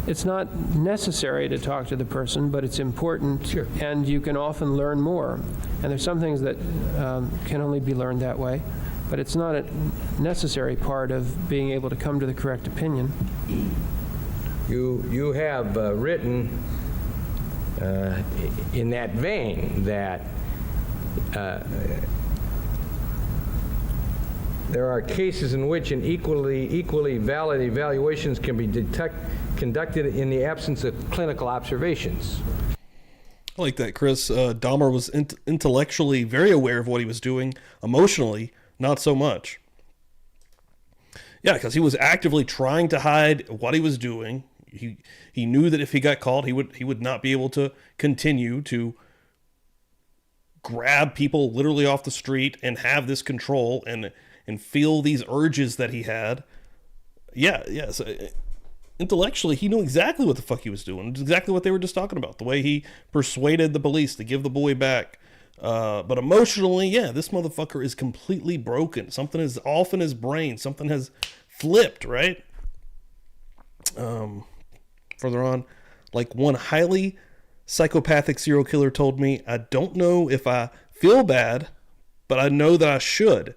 It's not necessary to talk to the person, but it's important, Sure. and you can often learn more. And there's some things that can only be learned that way, but it's not a necessary part of being able to come to the correct opinion. You have written in that vein that there are cases in which an equally valid evaluations can be conducted in the absence of clinical observations. I like that, Chris. Dahmer was intellectually very aware of what he was doing. Emotionally, not so much. Yeah, because he was actively trying to hide what he was doing. He knew that if he got caught, he would not be able to continue to grab people literally off the street and have this control and feel these urges that he had. Yeah. So intellectually, he knew exactly what the fuck he was doing. It's exactly what they were just talking about. The way he persuaded the police to give the boy back. But emotionally, yeah, this motherfucker is completely broken. Something is off in his brain. Something has flipped, right? Further on, like one highly psychopathic serial killer told me, I don't know if I feel bad, but I know that I should.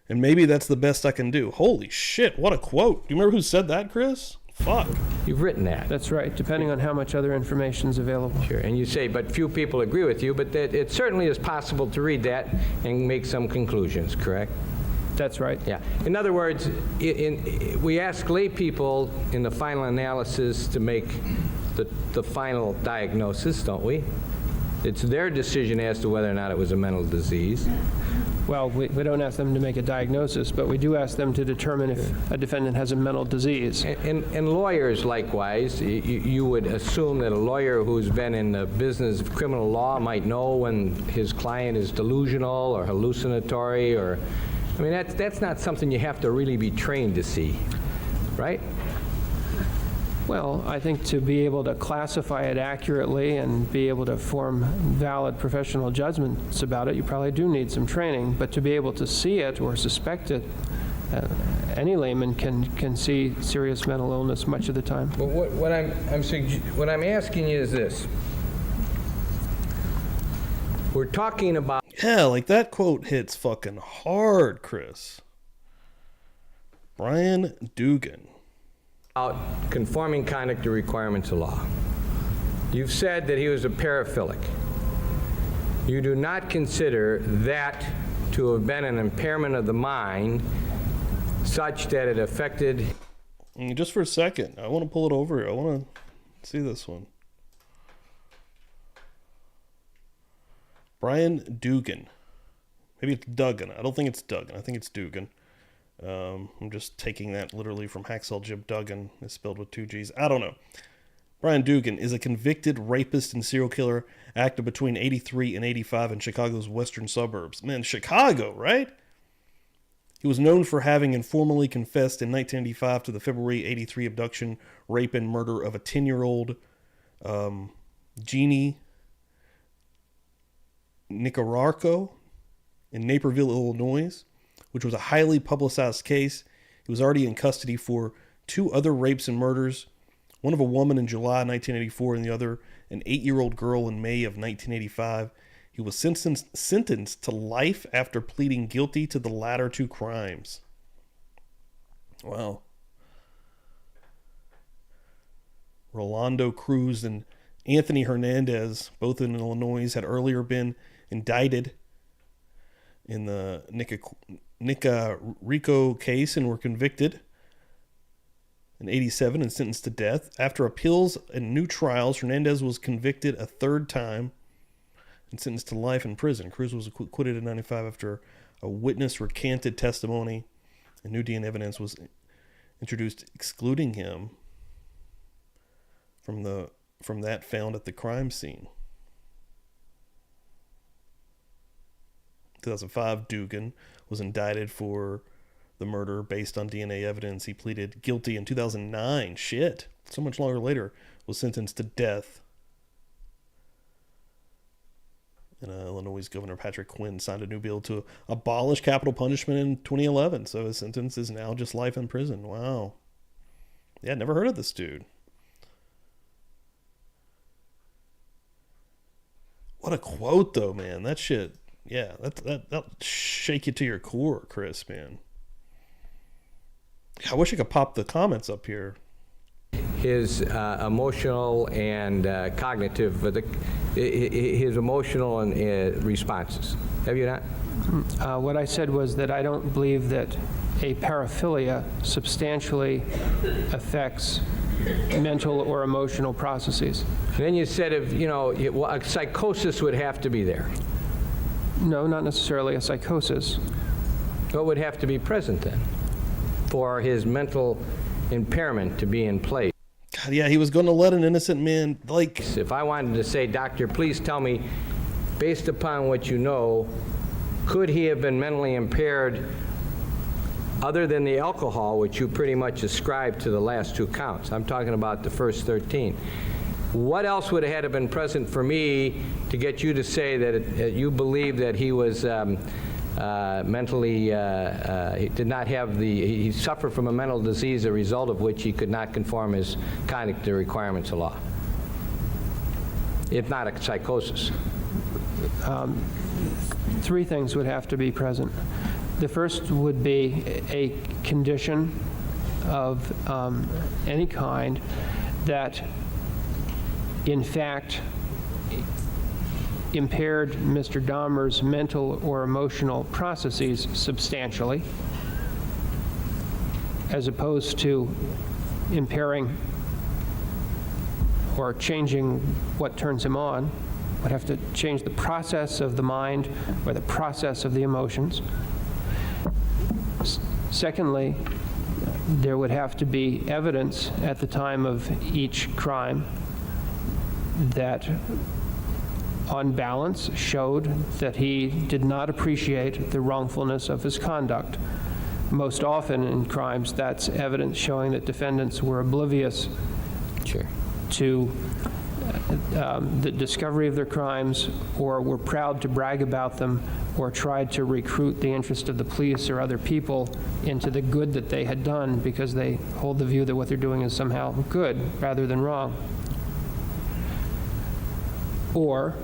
And maybe that's the best I can do. Holy shit, what a quote. Do you remember who said that, Chris? Fuck. You've written that. That's right, depending on how much other information is available. Sure, and you say, but few people agree with you, but that it certainly is possible to read that and make some conclusions, correct? That's right. Yeah. In other words, we ask lay people in the final analysis to make the final diagnosis, don't we? It's their decision as to whether or not it was a mental disease. Well, we don't ask them to make a diagnosis, but we do ask them to determine if a defendant has a mental disease. And lawyers, likewise, you would assume that a lawyer who's been in the business of criminal law might know when his client is delusional or hallucinatory, or, I mean, that's not something you have to really be trained to see, right? Well, I think to be able to classify it accurately and be able to form valid professional judgments about it, you probably do need some training. But to be able to see it or suspect it, any layman can see serious mental illness much of the time. But what I'm asking you is this. We're talking about... Yeah, like that quote hits fucking hard, Chris. Brian Dugan. Conforming conduct to requirements of law. You've said that he was a paraphilic. You do not consider that to have been an impairment of the mind such that it affected... Just for a second, I want to pull it over here. I want to see this one. Brian Dugan. Maybe it's Duggan. I don't think it's Duggan. I think it's Dugan. I'm just taking that literally from Hacksaw Jim Duggan. It's spelled with 2 G's. I don't know. Brian Dugan is a convicted rapist and serial killer active between 83 and 85 in Chicago's western suburbs. Man, Chicago, right? He was known for having informally confessed in 1985 to the February 83 abduction, rape, and murder of a 10-year-old Jeannie Nicararco in Naperville, Illinois, which was a highly publicized case. He was already in custody for 2 other rapes and murders, one of a woman in July 1984 and the other an 8-year-old girl in May of 1985. He was sentenced to life after pleading guilty to the latter two crimes. Wow. Rolando Cruz and Anthony Hernandez, both in Illinois, had earlier been indicted in the Rico case and were convicted in 1987 and sentenced to death. After appeals and new trials, Hernandez was convicted a third time and sentenced to life in prison. Cruz was acquitted in 1995 after a witness recanted testimony and new DNA evidence was introduced excluding him from that found at the crime scene. 2005, Dugan was indicted for the murder based on DNA evidence. He pleaded guilty in 2009. Shit. So much longer later, was sentenced to death. And Illinois Governor Patrick Quinn signed a new bill to abolish capital punishment in 2011. So his sentence is now just life in prison. Wow. Yeah, never heard of this dude. What a quote, though, man. That shit, yeah, that'll shake you to your core, Chris, man. I wish I could pop the comments up here. His emotional and cognitive, his emotional and responses. Have you not? What I said was that I don't believe that a paraphilia substantially affects mental or emotional processes. Then you said, a psychosis would have to be there. No, not necessarily a psychosis. What would have to be present then for his mental impairment to be in place? God, yeah, he was going to let an innocent man, like... If I wanted to say, doctor, please tell me, based upon what you know, could he have been mentally impaired other than the alcohol, which you pretty much ascribed to the last two counts? I'm talking about the first 13. What else would have had to been present for me to get you to say that you believe that he was mentally, he did not have he suffered from a mental disease, a result of which he could not conform his conduct to requirements of law, if not a psychosis? Three things would have to be present. The first would be a condition of any kind that, in fact, impaired Mr. Dahmer's mental or emotional processes substantially, as opposed to impairing or changing what turns him on. Would have to change the process of the mind or the process of the emotions. Secondly, there would have to be evidence at the time of each crime that, on balance, showed that he did not appreciate the wrongfulness of his conduct. Most often in crimes, that's evidence showing that defendants were oblivious to the discovery of their crimes, or were proud to brag about them, or tried to recruit the interest of the police or other people into the good that they had done because they hold the view that what they're doing is somehow good rather than wrong. Or,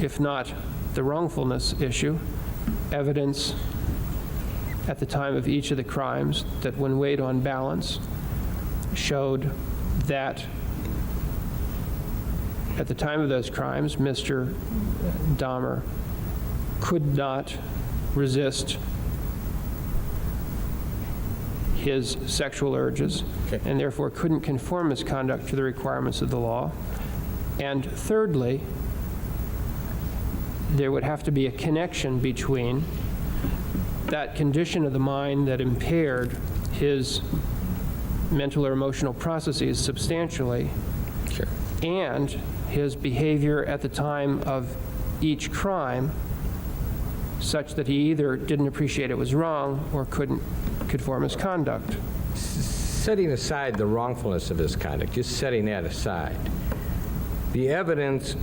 if not the wrongfulness issue, evidence at the time of each of the crimes that, when weighed on balance, showed that at the time of those crimes, Mr. Dahmer could not resist his sexual urges, and therefore couldn't conform his conduct to the requirements of the law. And thirdly, there would have to be a connection between that condition of the mind that impaired his mental or emotional processes substantially and his behavior at the time of each crime, such that he either didn't appreciate it was wrong or couldn't conform his conduct. Setting aside the wrongfulness of his conduct, just setting that aside, the evidence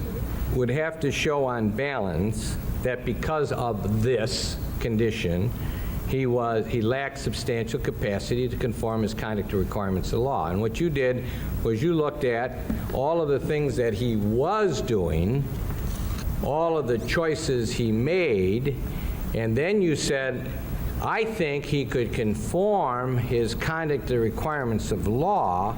would have to show on balance that because of this condition, he lacked substantial capacity to conform his conduct to requirements of law. And what you did was you looked at all of the things that he was doing all of the choices he made, and then you said, I think he could conform his conduct to the requirements of law,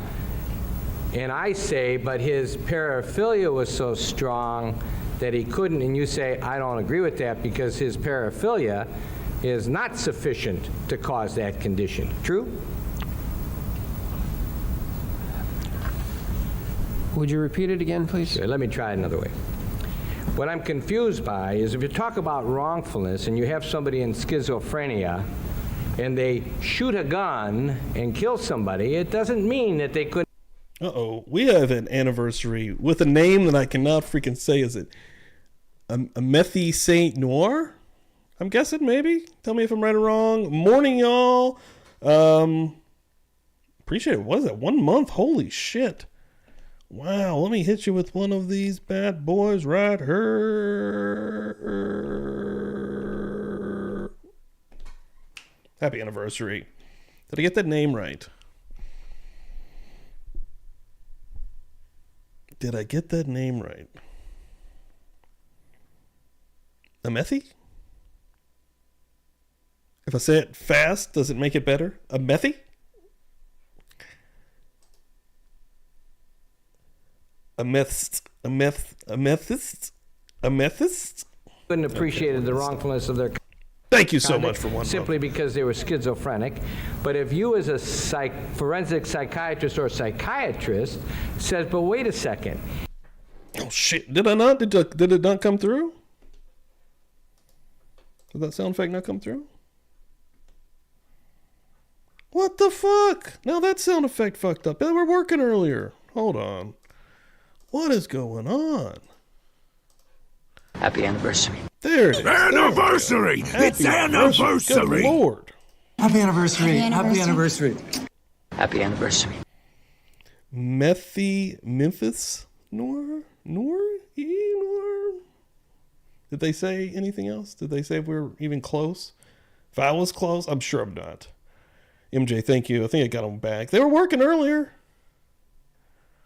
and I say, but his paraphilia was so strong that he couldn't, and you say, I don't agree with that because his paraphilia is not sufficient to cause that condition. True? Would you repeat it again, please? Okay, let me try it another way. What I'm confused by is if you talk about wrongfulness and you have somebody in schizophrenia and they shoot a gun and kill somebody, it doesn't mean that they couldn't. Uh-oh. We have an anniversary with a name that I cannot freaking say. Is it a Methy Saint Noir? I'm guessing, maybe. Tell me if I'm right or wrong. Morning, y'all. Appreciate it. What is that? 1 month? Holy shit. Wow. Let me hit you with one of these bad boys right here. Happy anniversary. Did I get that name right? Did I get that name right? Amethy? If I say it fast, does it make it better? Amethy? Amethyst? Couldn't appreciate the wrongfulness of their Thank you so much for 1 month. simply because they were schizophrenic. But if you as a forensic psychiatrist or psychiatrist says, but wait a second. Oh shit, did I not? Did it not come through? Did that sound effect not come through? What the fuck? Now that sound effect fucked up. They were working earlier. Hold on. What is going on? Happy anniversary. There it is. Anniversary! It's anniversary! Good Lord. Happy anniversary. Happy anniversary. Happy anniversary. Memphis Noir? Noir? Did they say anything else? Did they say if we were even close? If I was close, I'm sure I'm not. MJ, thank you. I think I got them back. They were working earlier.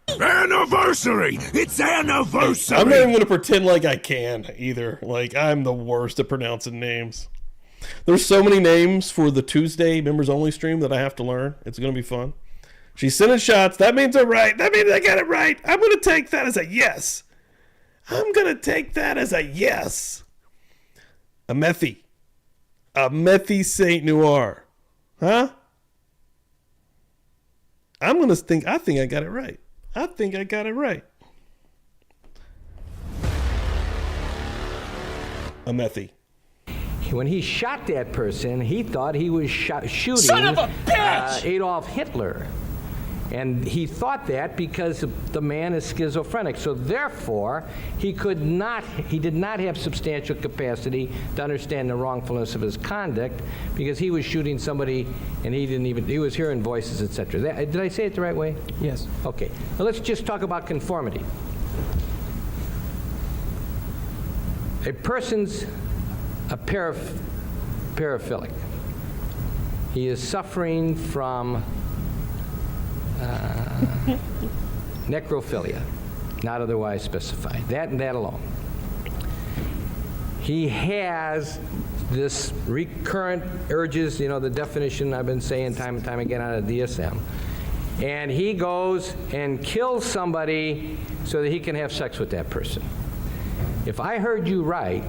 Anniversary! It's anniversary! I'm not even going to pretend like I can either. Like, I'm the worst at pronouncing names. There's so many names for the Tuesday members only stream that I have to learn. It's going to be fun. She's sending shots. That means I'm right. That means I got it right. I'm going to take that as a yes. I'm going to take that as a yes. Amethy Saint Noir. Huh? I think I got it right. I think I got it right. Amethy. When he shot that person, he thought he was shooting Son of a bitch! Adolf Hitler. And he thought that because the man is schizophrenic. So therefore, he did not have substantial capacity to understand the wrongfulness of his conduct because he was shooting somebody and he was hearing voices, etc. Did I say it the right way? Yes. Okay. Now let's just talk about conformity. A person's a paraphilic. He is suffering from necrophilia, not otherwise specified. That and that alone. He has this recurrent urges, the definition I've been saying time and time again out of DSM. And he goes and kills somebody so that he can have sex with that person. If I heard you right,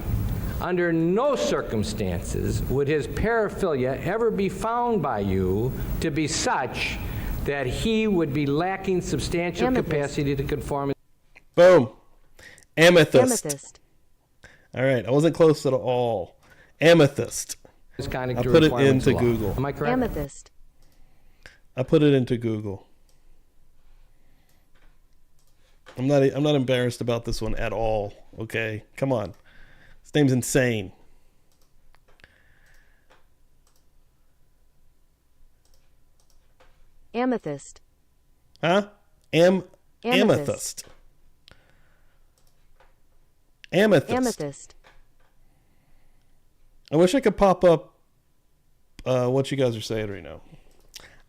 under no circumstances would his paraphilia ever be found by you to be such that he would be lacking substantial capacity to conform. Boom. Amethyst. All right. I wasn't close at all. Amethyst. I put it into Google. Am I correct? Amethyst. I put it into Google. I'm not embarrassed about this one at all. Okay? Come on. His name's insane. Amethyst. Huh? Amethyst. Amethyst. I wish I could pop up what you guys are saying right now.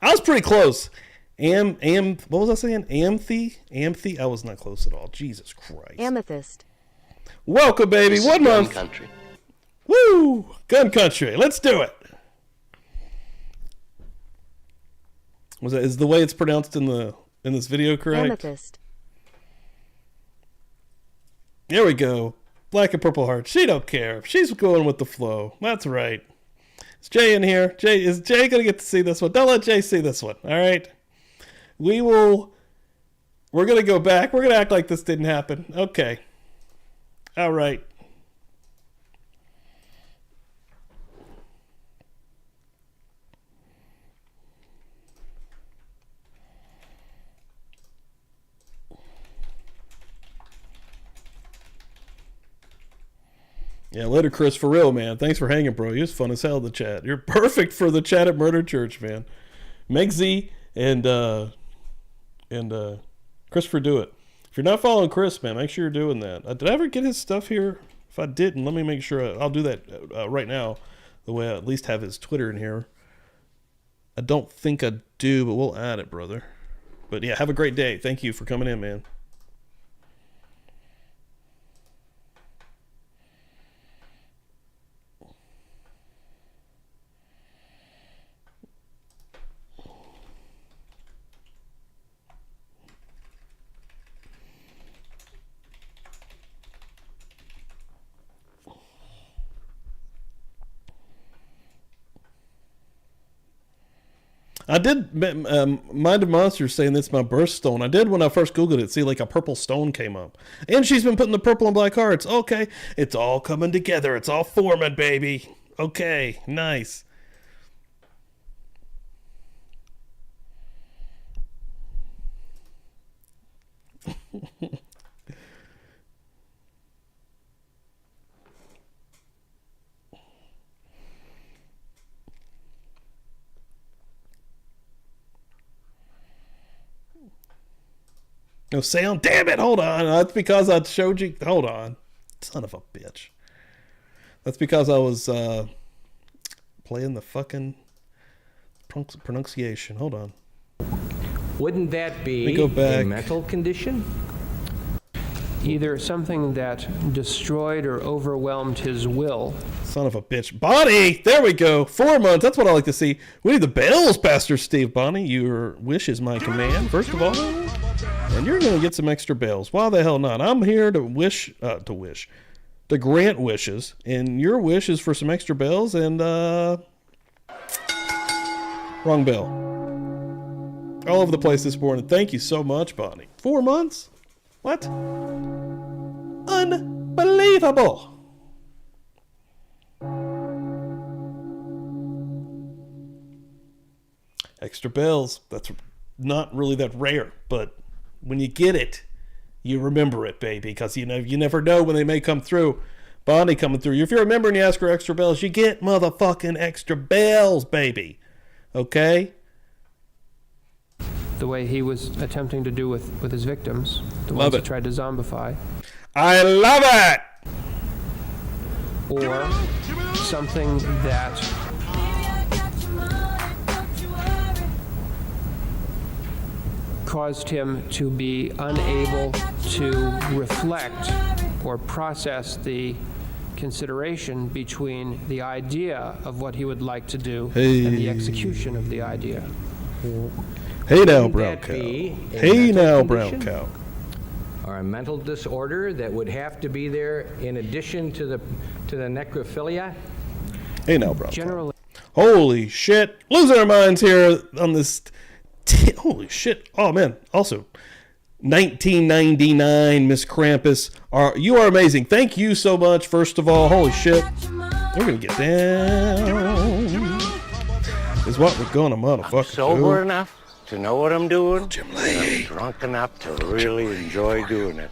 I was pretty close. What was I saying? Amthy? I was not close at all. Jesus Christ. Amethyst. Welcome, baby. This 1 is gun month. country. Woo! Gun country. Let's do it. Is the way it's pronounced in this video correct? Amethyst. There we go. Black and purple heart. She don't care. She's going with the flow. That's right. Is Jay in here? Is Jay going to get to see this one? Don't let Jay see this one. All right. We're going to go back. We're going to act like this didn't happen. Okay. All right. Yeah, later, Chris. For real, man. Thanks for hanging, bro. It was fun as hell in the chat. You're perfect for the chat at Murder Church, man. Meg Z and Christopher do it. If you're not following Chris, man, make sure you're doing that. Did I ever get his stuff here? If I didn't, let me make sure. I'll do that right now. The way I at least have his Twitter in here. I don't think I do, but we'll add it, brother. But yeah, have a great day. Thank you for coming in, man. I did, Mind of Monsters saying that's my birthstone. I did when I first Googled it, see like a purple stone came up. And she's been putting the purple and black hearts. Okay, it's all coming together. It's all forming, baby. Okay, nice. No sound? Damn it, hold on. That's because I showed you. Hold on. Son of a bitch. That's because I was playing the fucking pronunciation. Hold on. Wouldn't that be go back. a mental condition? Either something that destroyed or overwhelmed his will. Son of a bitch. Bonnie! There we go. 4 months. That's what I like to see. We need the bells, Pastor Steve. Bonnie, your wish is my command, first of all. And you're going to get some extra bells. Why the hell not? I'm here to to grant wishes. And your wish is for some extra bells and, wrong bell. All over the place this morning. Thank you so much, Bonnie. 4 months? What? Unbelievable. Extra bells. That's not really that rare, but when you get it, you remember it, baby, because you never know when they may come through. Bonnie coming through. If you remember and you ask for extra bells, you get motherfucking extra bells, baby. Okay? The way he was attempting to do with his victims, the Love ones it. he tried to zombify. I love it! Or something that caused him to be unable to reflect or process the consideration between the idea of what he would like to do and the execution of the idea. Hey now, Wouldn't brown that cow. be a Hey mental now, brown condition? cow. Or a mental disorder that would have to be there in addition to the necrophilia? Hey now, brown Generally, cow. Holy shit. Losing our minds here on this. Holy shit. Oh, man. Also, 1999, Miss Krampus. You are amazing. Thank you so much, first of all. Holy shit. We're going to get down. Is what we're going to motherfucking Sober do. enough to know what I'm doing. Jim and Lee. I'm drunk enough to really enjoy doing it.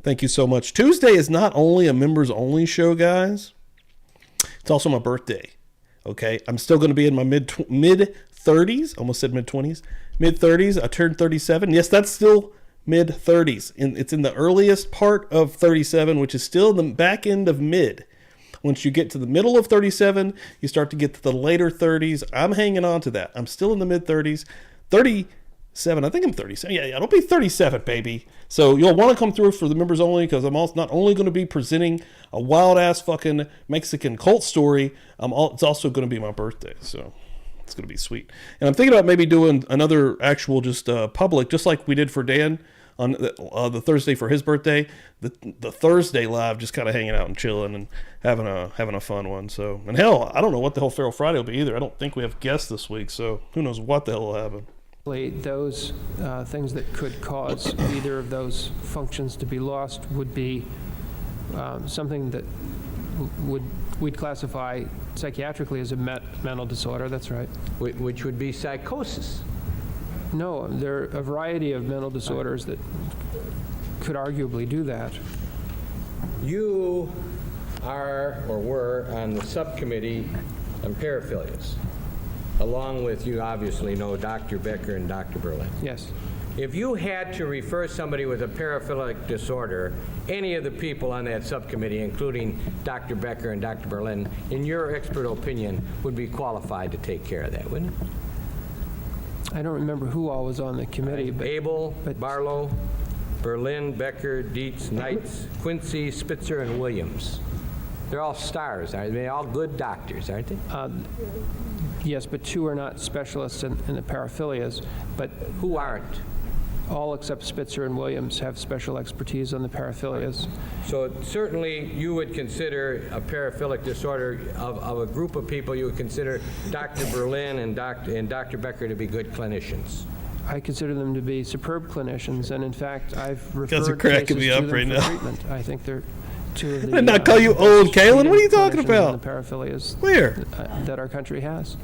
Thank you so much. Tuesday is not only a members only show, guys. It's also my birthday. Okay, I'm still going to be in my mid 30s. Almost said mid 20s. Mid 30s. I turned 37. Yes, that's still mid 30s. And it's in the earliest part of 37, which is still the back end of mid. Once you get to the middle of 37, you start to get to the later 30s. I'm hanging on to that. I'm still in the mid 30s. 7. I think I'm 37. Yeah, it'll be 37, baby. So you'll want to come through for the members only, because I'm also not only going to be presenting a wild-ass fucking Mexican cult story, it's also going to be my birthday, so it's going to be sweet. And I'm thinking about maybe doing another actual just public, just like we did for Dan on the Thursday for his birthday. The Thursday live, just kind of hanging out and chilling and having a fun one. So, and hell, I don't know what the hell Feral Friday will be either. I don't think we have guests this week, so who knows what the hell will happen. Those things that could cause either of those functions to be lost would be something that we'd classify psychiatrically as a mental disorder. That's right. Which would be psychosis. No, there are a variety of mental disorders that could arguably do that. You are or were on the subcommittee on paraphilias. Along with, you obviously know Dr. Becker and Dr. Berlin. Yes. If you had to refer somebody with a paraphilic disorder, any of the people on that subcommittee, including Dr. Becker and Dr. Berlin, in your expert opinion, would be qualified to take care of that, wouldn't it? I don't remember who all was on the committee, but Abel, Barlow, Berlin, Becker, Dietz, Knights, Quincy, Spitzer, and Williams. They're all stars, aren't they? They're all good doctors, aren't they? Yes, but 2 are not specialists in the paraphilias. But who aren't? All except Spitzer and Williams have special expertise on the paraphilias. So certainly you would consider a paraphilic disorder of a group of people, you would consider Dr. Berlin and Dr. Becker to be good clinicians. I consider them to be superb clinicians, and in fact, I've referred Guys are cracking cases me to up them right for now. treatment. I think they're 2 of the. I did not call you old, Kalen. What are you talking clinicians about? in the paraphilias Where? That our country has.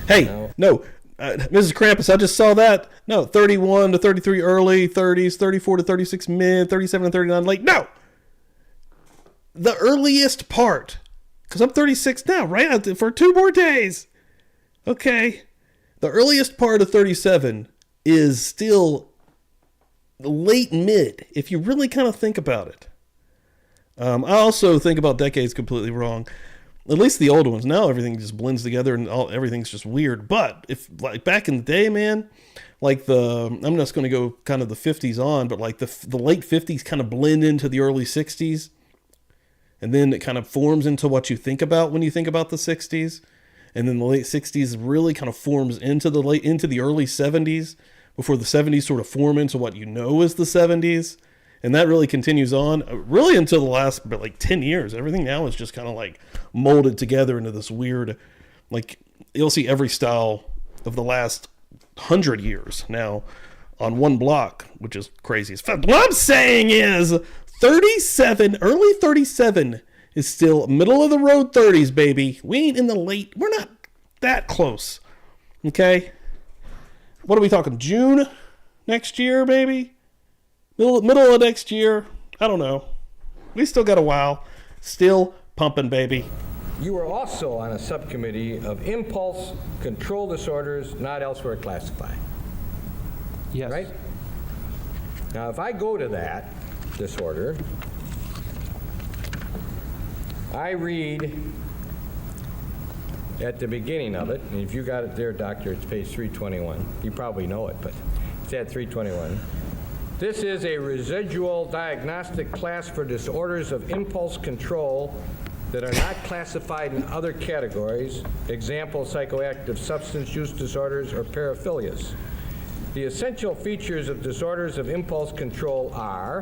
Hey, no. Mrs. Krampus, I just saw that. No, 31 to 33 early, 30s, 34 to 36 mid, 37 to 39 late. No! The earliest part, because I'm 36 now, right? For 2 more days. Okay. The earliest part of 37 is still late mid, if you really kind of think about it. I also think about decades completely wrong. At least the old ones. Now everything just blends together and everything's just weird. But if like back in the day, man, like I'm just going to go kind of the 50s on, but like the late 50s kind of blend into the early 60s. And then it kind of forms into what you think about when you think about the 60s. And then the late 60s really kind of forms into the early 70s before the 70s sort of form into what you know as the 70s. And that really continues on really until the last like 10 years. Everything now is just kind of like molded together into this weird, like you'll see every style of the last 100 years now on one block, which is crazy as fuck. What I'm saying is 37, early 37 is still middle of the road 30s, baby. We ain't in the late. We're not that close. Okay. What are we talking? June next year, baby? Middle of next year, I don't know. We still got a while. Still pumping, baby. You were also on a subcommittee of impulse control disorders not elsewhere classified. Yes. Right? Now, if I go to that disorder, I read at the beginning of it, and if you got it there, doctor, it's page 321. You probably know it, but it's at 321. This is a residual diagnostic class for disorders of impulse control that are not classified in other categories, example, psychoactive substance use disorders or paraphilias. The essential features of disorders of impulse control are,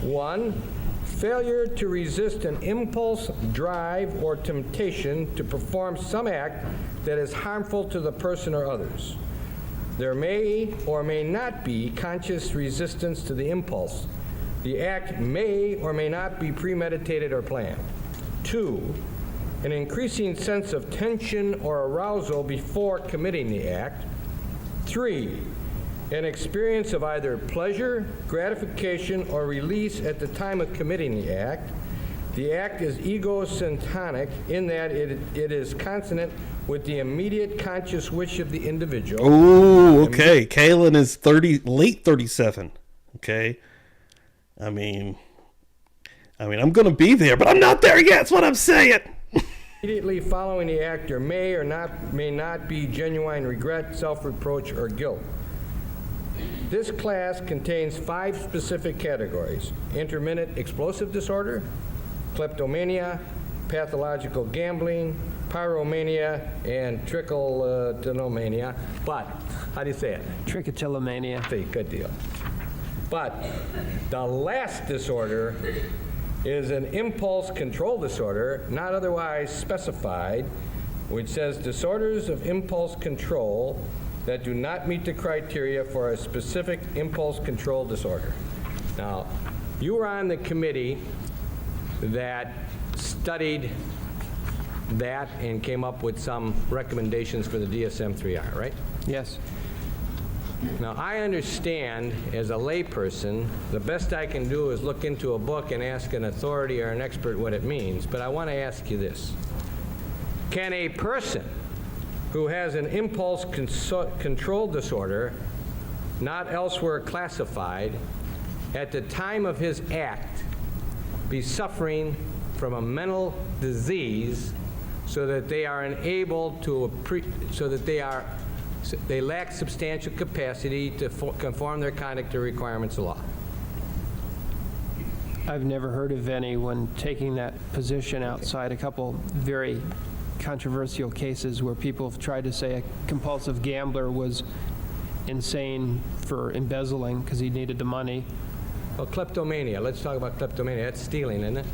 1, failure to resist an impulse, drive, or temptation to perform some act that is harmful to the person or others. There may or may not be conscious resistance to the impulse. The act may or may not be premeditated or planned. 2, an increasing sense of tension or arousal before committing the act. 3, an experience of either pleasure, gratification, or release at the time of committing the act. The act is ego-dystonic in that it is consonant with the immediate conscious wish of the individual. Oh, okay. Kalen is late 37. Okay. I mean, I'm going to be there, but I'm not there yet. That's what I'm saying. Immediately following the act, there may not be genuine regret, self-reproach, or guilt. This class contains 5 specific categories: intermittent explosive disorder, kleptomania, pathological gambling, pyromania, and trichotillomania. But, how do you say it? Trichotillomania. See, good deal. But the last disorder is an impulse control disorder, not otherwise specified, which says disorders of impulse control that do not meet the criteria for a specific impulse control disorder. Now, you were on the committee that studied that and came up with some recommendations for the DSM-3R, right? Yes. Now, I understand as a layperson, the best I can do is look into a book and ask an authority or an expert what it means, but I want to ask you this. Can a person who has an impulse control disorder, not elsewhere classified, at the time of his act, be suffering from a mental disease so that they are unable to, they lack substantial capacity to conform their conduct to requirements of law? I've never heard of anyone taking that position outside a couple very controversial cases where people have tried to say a compulsive gambler was insane for embezzling because he needed the money. Well, kleptomania, let's talk about kleptomania. That's stealing, isn't it?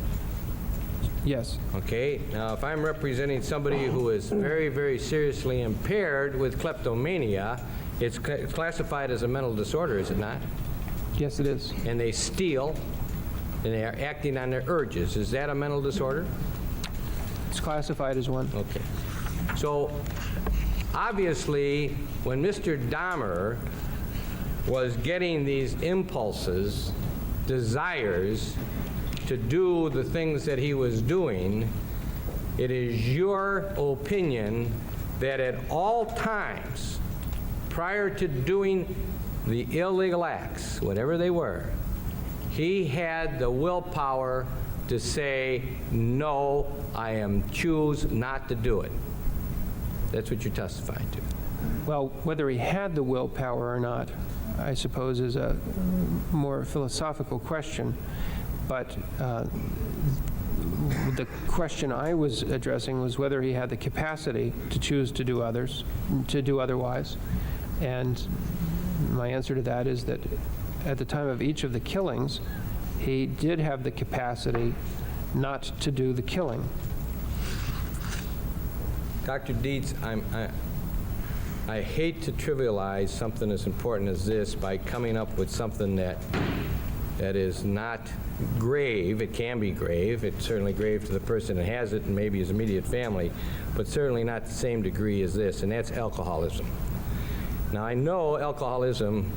Yes. Okay, now if I'm representing somebody who is very, very seriously impaired with kleptomania, it's classified as a mental disorder, is it not? Yes, it is. And they steal, and they are acting on their urges. Is that a mental disorder? It's classified as one. Okay. So, obviously, when Mr. Dahmer was getting these impulses, desires, to do the things that he was doing, it is your opinion that at all times, prior to doing the illegal acts, whatever they were, he had the willpower to say, no, I choose not to do it. That's what you're testifying to. Well, whether he had the willpower or not, I suppose, is a more philosophical question. But the question I was addressing was whether he had the capacity to choose to do otherwise. And my answer to that is that at the time of each of the killings, he did have the capacity not to do the killing. Dr. Dietz, I hate to trivialize something as important as this by coming up with something that is not grave. It can be grave. It's certainly grave to the person that has it and maybe his immediate family, but certainly not the same degree as this, and that's alcoholism. Now, I know alcoholism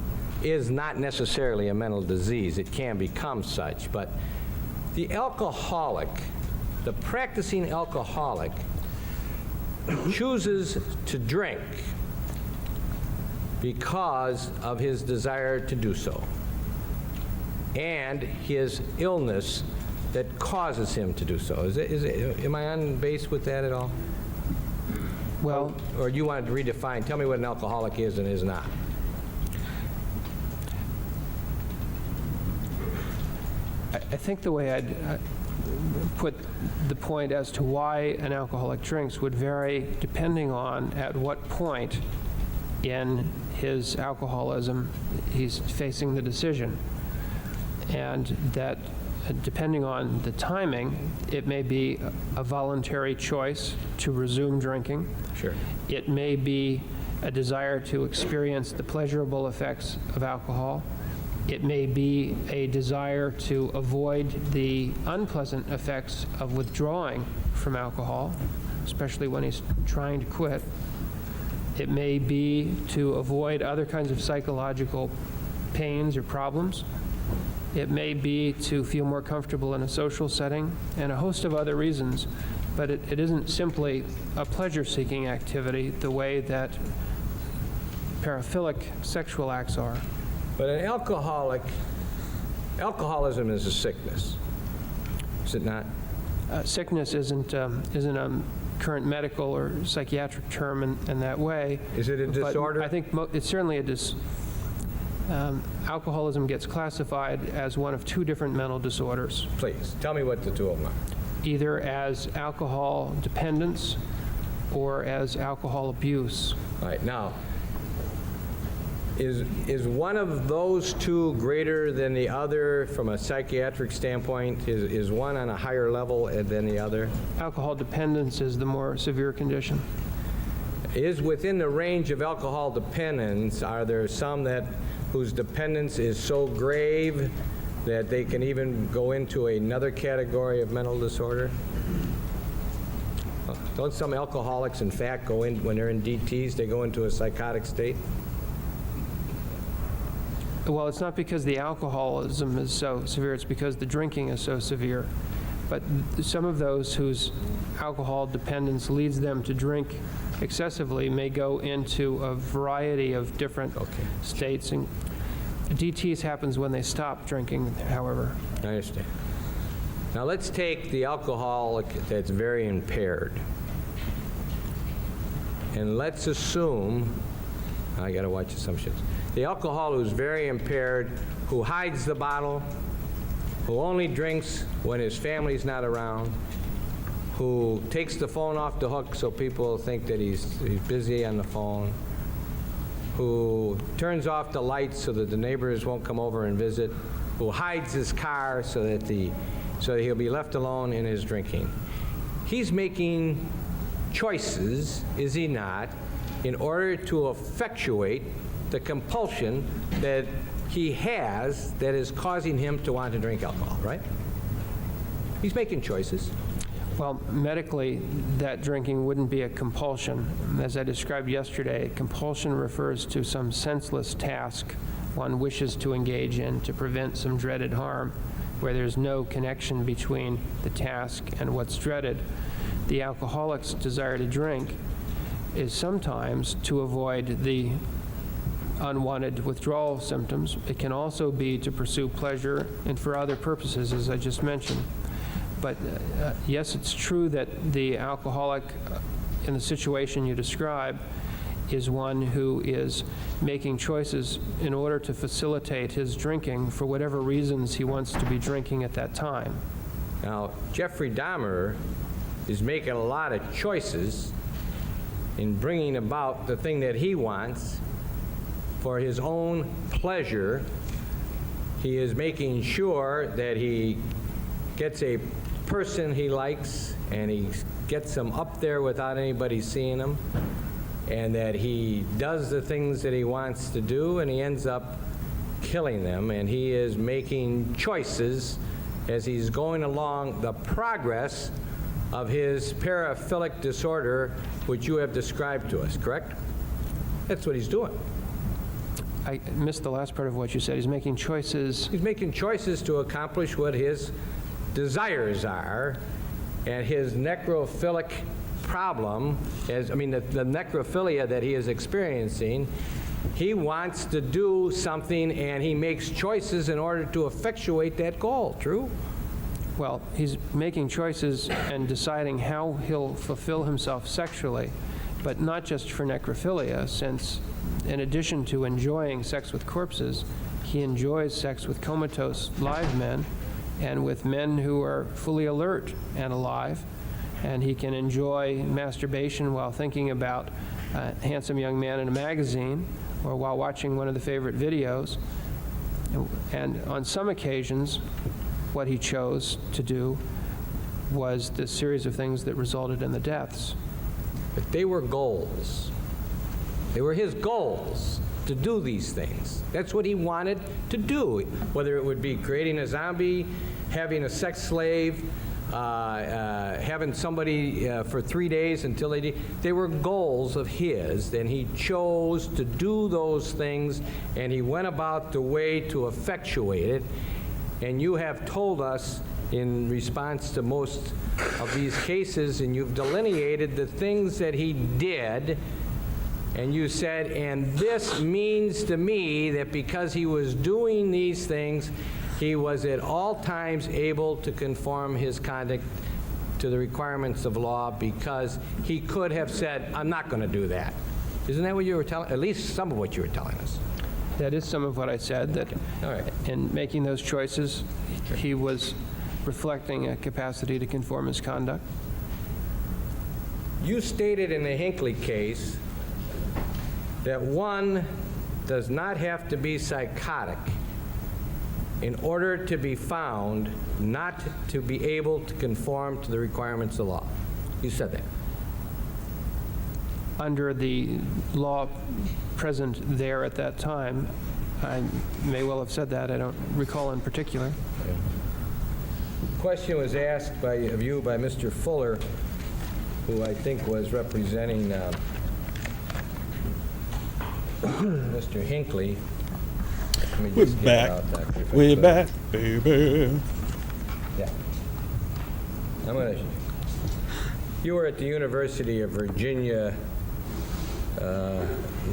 is not necessarily a mental disease. It can become such, but the alcoholic, the practicing alcoholic, chooses to drink because of his desire to do so and his illness that causes him to do so. Am I on base with that at all? Well, or you wanted to redefine, tell me what an alcoholic is and is not. I think the way I'd put the point as to why an alcoholic drinks would vary depending on at what point in his alcoholism he's facing the decision. And that depending on the timing, it may be a voluntary choice to resume drinking. Sure. It may be a desire to experience the pleasurable effects of alcohol. It may be a desire to avoid the unpleasant effects of withdrawing from alcohol, especially when he's trying to quit. It may be to avoid other kinds of psychological pains or problems. It may be to feel more comfortable in a social setting, and a host of other reasons. But it isn't simply a pleasure-seeking activity the way that paraphilic sexual acts are. But an alcoholism is a sickness, is it not? Sickness isn't a current medical or psychiatric term in that way. Is it a disorder? But I think it's certainly Alcoholism gets classified as one of two different mental disorders. Please, tell me what the two of them are. Either as alcohol dependence or as alcohol abuse. All right, now, is one of those two greater than the other from a psychiatric standpoint? Is one on a higher level than the other? Alcohol dependence is the more severe condition. Is within the range of alcohol dependence, are there some whose dependence is so grave that they can even go into another category of mental disorder? Don't some alcoholics, in fact, go in, when they're in DTs, they go into a psychotic state? Well, it's not because the alcoholism is so severe, it's because the drinking is so severe. But some of those whose alcohol dependence leads them to drink excessively may go into a variety of different states. And DTs happens when they stop drinking, however. I understand. Now let's take the alcoholic that's very impaired. And let's assume, I gotta watch assumptions. The alcohol who's very impaired, who hides the bottle, who only drinks when his family's not around, who takes the phone off the hook so people think that he's busy on the phone, who turns off the lights so that the neighbors won't come over and visit, who hides his car so that he'll be left alone in his drinking. He's making choices, is he not, in order to effectuate the compulsion that he has that is causing him to want to drink alcohol, right? He's making choices. Well, medically, that drinking wouldn't be a compulsion. As I described yesterday, compulsion refers to some senseless task one wishes to engage in to prevent some dreaded harm, where there's no connection between the task and what's dreaded. The alcoholic's desire to drink is sometimes to avoid the unwanted withdrawal symptoms. It can also be to pursue pleasure and for other purposes, as I just mentioned. But yes, it's true that the alcoholic in the situation you describe is one who is making choices in order to facilitate his drinking for whatever reasons he wants to be drinking at that time. Now, Jeffrey Dahmer is making a lot of choices in bringing about the thing that he wants for his own pleasure. He is making sure that he gets a person he likes and he gets them up there without anybody seeing him, and that he does the things that he wants to do and he ends up killing them, and he is making choices as he's going along the progress of his paraphilic disorder, which you have described to us, correct? That's what he's doing. I missed the last part of what you said. He's making choices. He's making choices to accomplish what his desires are, and his necrophilic problem, the necrophilia that he is experiencing, he wants to do something and he makes choices in order to effectuate that goal. True? Well, he's making choices and deciding how he'll fulfill himself sexually, but not just for necrophilia, since in addition to enjoying sex with corpses, he enjoys sex with comatose live men and with men who are fully alert and alive, and he can enjoy masturbation while thinking about a handsome young man in a magazine or while watching one of the favorite videos. And on some occasions, what he chose to do was this series of things that resulted in the deaths. But they were goals. They were his goals to do these things. That's what he wanted to do, whether it would be creating a zombie, having a sex slave, having somebody for 3 days until they were goals of his, and he chose to do those things, and he went about the way to effectuate it. And you have told us in response to most of these cases, and you've delineated the things that he did, and you said, and this means to me that because he was doing these things, he was at all times able to conform his conduct to the requirements of law, because he could have said, I'm not going to do that. Isn't that what you were telling, at least some of what you were telling us? That is some of what I said, that All right. in making those choices, he was reflecting a capacity to conform his conduct. You stated in the Hinckley case that one does not have to be psychotic in order to be found not to be able to conform to the requirements of law. You said that. Under the law present there at that time, I may well have said that. I don't recall in particular. The question was asked of you by Mr. Fuller, who I think was representing Mr. Hinckley. Let me We're just get it back. out, Doctor, if I We're could. back, baby. Yeah. You were at the University of Virginia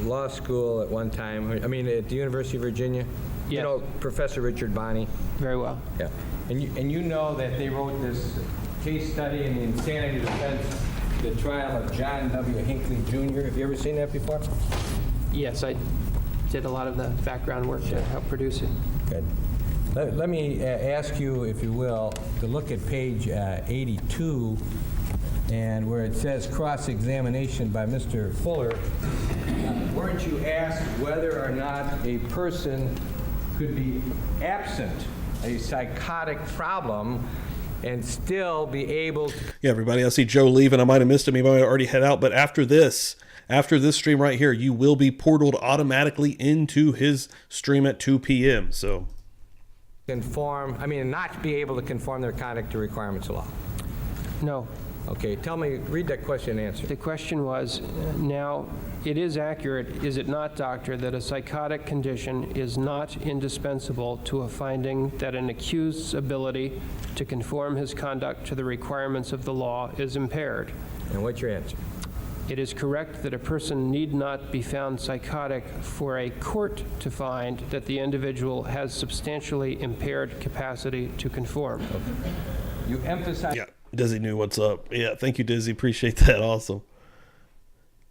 Law School at one time. I mean, at the University of Virginia? You Yes. know Professor Richard Bonney? Very well. Yeah. And you know that they wrote this case study in the insanity defense, the trial of John W. Hinckley Jr. Have you ever seen that before? Yes, I did a lot of the background work to help produce it. Good. Let me ask you, if you will, to look at page 82, and where it says cross-examination by Mr. Fuller. Weren't you asked whether or not a person could be absent a psychotic problem and still be able to... Yeah, everybody, I see Joe leaving. I might have missed him. He might have already head out. But after this stream right here, you will be portaled automatically into his stream at 2 p.m. So, not be able to conform their conduct to requirements of law? No. Okay, read that question and answer. The question was, now, it is accurate, is it not, doctor, that a psychotic condition is not indispensable to a finding that an accused's ability to conform his conduct to the requirements of the law is impaired? And what's your answer? It is correct that a person need not be found psychotic for a court to find that the individual has substantially impaired capacity to conform. Okay. You emphasize... yeah, Dizzy knew what's up. Yeah, thank you, Dizzy. Appreciate that. Awesome.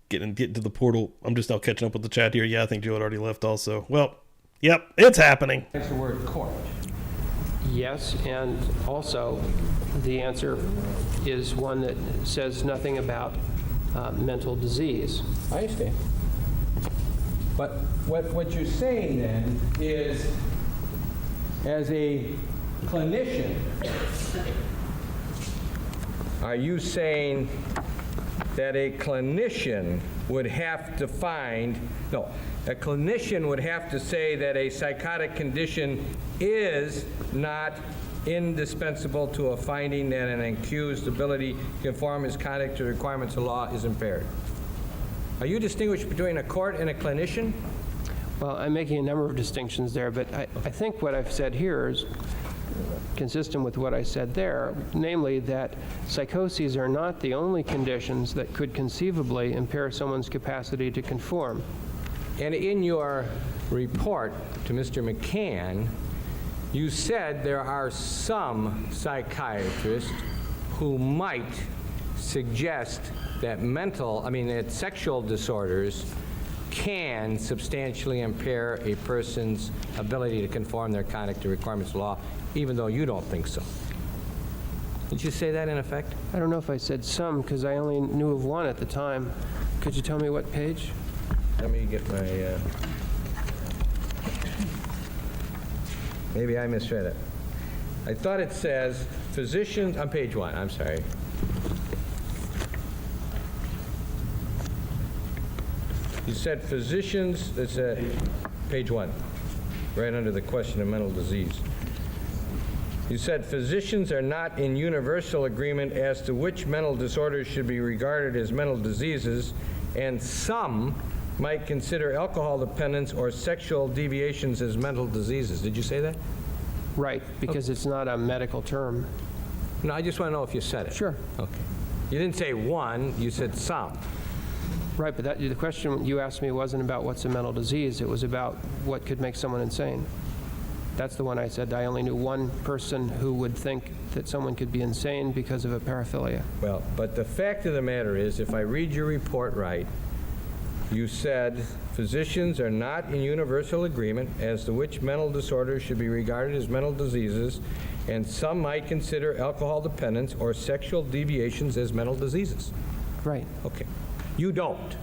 Getting to the portal. I'm just now catching up with the chat here. Yeah, I think Joe had already left also. Well, yep, it's happening. That's the word court. Yes, and also the answer is one that says nothing about mental disease. I understand. But what you're saying then is, as a clinician, are you saying that a clinician would have to a clinician would have to say that a psychotic condition is not indispensable to a finding that an accused's ability to conform his conduct to the requirements of law is impaired? Are you distinguishing between a court and a clinician? Well, I'm making a number of distinctions there, but I think what I've said here is consistent with what I said there, namely that psychoses are not the only conditions that could conceivably impair someone's capacity to conform. And in your report to Mr. McCann, you said there are some psychiatrists who might suggest that that sexual disorders can substantially impair a person's ability to conform their conduct to requirements of law, even though you don't think so. Did you say that in effect? I don't know if I said some, because I only knew of one at the time. Could you tell me what page? Let me get my... Maybe I misread it. I thought it says physicians, on page 1, I'm sorry. You said physicians, it's page 1, right under the question of mental disease. You said physicians are not in universal agreement as to which mental disorders should be regarded as mental diseases, and some might consider alcohol dependence or sexual deviations as mental diseases. Did you say that? Right, because it's not a medical term. No, I just want to know if you said it. Sure. Okay. You didn't say one, you said some. Right, but the question you asked me wasn't about what's a mental disease. It was about what could make someone insane. That's the one I said. I only knew one person who would think that someone could be insane because of a paraphilia. Well, but the fact of the matter is, if I read your report right, you said, physicians are not in universal agreement as to which mental disorders should be regarded as mental diseases, and some might consider alcohol dependence or sexual deviations as mental diseases. Right. Okay. You don't.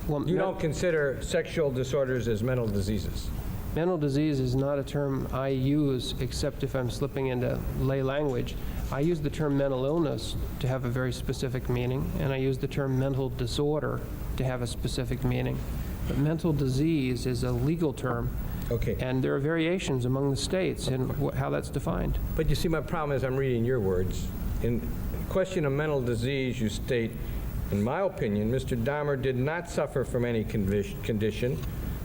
Well, You don't consider sexual disorders as mental diseases. mental disease is not a term I use except if I'm slipping into lay language. I use the term mental illness to have a very specific meaning, and I use the term mental disorder to have a specific meaning. But mental disease is a legal term, Okay. and there are variations among the states in how that's defined. But you see, my problem is I'm reading your words. In question of mental disease, you state, in my opinion, Mr. Dahmer did not suffer from any condition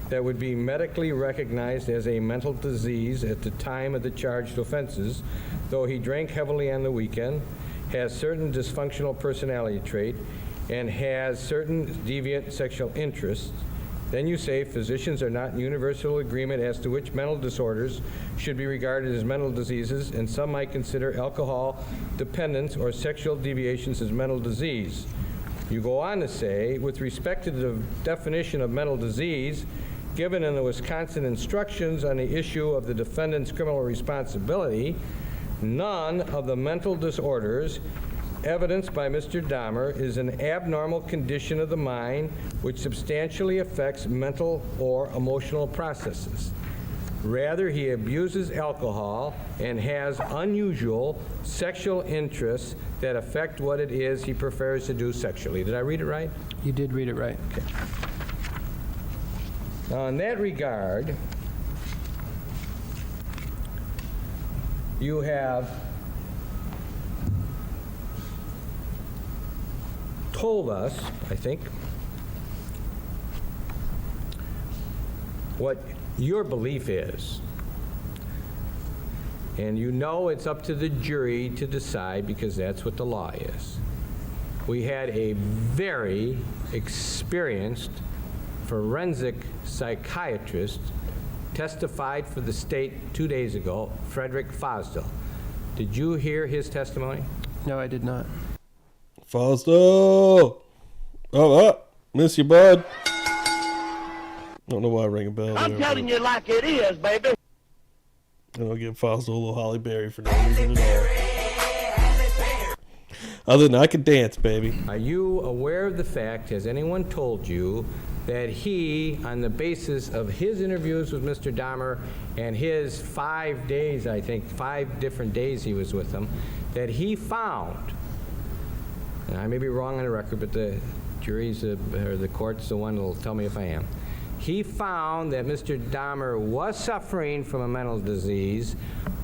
that would be medically recognized as a mental disease at the time of the charged offenses, though he drank heavily on the weekend, has certain dysfunctional personality trait, and has certain deviant sexual interests. Then you say physicians are not in universal agreement as to which mental disorders should be regarded as mental diseases, and some might consider alcohol dependence or sexual deviations as mental disease. You go on to say, with respect to the definition of mental disease, given in the Wisconsin instructions on the issue of the defendant's criminal responsibility, none of the mental disorders evidenced by Mr. Dahmer is an abnormal condition of the mind which substantially affects mental or emotional processes. Rather, he abuses alcohol and has unusual sexual interests that affect what it is he prefers to do sexually. Did I read it right? You did read it right. Okay. Now, in that regard, you have told us, I think, what your belief is. And you know it's up to the jury to decide because that's what the law is. We had a very experienced forensic psychiatrist testified for the state 2 days ago, Frederick Fosdill. Did you hear his testimony? No, I did not. Fosdill! Oh, miss you, bud. Don't know why I rang a bell. I'm telling you like it is, baby. And I'll give Fosdill a little Holly Berry for no reason at all. Other than I can dance, baby. Are you aware of the fact, has anyone told you, that he, on the basis of his interviews with Mr. Dahmer and his 5 days, I think, 5 different days he was with him, that he found, and I may be wrong on the record, but the jury's, or the court's the one that will tell me if I am, he found that Mr. Dahmer was suffering from a mental disease,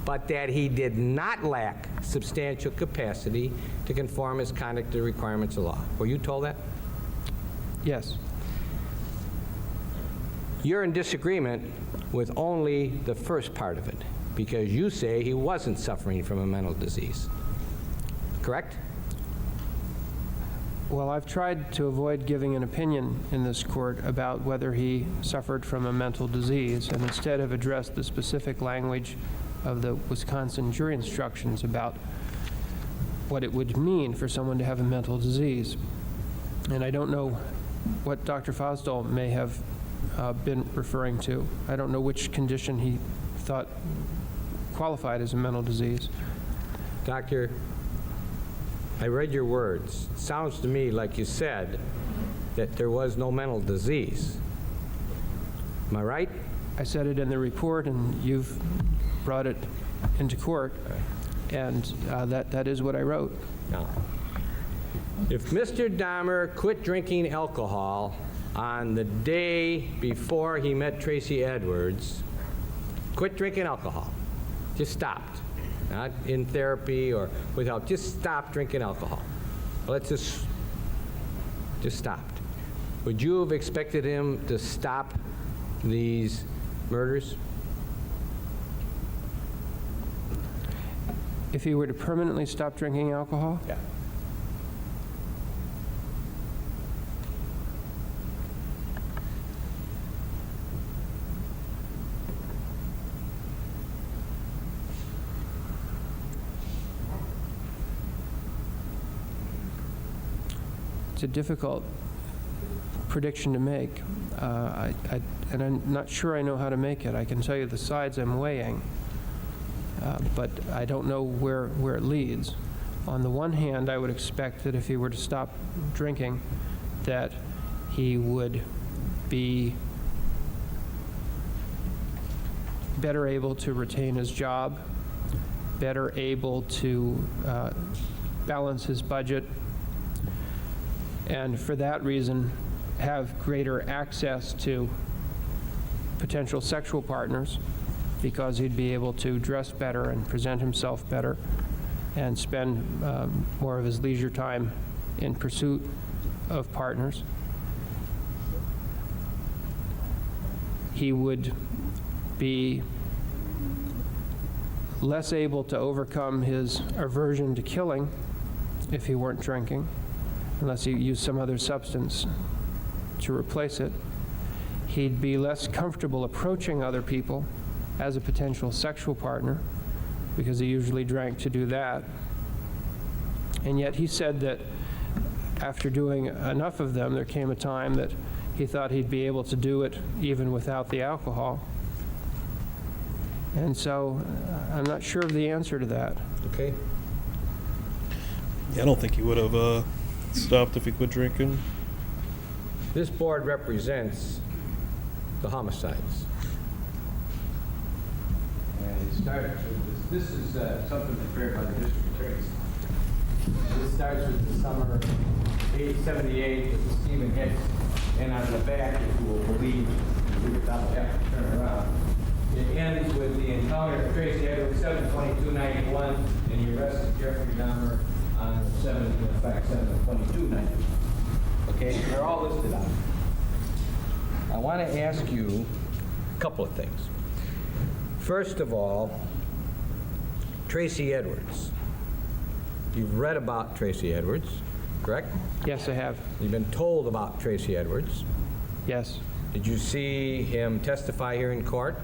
but that he did not lack substantial capacity to conform his conduct to the requirements of law. Were you told that? Yes. You're in disagreement with only the first part of it, because you say he wasn't suffering from a mental disease. Correct? Well, I've tried to avoid giving an opinion in this court about whether he suffered from a mental disease, and instead have addressed the specific language of the Wisconsin jury instructions about what it would mean for someone to have a mental disease. And I don't know what Dr. Fosdill may have been referring to. I don't know which condition he thought qualified as a mental disease. Doctor, I read your words. It sounds to me like you said that there was no mental disease. Am I right? I said it in the report, and you've brought it into court, and that is what I wrote. Now, if Mr. Dahmer quit drinking alcohol on the day before he met Tracy Edwards, quit drinking alcohol, just stopped, not in therapy or with help, just stopped drinking alcohol. Let's just stopped. Would you have expected him to stop these murders? If he were to permanently stop drinking alcohol? Yeah. It's a difficult prediction to make. And I'm not sure I know how to make it. I can tell you the sides I'm weighing, but I don't know where it leads. On the one hand, I would expect that if he were to stop drinking, that he would be better able to retain his job, better able to balance his budget, and for that reason have greater access to potential sexual partners, because he'd be able to dress better and present himself better and spend more of his leisure time in pursuit of partners. He would be less able to overcome his aversion to killing if he weren't drinking, unless he used some other substance to replace it. He'd be less comfortable approaching other people as a potential sexual partner, because he usually drank to do that. And yet he said that after doing enough of them, there came a time that he thought he'd be able to do it even without the alcohol. And so I'm not sure of the answer to that. Okay. Yeah, I don't think he would have stopped if he quit drinking. This board represents the homicides. And it starts with this is something prepared by the district attorneys. This starts with the summer 878 with Stephen Hicks, and on the back, if you will believe, we would not have to turn around. It ends with the encounter of Tracy Edwards, 7/22/91, and he arrested Jeffrey Dahmer on 7/22/91. Okay, they're all listed out. I want to ask you a couple of things. First of all, Tracy Edwards. You've read about Tracy Edwards, correct? Yes, I have. You've been told about Tracy Edwards. Yes. Did you see him testify here in court?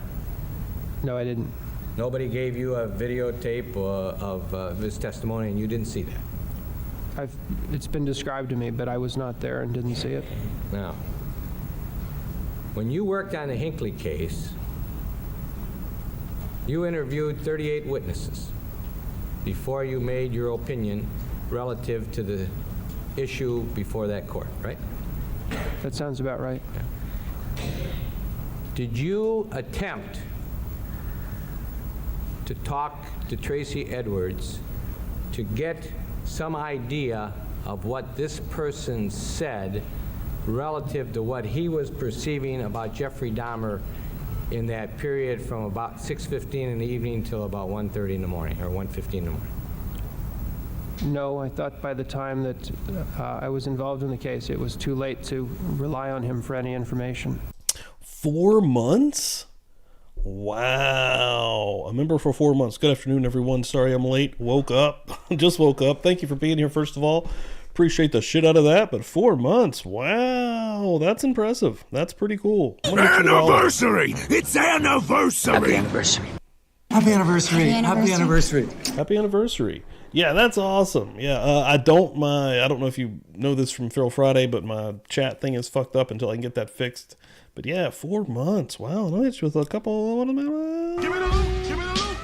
No, I didn't. Nobody gave you a videotape of his testimony, and you didn't see that? It's been described to me, but I was not there and didn't see it. Now, when you worked on the Hinckley case, you interviewed 38 witnesses before you made your opinion relative to the issue before that court, right? That sounds about right. Did you attempt to talk to Tracy Edwards to get some idea of what this person said relative to what he was perceiving about Jeffrey Dahmer in that period from about 6:15 in the evening till about 1:30 in the morning, or 1:15 in the morning? No, I thought by the time that I was involved in the case, it was too late to rely on him for any information. 4 months? Wow. A member for 4 months. Good afternoon, everyone. Sorry I'm late. Woke up. Just woke up. Thank you for being here, first of all. Appreciate the shit out of that, but 4 months. Wow. That's impressive. That's pretty cool. Anniversary! It's anniversary! Happy anniversary. Happy anniversary. Happy anniversary. Happy anniversary. Yeah, that's awesome. Yeah, I don't know if you know this from Feral Friday, but my chat thing is fucked up until I can get that fixed. But yeah, 4 months. Wow, nice with a couple. Give it a loop, give it a loop.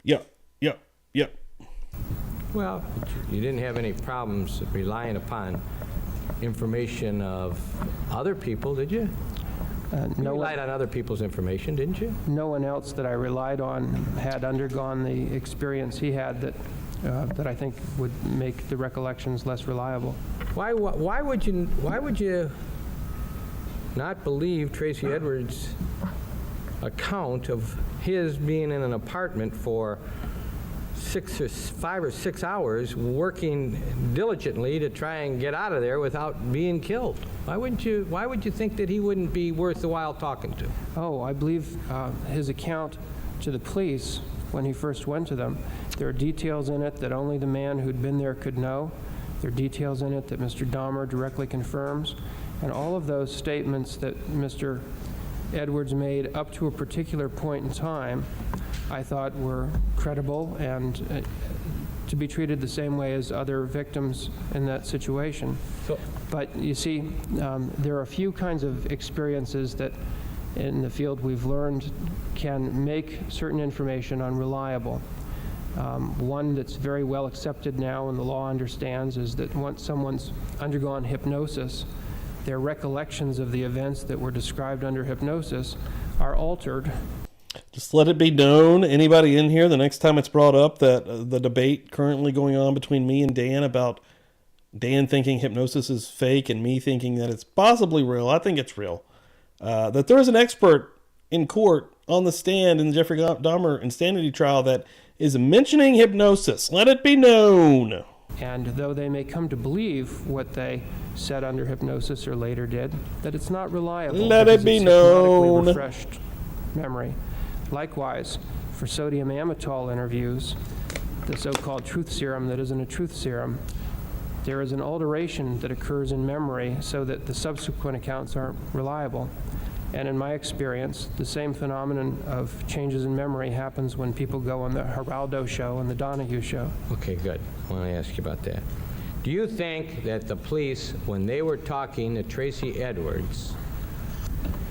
Yeah. Well, you didn't have any problems relying upon information of other people, did you? You relied on other people's information, didn't you? No one else that I relied on had undergone the experience he had that I think would make the recollections less reliable. Why would you not believe Tracy Edwards' account of his being in an apartment for 5 or 6 hours working diligently to try and get out of there without being killed? Why would you think that he wouldn't be worth the while talking to? Oh, I believe his account to the police when he first went to them. There are details in it that only the man who'd been there could know. There are details in it that Mr. Dahmer directly confirms. And all of those statements that Mr. Edwards made up to a particular point in time, I thought were credible and to be treated the same way as other victims in that situation. But you see, there are a few kinds of experiences that in the field we've learned can make certain information unreliable. One that's very well accepted now and the law understands is that once someone's undergone hypnosis, their recollections of the events that were described under hypnosis are altered. Just let it be known, anybody in here, the next time it's brought up, that the debate currently going on between me and Dan about Dan thinking hypnosis is fake and me thinking that it's possibly real, I think it's real, that there is an expert in court on the stand in the Jeffrey Dahmer insanity trial that is mentioning hypnosis. Let it be known. And though they may come to believe what they said under hypnosis or later did, that it's not reliable. Let it be known. Refreshed memory. Likewise, for sodium amytal interviews, the so-called truth serum that isn't a truth serum, there is an alteration that occurs in memory so that the subsequent accounts aren't reliable. And in my experience, the same phenomenon of changes in memory happens when people go on the Geraldo show and the Donahue show. Okay, good. I want to ask you about that. Do you think that the police, when they were talking to Tracy Edwards,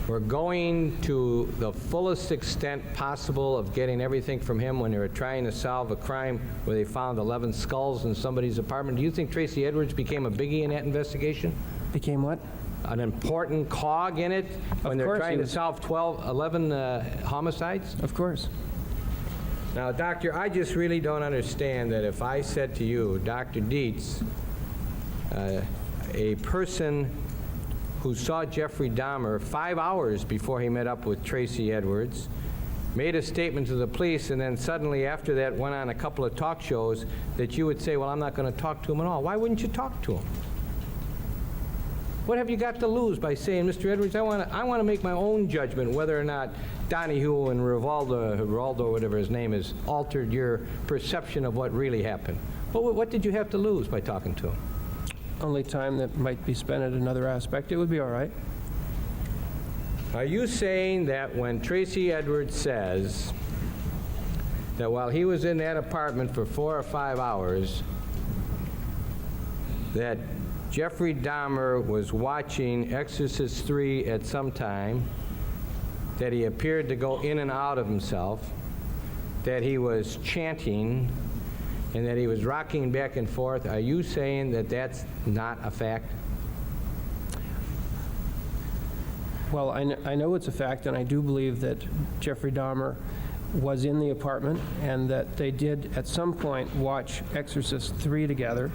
were going to the fullest extent possible of getting everything from him when they were trying to solve a crime where they found 11 skulls in somebody's apartment? Do you think Tracy Edwards became a biggie in that investigation? Became what? An important cog in it when they're trying to solve 11 homicides? Of course. Now, Doctor, I just really don't understand that if I said to you, Dr. Dietz, a person who saw Jeffrey Dahmer 5 hours before he met up with Tracy Edwards, made a statement to the police, and then suddenly after that went on a couple of talk shows, that you would say, well, I'm not going to talk to him at all. Why wouldn't you talk to him? What have you got to lose by saying, Mr. Edwards, I want to make my own judgment whether or not Donahue and Geraldo, whatever his name is, altered your perception of what really happened? What did you have to lose by talking to him? Only time that might be spent at another aspect. It would be all right. Are you saying that when Tracy Edwards says that while he was in that apartment for 4 or 5 hours, that Jeffrey Dahmer was watching Exorcist 3 at some time, that he appeared to go in and out of himself, that he was chanting, and that he was rocking back and forth? Are you saying that that's not a fact? Well, I know it's a fact, and I do believe that Jeffrey Dahmer was in the apartment and that they did at some point watch Exorcist 3 together.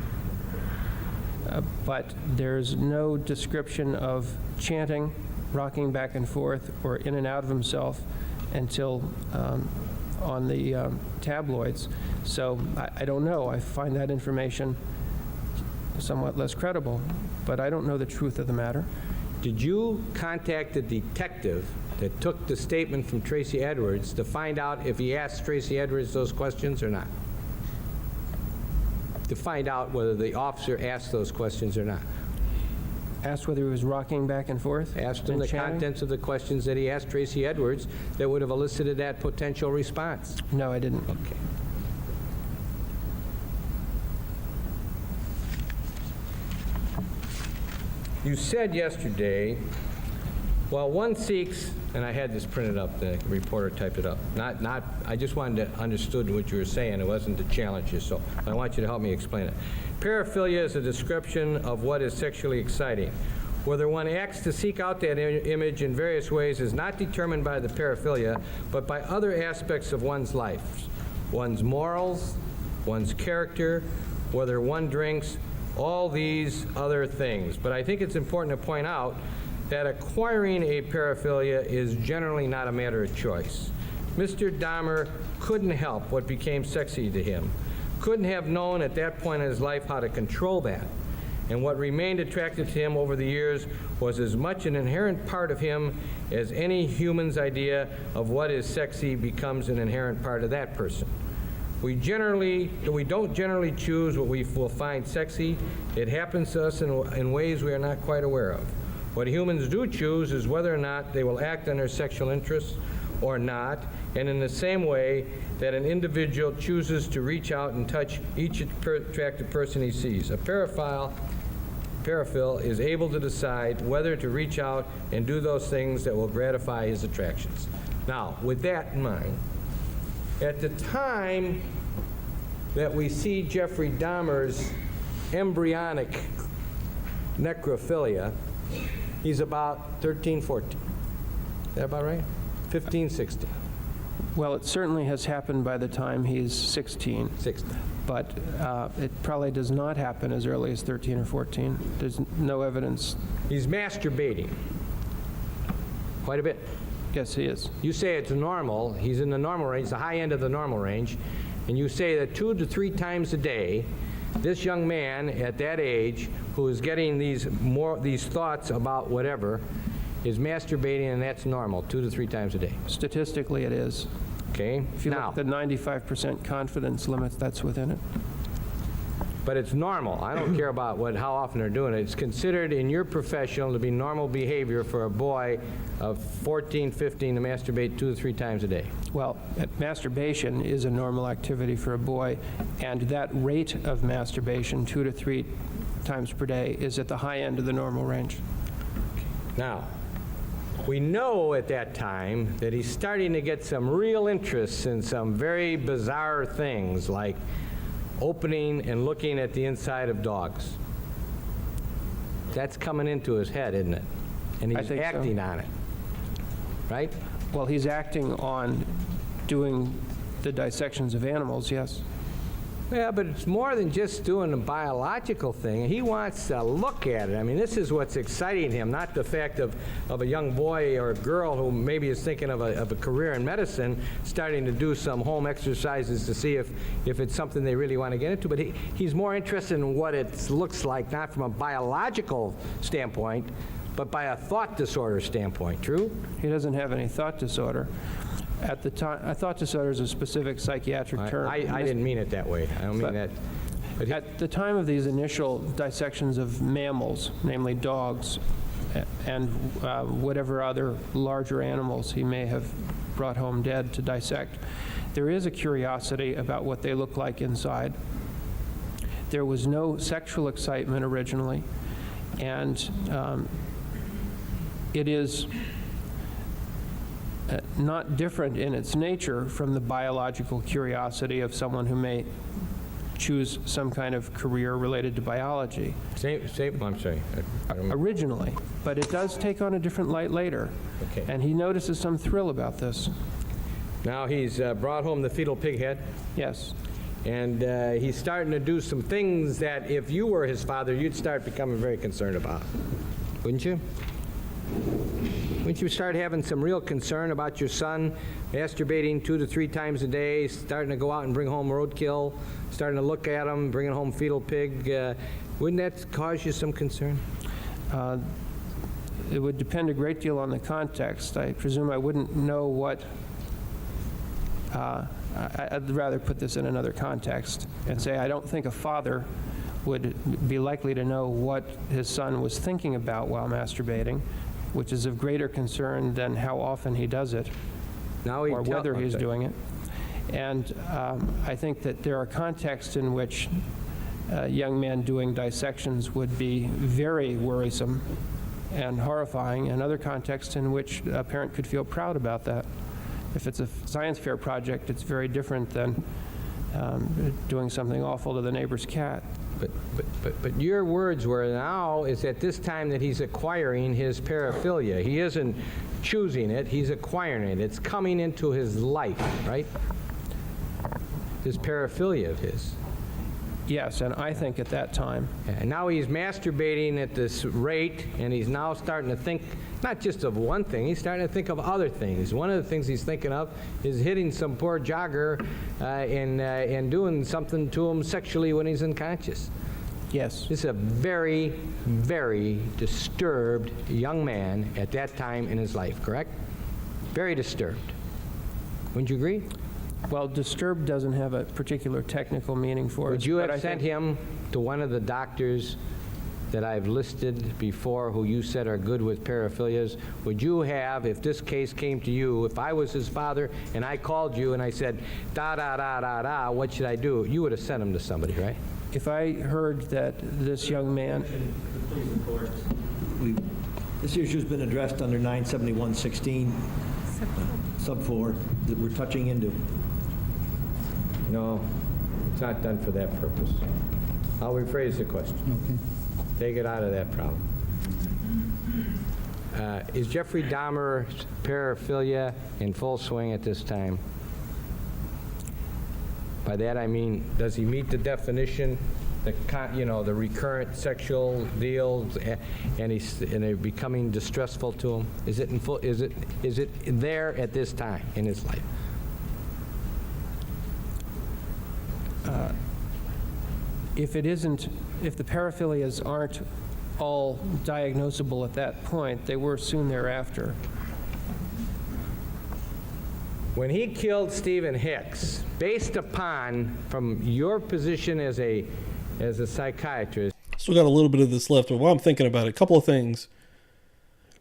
But there's no description of chanting, rocking back and forth, or in and out of himself until on the tabloids. So I don't know. I find that information somewhat less credible, but I don't know the truth of the matter. Did you contact the detective that took the statement from Tracy Edwards to find out if he asked Tracy Edwards those questions or not? To find out whether the officer asked those questions or not. Asked whether he was rocking back and forth? Asked him the contents of the questions that he asked Tracy Edwards that would have elicited that potential response. No, I didn't. Okay. You said yesterday, well, one seeks, and I had this printed up, the reporter typed it up. I just wanted to understood what you were saying. It wasn't to challenge you, so I want you to help me explain it. Paraphilia is a description of what is sexually exciting. Whether one acts to seek out that image in various ways is not determined by the paraphilia, but by other aspects of one's life. One's morals, one's character, whether one drinks, all these other things. But I think it's important to point out that acquiring a paraphilia is generally not a matter of choice. Mr. Dahmer couldn't help what became sexy to him, couldn't have known at that point in his life how to control that. And what remained attractive to him over the years was as much an inherent part of him as any human's idea of what is sexy becomes an inherent part of that person. We don't generally choose what we will find sexy. It happens to us in ways we are not quite aware of. What humans do choose is whether or not they will act on their sexual interests or not, and in the same way that an individual chooses to reach out and touch each attractive person he sees. A paraphile paraphil is able to decide whether to reach out and do those things that will gratify his attractions. Now, with that in mind, at the time that we see Jeffrey Dahmer's embryonic necrophilia, he's about 13, 14. Is that about right? 15, 16. Well, it certainly has happened by the time he's 16. 16. But it probably does not happen as early as 13 or 14. There's no evidence. He's masturbating quite a bit. Yes, he is. You say it's normal. He's in the normal range, the high end of the normal range, and you say that 2 to 3 times a day, this young man at that age who is getting these thoughts about whatever is masturbating, and that's normal, 2 to 3 times a day. Statistically, it is. Okay. If you look at the 95% confidence limit, that's within it. But it's normal. I don't care about how often they're doing it. It's considered in your profession to be normal behavior for a boy of 14, 15 to masturbate 2 to 3 times a day. Well, masturbation is a normal activity for a boy, and that rate of masturbation, 2 to 3 times per day, is at the high end of the normal range. Now, we know at that time that he's starting to get some real interest in some very bizarre things, like opening and looking at the inside of dogs. That's coming into his head, isn't it? And he's acting on it, right? Well, he's acting on doing the dissections of animals, yes. Yeah, but it's more than just doing a biological thing. He wants to look at it. I mean, this is what's exciting him, not the fact of a young boy or a girl who maybe is thinking of a career in medicine, starting to do some home exercises to see if it's something they really want to get into. But he's more interested in what it looks like, not from a biological standpoint, but by a thought disorder standpoint. True? He doesn't have any thought disorder. At the time, a thought disorder is a specific psychiatric term. I didn't mean it that way. I don't mean that. But at the time of these initial dissections of mammals, namely dogs, and whatever other larger animals he may have brought home dead to dissect, there is a curiosity about what they look like inside. There was no sexual excitement originally, and it is not different in its nature from the biological curiosity of someone who may choose some kind of career related to biology. I'm sorry. Originally, but it does take on a different light later. Okay. And he notices some thrill about this. Now he's brought home the fetal pig head. Yes. And he's starting to do some things that if you were his father, you'd start becoming very concerned about. Wouldn't you? Wouldn't you start having some real concern about your son masturbating 2 to 3 times a day, starting to go out and bring home roadkill, starting to look at him, bringing home fetal pig? Wouldn't that cause you some concern? It would depend a great deal on the context. I presume I wouldn't know what... I'd rather put this in another context and say I don't think a father would be likely to know what his son was thinking about while masturbating, which is of greater concern than how often he does it or whether he's doing it. And I think that there are contexts in which young men doing dissections would be very worrisome and horrifying, and other contexts in which a parent could feel proud about that. If it's a science fair project, it's very different than doing something awful to the neighbor's cat. But your words were now is at this time that he's acquiring his paraphilia. He isn't choosing it, he's acquiring it. It's coming into his life, right? This paraphilia of his. Yes, and I think at that time. And now he's masturbating at this rate, and he's now starting to think not just of one thing, he's starting to think of other things. One of the things he's thinking of is hitting some poor jogger and doing something to him sexually when he's unconscious. Yes. This is a very, very disturbed young man at that time in his life, correct? Very disturbed. Wouldn't you agree? Well, disturbed doesn't have a particular technical meaning for us. Would you have sent him to one of the doctors that I've listed before who you said are good with paraphilias? Would you have, if this case came to you, if I was his father and I called you and I said, da-da-da-da-da, what should I do? You would have sent him to somebody, right? If I heard that this young man This issue's been addressed under 97116, sub 4, that we're touching into. No, it's not done for that purpose. I'll rephrase the question. Okay. Take it out of that problem. Is Jeffrey Dahmer's paraphilia in full swing at this time? By that I mean, does he meet the definition, the recurrent sexual deals, and they're becoming distressful to him? Is it in full? Is it there at this time in his life? If the paraphilias aren't all diagnosable at that point, they were soon thereafter. When he killed Stephen Hicks, based upon, from your position as a psychiatrist. Still got a little bit of this left, but while I'm thinking about it, a couple of things.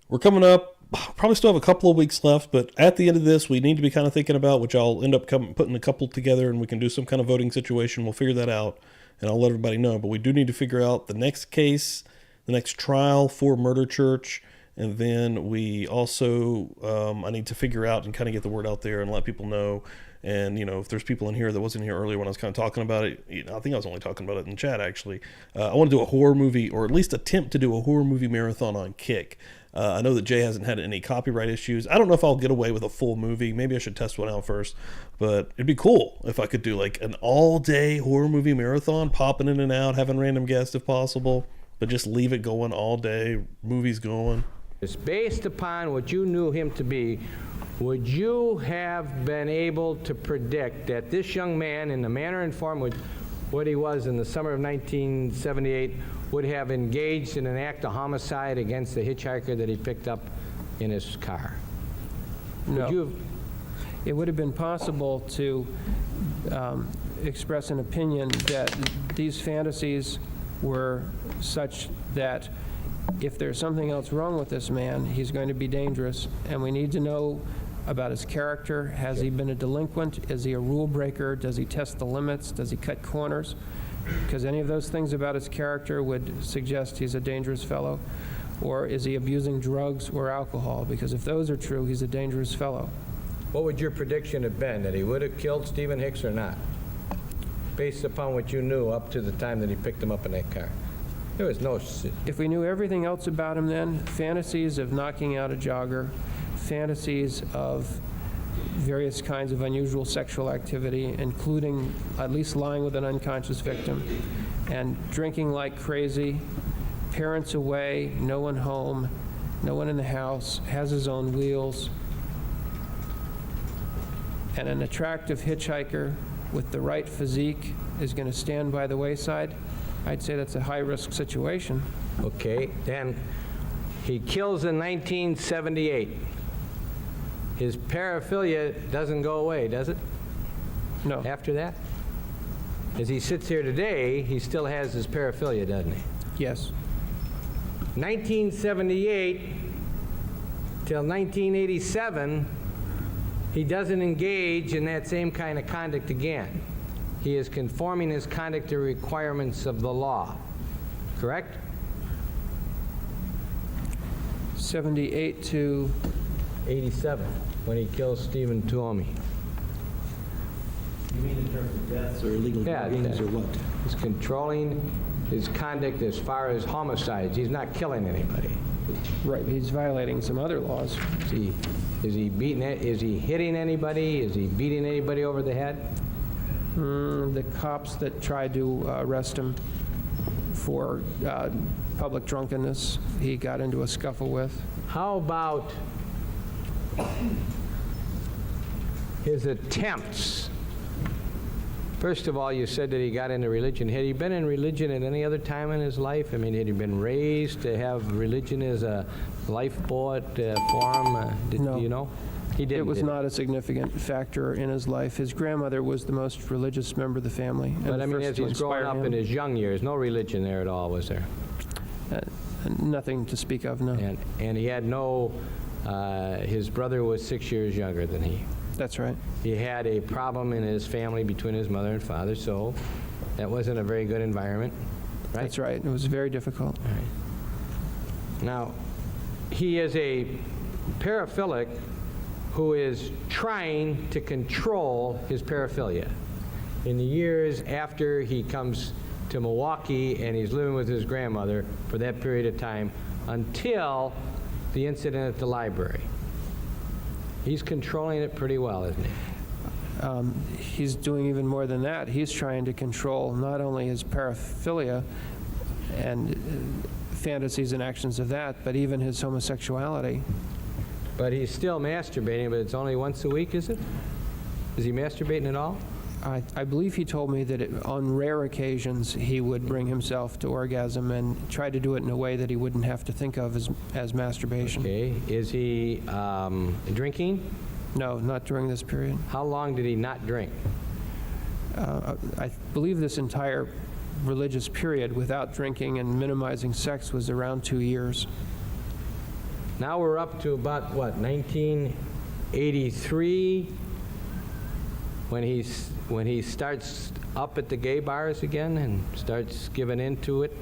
We're coming up, probably still have a couple of weeks left, but at the end of this, we need to be kind of thinking about, which I'll end up putting a couple together and we can do some kind of voting situation. We'll figure that out and I'll let everybody know. But we do need to figure out the next case, the next trial for Murder Church. And then we also, I need to figure out and kind of get the word out there and let people know. And, if there's people in here that wasn't here earlier when I was kind of talking about it, I think I was only talking about it in chat, actually. I want to do a horror movie, or at least attempt to do a horror movie marathon on Kick. I know that Jay hasn't had any copyright issues. I don't know if I'll get away with a full movie. Maybe I should test one out first. But it'd be cool if I could do like an all-day horror movie marathon, popping in and out, having random guests if possible, but just leave it going all day, movies going. It's based upon what you knew him to be. Would you have been able to predict that this young man, in the manner and form with what he was in the summer of 1978, would have engaged in an act of homicide against the hitchhiker that he picked up in his car? No. It would have been possible to express an opinion that these fantasies were such that if there's something else wrong with this man, he's going to be dangerous, and we need to know about his character. Has he been a delinquent? Is he a rule breaker? Does he test the limits? Does he cut corners? Because any of those things about his character would suggest he's a dangerous fellow. Or is he abusing drugs or alcohol? Because if those are true, he's a dangerous fellow. What would your prediction have been, that he would have killed Stephen Hicks or not, based upon what you knew up to the time that he picked him up in that car? There was no... If we knew everything else about him then, fantasies of knocking out a jogger, fantasies of various kinds of unusual sexual activity, including at least lying with an unconscious victim, and drinking like crazy, parents away, no one home, no one in the house, has his own wheels, and an attractive hitchhiker with the right physique is going to stand by the wayside, I'd say that's a high-risk situation. Okay, then he kills in 1978. His paraphilia doesn't go away, does it? No. After that? As he sits here today, he still has his paraphilia, doesn't he? Yes. 1978 till 1987, he doesn't engage in that same kind of conduct again. He is conforming his conduct to requirements of the law, correct? 78 to 87, when he kills Stephen Tuomi. You mean in terms of deaths or illegal druggings or what? He's controlling his conduct as far as homicides. He's not killing anybody. Right, he's violating some other laws. Is he hitting anybody? Is he beating anybody over the head? The cops that tried to arrest him for public drunkenness, he got into a scuffle with. How about his attempts? First of all, you said that he got into religion. Had he been in religion at any other time in his life? I mean, had he been raised to have religion as a lifeboat for him? No. You know? He didn't. It was not a significant factor in his life. His grandmother was the most religious member of the family. But I mean, as he's growing up in his young years, no religion there at all, was there? Nothing to speak of, no. And he had no, his brother was 6 years younger than he. That's right. He had a problem in his family between his mother and father, so that wasn't a very good environment, right? That's right. It was very difficult. All right. Now, he is a paraphilic who is trying to control his paraphilia. In the years after he comes to Milwaukee and he's living with his grandmother for that period of time until the incident at the library. He's controlling it pretty well, isn't he? He's doing even more than that. He's trying to control not only his paraphilia and fantasies and actions of that, but even his homosexuality. But he's still masturbating, but it's only once a week, is it? Is he masturbating at all? I believe he told me that on rare occasions he would bring himself to orgasm and try to do it in a way that he wouldn't have to think of as masturbation. Okay. Is he drinking? No, not during this period. How long did he not drink? I believe this entire religious period without drinking and minimizing sex was around 2 years. Now we're up to about, what, 1983, when he starts up at the gay bars again and starts giving into it?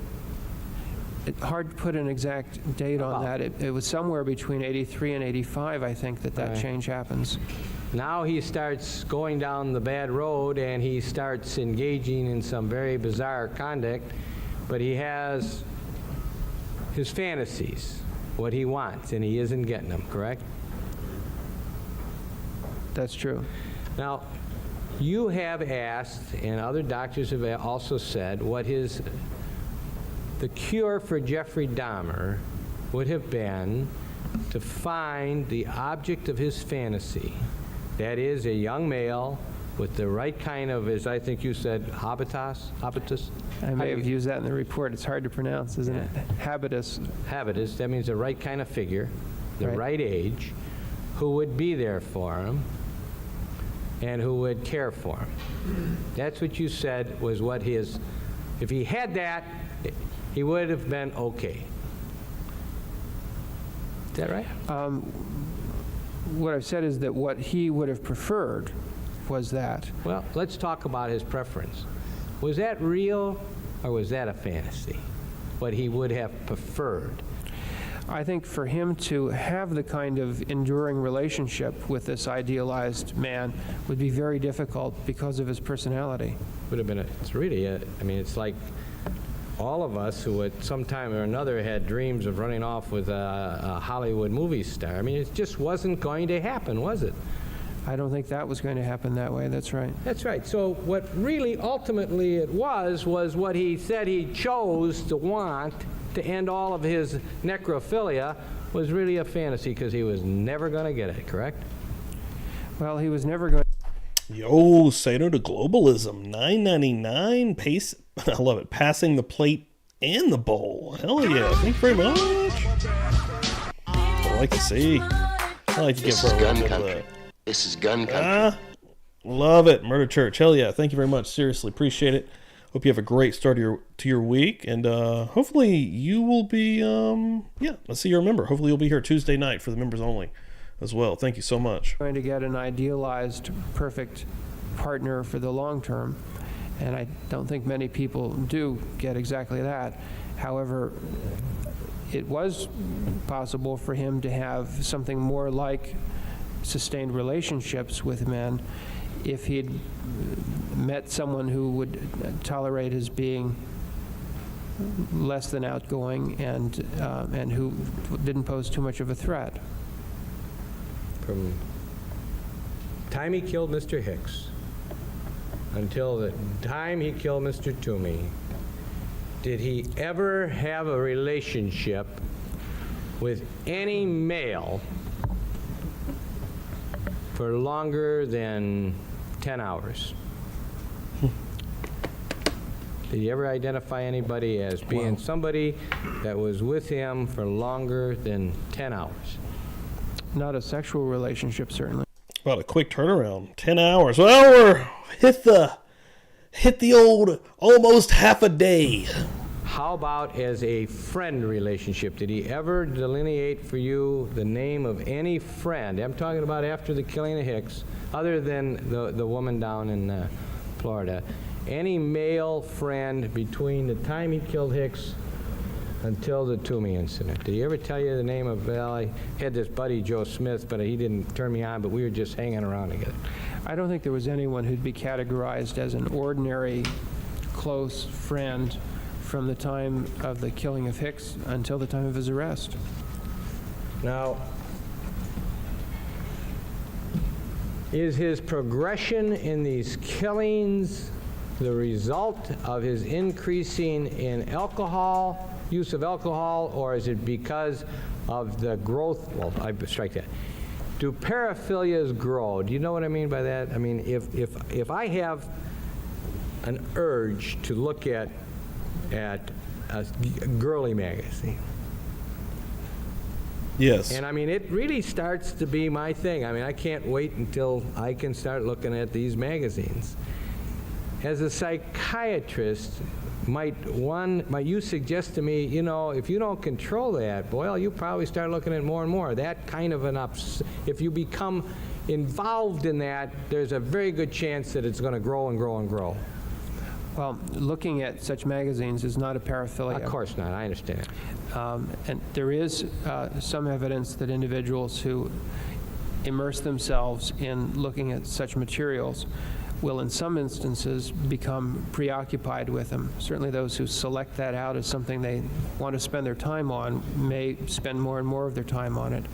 It's hard to put an exact date on that. It was somewhere between 83 and 85, I think, that change happens. Now he starts going down the bad road and he starts engaging in some very bizarre conduct, but he has his fantasies, what he wants, and he isn't getting them, correct? That's true. Now, you have asked, and other doctors have also said, what the cure for Jeffrey Dahmer would have been to find the object of his fantasy. That is, a young male with the right kind of, as I think you said, habitus? I may have used that in the report. It's hard to pronounce, isn't it? Habitus. Habitus, that means the right kind of figure, the right age, who would be there for him and who would care for him. That's what you said was what his, if he had that, he would have been okay. Is that right? What I've said is that what he would have preferred was that. Well, let's talk about his preference. Was that real or was that a fantasy? What he would have preferred? I think for him to have the kind of enduring relationship with this idealized man would be very difficult because of his personality. Would have been, it's really, I mean, it's like all of us who at some time or another had dreams of running off with a Hollywood movie star. I mean, it just wasn't going to happen, was it? I don't think that was going to happen that way. That's right. That's right. So what really ultimately it was what he said he chose to want to end all of his necrophilia was really a fantasy because he was never going to get it, correct? Well, he was never going to. Yo, say no to globalism. $9.99. Pace. I love it. Passing the plate and the bowl. Hell yeah. Thank you very much. I like to see. I like to give her a little bit of that. This is gun country. Love it. Murder Church. Hell yeah. Thank you very much. Seriously. Appreciate it. Hope you have a great start to your week. And hopefully you will be, let's see you're a member. Hopefully you'll be here Tuesday night for the members only as well. Thank you so much. Going to get an idealized, perfect partner for the long term. And I don't think many people do get exactly that. However, it was possible for him to have something more like sustained relationships with men if he'd met someone who would tolerate his being less than outgoing and who didn't pose too much of a threat. From the time he killed Mr. Hicks until the time he killed Mr. Toomey, did he ever have a relationship with any male for longer than 10 hours? Did he ever identify anybody as being somebody that was with him for longer than 10 hours? Not a sexual relationship, certainly. About a quick turnaround. 10 hours. Well, we're hit the old almost half a day. How about as a friend relationship? Did he ever delineate for you the name of any friend? I'm talking about after the killing of Hicks, other than the woman down in Florida. Any male friend between the time he killed Hicks until the Toomey incident. Did he ever tell you the name of, well, I had this buddy, Joe Smith, but he didn't turn me on, but we were just hanging around together? I don't think there was anyone who'd be categorized as an ordinary close friend from the time of the killing of Hicks until the time of his arrest. Now, is his progression in these killings the result of his increasing in alcohol, use of alcohol, or is it because of the growth? Well, I strike that. Do paraphilias grow? Do you know what I mean by that? I mean, if I have an urge to look at a girly magazine, Yes. and I mean, it really starts to be my thing. I mean, I can't wait until I can start looking at these magazines. As a psychiatrist, might you suggest to me, you know, if you don't control that, well, you probably start looking at more and more. That kind of if you become involved in that, there's a very good chance that it's going to grow and grow and grow. Well, looking at such magazines is not a paraphilia. Of course not, I understand. And there is some evidence that individuals who immerse themselves in looking at such materials will in some instances become preoccupied with them. Certainly those who select that out as something they want to spend their time on may spend more and more of their time on it.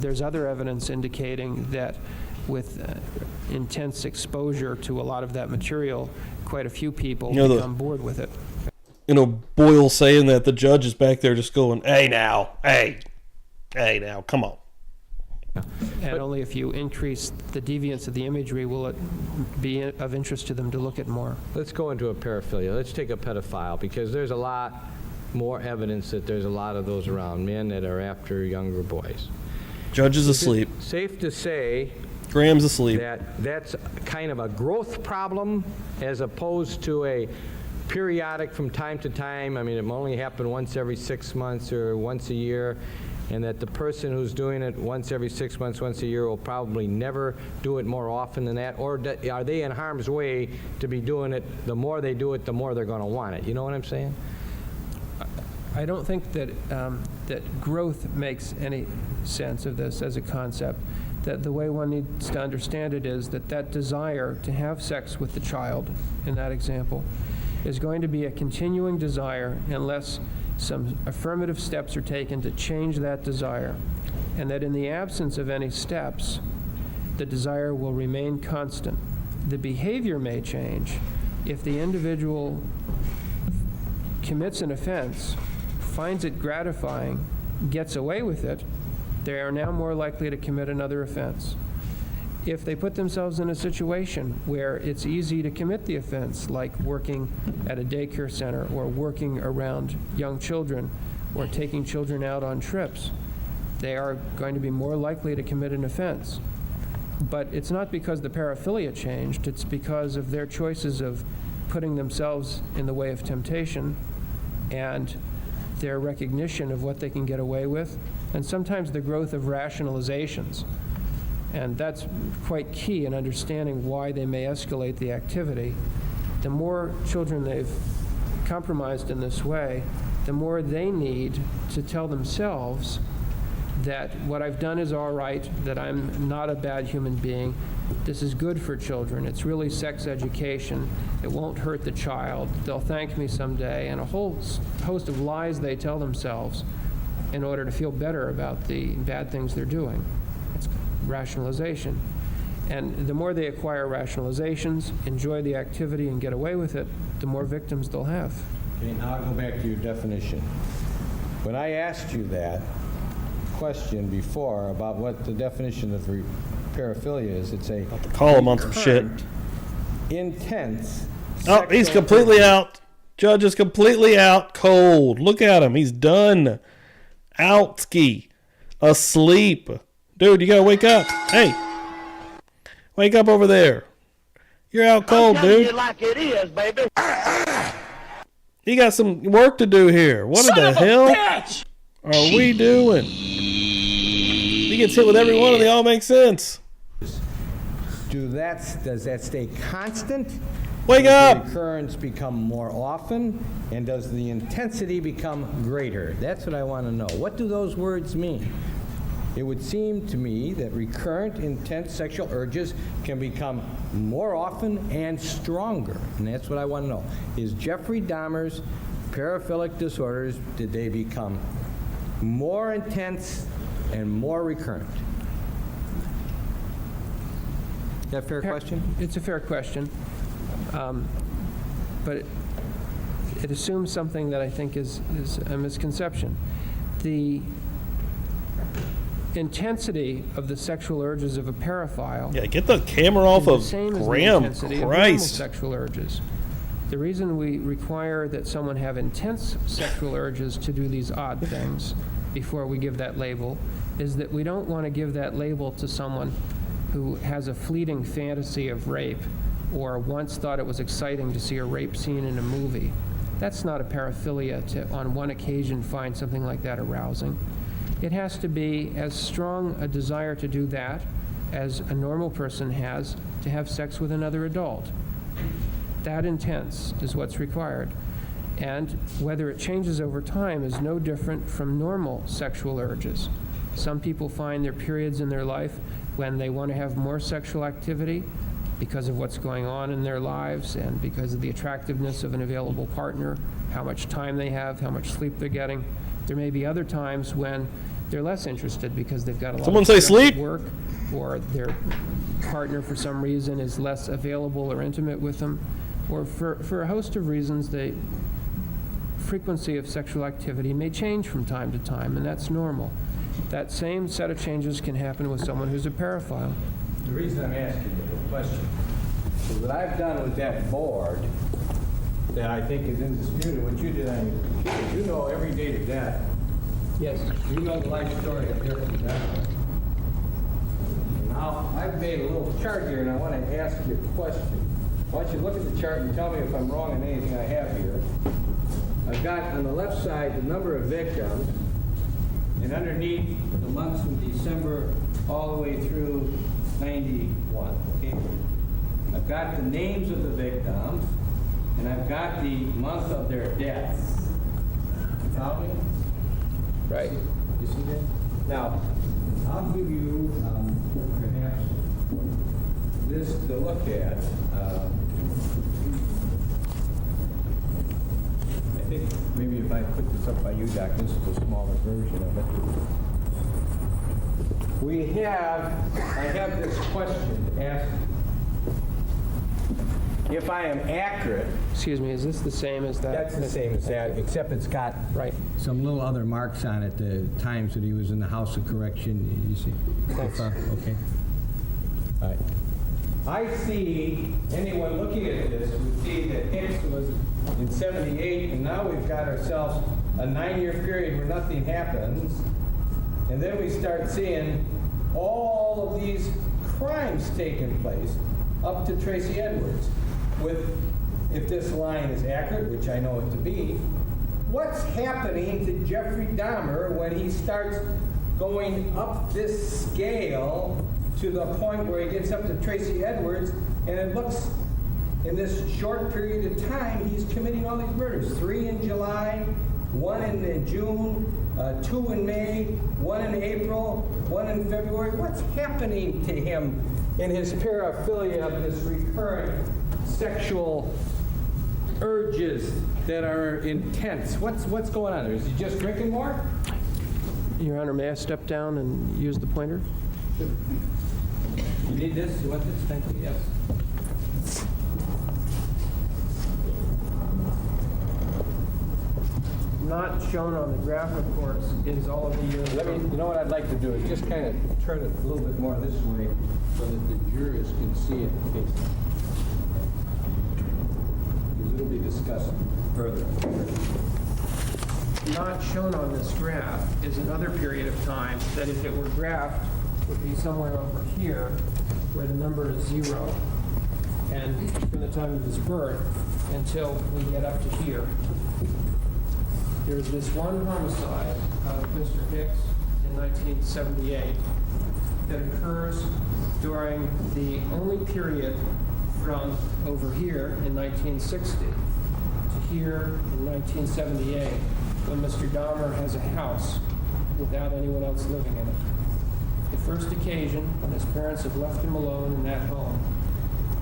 There's other evidence indicating that with intense exposure to a lot of that material, quite a few people become bored with it. You know, Boyle saying that, the judge is back there just going, hey now, come on. And only if you increase the deviance of the imagery will it be of interest to them to look at more. Let's go into a paraphilia. Let's take a pedophile, because there's a lot more evidence that there's a lot of those around, men that are after younger boys. Judge is asleep. Safe to say Graham's asleep. that's kind of a growth problem as opposed to a periodic from time to time. I mean, it only happen once every 6 months or once a year, and that the person who's doing it once every 6 months, once a year, will probably never do it more often than that? Or are they in harm's way to be doing it? The more they do it, the more they're going to want it. You know what I'm saying? I don't think that that growth makes any sense of this as a concept. That the way one needs to understand it is that that desire to have sex with the child, in that example, is going to be a continuing desire unless some affirmative steps are taken to change that desire, and that in the absence of any steps, the desire will remain constant. The behavior may change if the individual commits an offense, finds it gratifying, gets away with it, they are now more likely to commit another offense. If they put themselves in a situation where it's easy to commit the offense, like working at a daycare center or working around young children or taking children out on trips, they are going to be more likely to commit an offense. But it's not because the paraphilia changed, it's because of their choices of putting themselves in the way of temptation and their recognition of what they can get away with, and sometimes the growth of rationalizations. And that's quite key in understanding why they may escalate the activity. The more children they've compromised in this way, the more they need to tell themselves that what I've done is all right, that I'm not a bad human being, this is good for children, it's really sex education, it won't hurt the child, they'll thank me someday, and a whole host of lies they tell themselves in order to feel better about the bad things they're doing. It's rationalization. And the more they acquire rationalizations, enjoy the activity, and get away with it, the more victims they'll have. Okay, now I'll go back to your definition. When I asked you that question before about what the definition of paraphilia is, it's a Call him on some shit. intense. Oh, he's completely out. Judge is completely out cold. Look at him. He's done. Outski. Asleep. Dude, you gotta wake up. Hey. Wake up over there. You're out cold, dude. You like it is, baby. You got some work to do here. What the hell are we doing? He gets hit with every one and they all make sense. Does that stay constant? Wake does up! the recurrence become more often, and does the intensity become greater? That's what I want to know. What do those words mean? It would seem to me that recurrent, intense sexual urges can become more often and stronger, and that's what I want to know. Is Jeffrey Dahmer's paraphilic disorders, did they become more intense and more recurrent? Is that a fair question? It's a fair question, but it assumes something that I think is a misconception. The intensity of the sexual urges of a paraphile. Yeah, get the camera off is of the same as the Graham. intensity of normal Christ. sexual urges. The reason we require that someone have intense sexual urges to do these odd things before we give that label is that we don't want to give that label to someone who has a fleeting fantasy of rape or once thought it was exciting to see a rape scene in a movie. That's not a paraphilia to, on one occasion, find something like that arousing. It has to be as strong a desire to do that as a normal person has to have sex with another adult. That intense is what's required. And whether it changes over time is no different from normal sexual urges. Some people find their periods in their life when they want to have more sexual activity because of what's going on in their lives and because of the attractiveness of an available partner, how much time they have, how much sleep they're getting. There may be other times when they're less interested because they've got a lot Someone of say stress at sleep? work, or their partner for some reason is less available or intimate with them, or for a host of reasons, the frequency of sexual activity may change from time to time, and that's normal. That same set of changes can happen with someone who's a paraphile. The reason I'm asking you the question is what I've done with that board that I think is indisputed, what you did on your computer, you know every date of death. Yes. You know the life story of Jeffrey Dahmer. Now, I've made a little chart here, and I want to ask you a question. Why don't you look at the chart and tell me if I'm wrong in anything I have here. I've got on the left side the number of victims, and underneath the months from December all the way through 91. Okay? I've got the names of the victims, and I've got the month of their deaths. You follow me? Right. You see that? Now, I'll give you perhaps this to look at. I think maybe if I put this up by you, Doc, this is a smaller version of it. I have this question to ask. If I am accurate. Excuse me, is this the same as that? That's the same as that, except it's got some little other marks on it, the times that he was in the House of Correction, you see? Thanks. Okay. All right. I see, anyone looking at this would see that Hicks was in 78, and now we've got ourselves a 9-year period where nothing happens, and then we start seeing all of these crimes taking place up to Tracy Edwards. If this line is accurate, which I know it to be, what's happening to Jeffrey Dahmer when he starts going up this scale to the point where he gets up to Tracy Edwards, and it looks, in this short period of time, he's committing all these murders. 3 in July, 1 in June, 2 in May, 1 in April, 1 in February. What's happening to him in his paraphilia of this recurrent sexual urges that are intense? What's going on there? Is he just drinking more? Your Honor, may I step down and use the pointer? You need this? You want this? Thank you. Yes. Not shown on the graph, of course, is all of the years. You know what I'd like to do is just kind of turn it a little bit more this way so that the jurors can see it. Because it'll be discussed further. Not shown on this graph is another period of time that, if it were graphed, would be somewhere over here where the number is 0, and from the time of his birth until we get up to here. There's this one homicide of Mr. Hicks in 1978 that occurs during the only period from over here in 1960 to here in 1978, when Mr. Dahmer has a house without anyone else living in it. The first occasion when his parents have left him alone in that home.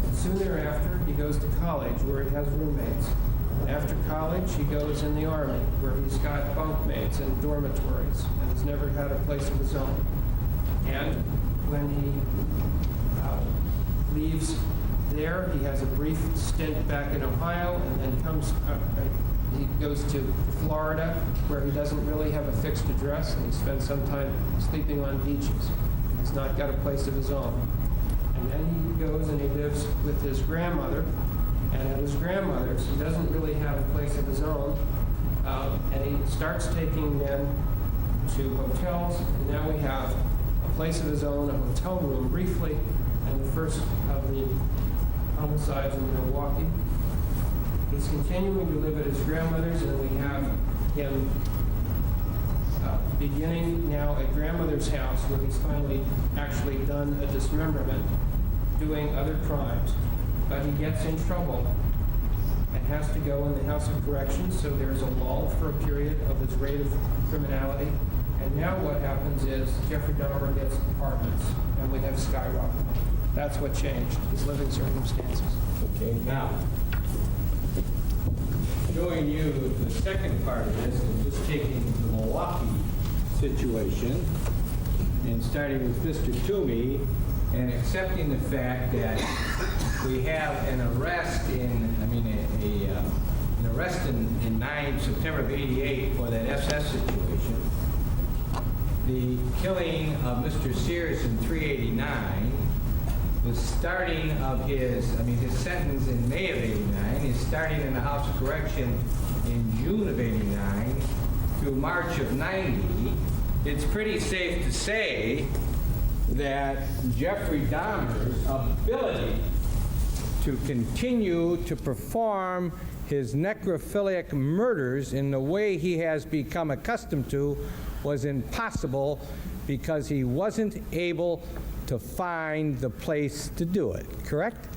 And soon thereafter, he goes to college where he has roommates. And after college, he goes in the Army where he's got bunkmates and dormitories and has never had a place of his own. And when he leaves there, he has a brief stint back in Ohio and then he goes to Florida where he doesn't really have a fixed address and he spends some time sleeping on beaches. He's not got a place of his own. And then he goes and he lives with his grandmother, and at his grandmother's he doesn't really have a place of his own, and he starts taking men to hotels, and now we have a place of his own, a hotel room briefly, and the first of the homicides in Milwaukee. He's continuing to live at his grandmother's, and we have him beginning now at grandmother's house, where he's finally actually done a dismemberment, doing other crimes. But he gets in trouble and has to go in the House of Corrections, so there's a lull for a period of his rate of criminality. And now what happens is Jeffrey Dahmer gets apartments, and we have skyrocketing. That's what changed, his living circumstances. Okay, now, showing you the second part of this and just taking the Milwaukee situation and starting with Mr. Toomey and accepting the fact that we have an arrest an arrest in September of '88 for that SS situation. The killing of Mr. Sears in 389, the starting of his sentence in May of '89, his starting in the House of Correction in June of '89 through March of '90, it's pretty safe to say that Jeffrey Dahmer's ability to continue to perform his necrophilic murders in the way he has become accustomed to was impossible because he wasn't able to find the place to do it, correct?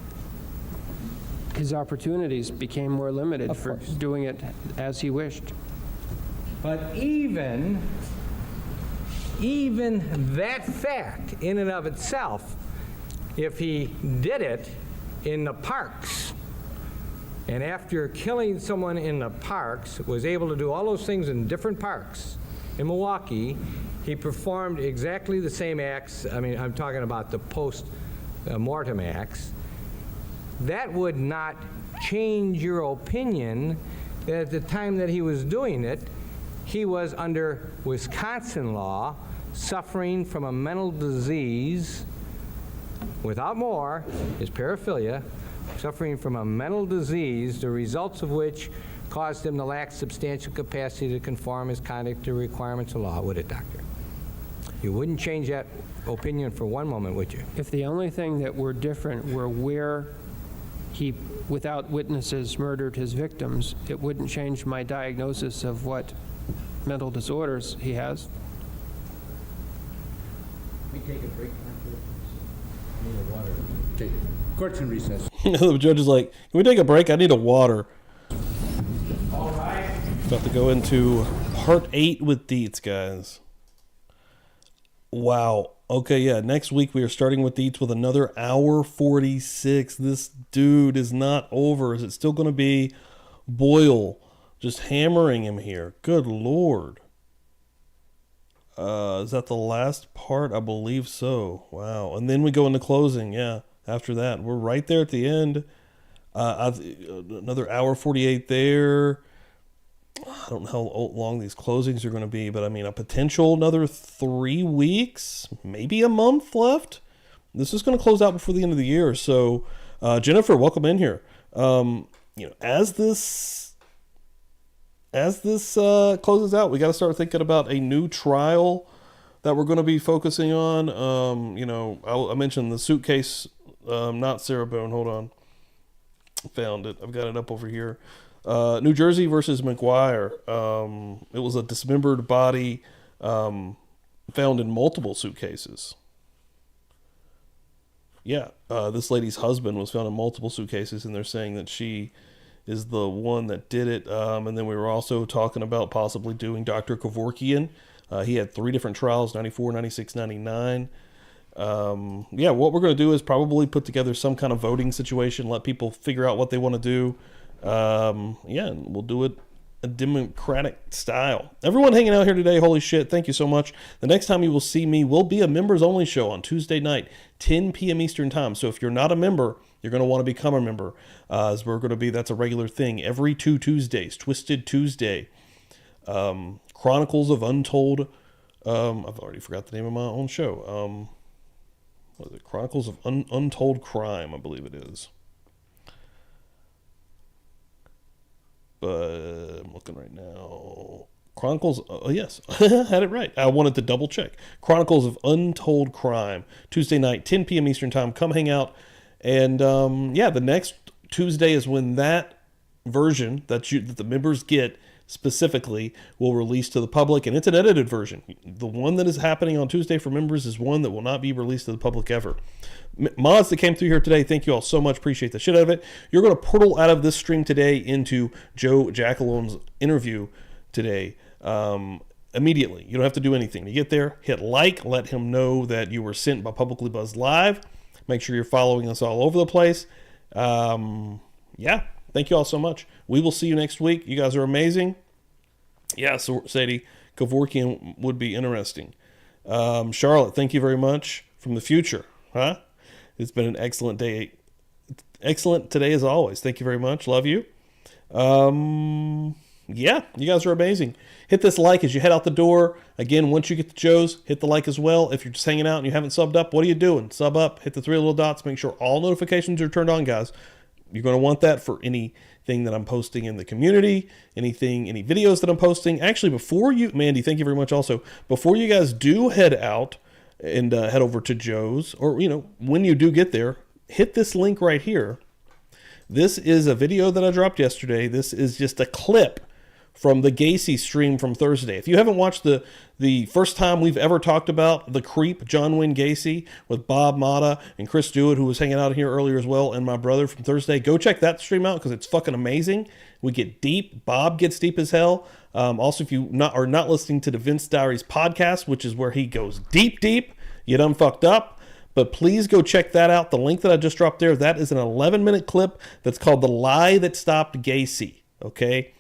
His opportunities became more limited for doing it as he wished. But even that fact in and of itself, if he did it in the parks, and after killing someone in the parks, was able to do all those things in different parks in Milwaukee, he performed exactly the same acts. I'm talking about the post-mortem acts. That would not change your opinion that at the time that he was doing it, he was under Wisconsin law suffering from a mental disease, without more, is paraphilia, suffering from a mental disease, the results of which caused him to lack substantial capacity to conform his conduct to requirements of law, would it, Doctor? You wouldn't change that opinion for one moment, would you? If the only thing that were different were where he, without witnesses, murdered his victims, it wouldn't change my diagnosis of what mental disorders he has. Let me take a break. I need a water. Okay, court's in recess. The judge is like, can we take a break? I need a water. All right. About to go into part 8 with Dietz, guys. Wow. Okay, yeah. Next week we are starting with Dietz with another hour 46. This dude is not over. Is it still going to be Boyle just hammering him here? Good Lord. Is that the last part? I believe so. Wow. And then we go into closing. Yeah. After that, we're right there at the end. Another hour 48 there. I don't know how long these closings are going to be, but a potential another 3 weeks, maybe a month left. This is going to close out before the end of the year. So, Jennifer, welcome in here. As this closes out, we got to start thinking about a new trial that we're going to be focusing on. I mentioned the suitcase, not Sarah Bone. Hold on. Found it. I've got it up over here. New Jersey versus McGuire. It was a dismembered body found in multiple suitcases. this lady's husband was found in multiple suitcases, and they're saying that she is the one that did it. And then we were also talking about possibly doing Dr. Kevorkian. He had 3 different trials, 94, 96, 99. What we're going to do is probably put together some kind of voting situation, let people figure out what they want to do. And we'll do it a democratic style. Everyone hanging out here today, holy shit, thank you so much. The next time you will see me will be a members only show on Tuesday night, 10 p.m. Eastern time. So if you're not a member, you're going to want to become a member, as we're going to be, that's a regular thing every 2 Tuesdays, Twisted Tuesday. Chronicles of Untold, I've already forgot the name of my own show. What is it? Chronicles of Untold Crime, I believe it is. But I'm looking right now. Chronicles, yes, had it right. I wanted to double check. Chronicles of Untold Crime, Tuesday night, 10 p.m. Eastern time. Come hang out. And the next Tuesday is when that version that the members get specifically will release to the public, and it's an edited version. The one that is happening on Tuesday for members is one that will not be released to the public ever. Mods that came through here today, thank you all so much. Appreciate the shit out of it. You're going to portal out of this stream today into Joe Jacalone's interview today immediately. You don't have to do anything. You get there, hit like, let him know that you were sent by Publicly Buzzed Live. Make sure you're following us all over the place. Thank you all so much. We will see you next week. You guys are amazing. Yeah, so Sadie, Kevorkian would be interesting. Charlotte, thank you very much from the future. It's been an excellent day. Excellent today as always. Thank you very much. Love you. You guys are amazing. Hit this like as you head out the door. Again, once you get to Joe's, hit the like as well. If you're just hanging out and you haven't subbed up, what are you doing? Sub up, hit the 3 little dots, make sure all notifications are turned on, guys. You're going to want that for anything that I'm posting in the community, any videos that I'm posting. Actually, before you, Mandy, thank you very much also. Before you guys do head out and head over to Joe's, or, when you do get there, hit this link right here. This is a video that I dropped yesterday. This is just a clip from the Gacy stream from Thursday. If you haven't watched the first time we've ever talked about the creep, John Wayne Gacy, with Bob Mata and Chris Dewitt, who was hanging out here earlier as well, and my brother from Thursday, go check that stream out because it's fucking amazing. We get deep. Bob gets deep as hell. Also, if you are not listening to the Vince Diaries podcast, which is where he goes deep, you done fucked up. But please go check that out. The link that I just dropped there, that is an 11-minute clip that's called The Lie That Stopped Gacy. Okay?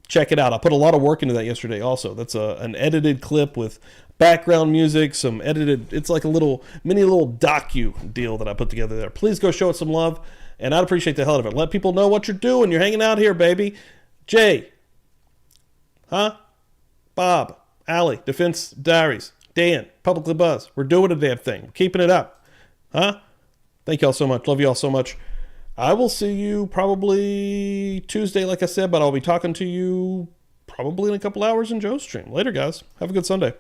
Check it out. I put a lot of work into that yesterday also. That's an edited clip with background music, some edited, it's like a little docu deal that I put together there. Please go show it some love, and I'd appreciate the hell out of it. Let people know what you're doing. You're hanging out here, baby. Jay. Bob. Allie. Defense Diaries. Dan. Publicly Buzzed. We're doing a damn thing. We're keeping it up. Thank you all so much. Love you all so much. I will see you probably Tuesday, like I said, but I'll be talking to you probably in a couple hours in Joe's stream. Later, guys. Have a good Sunday.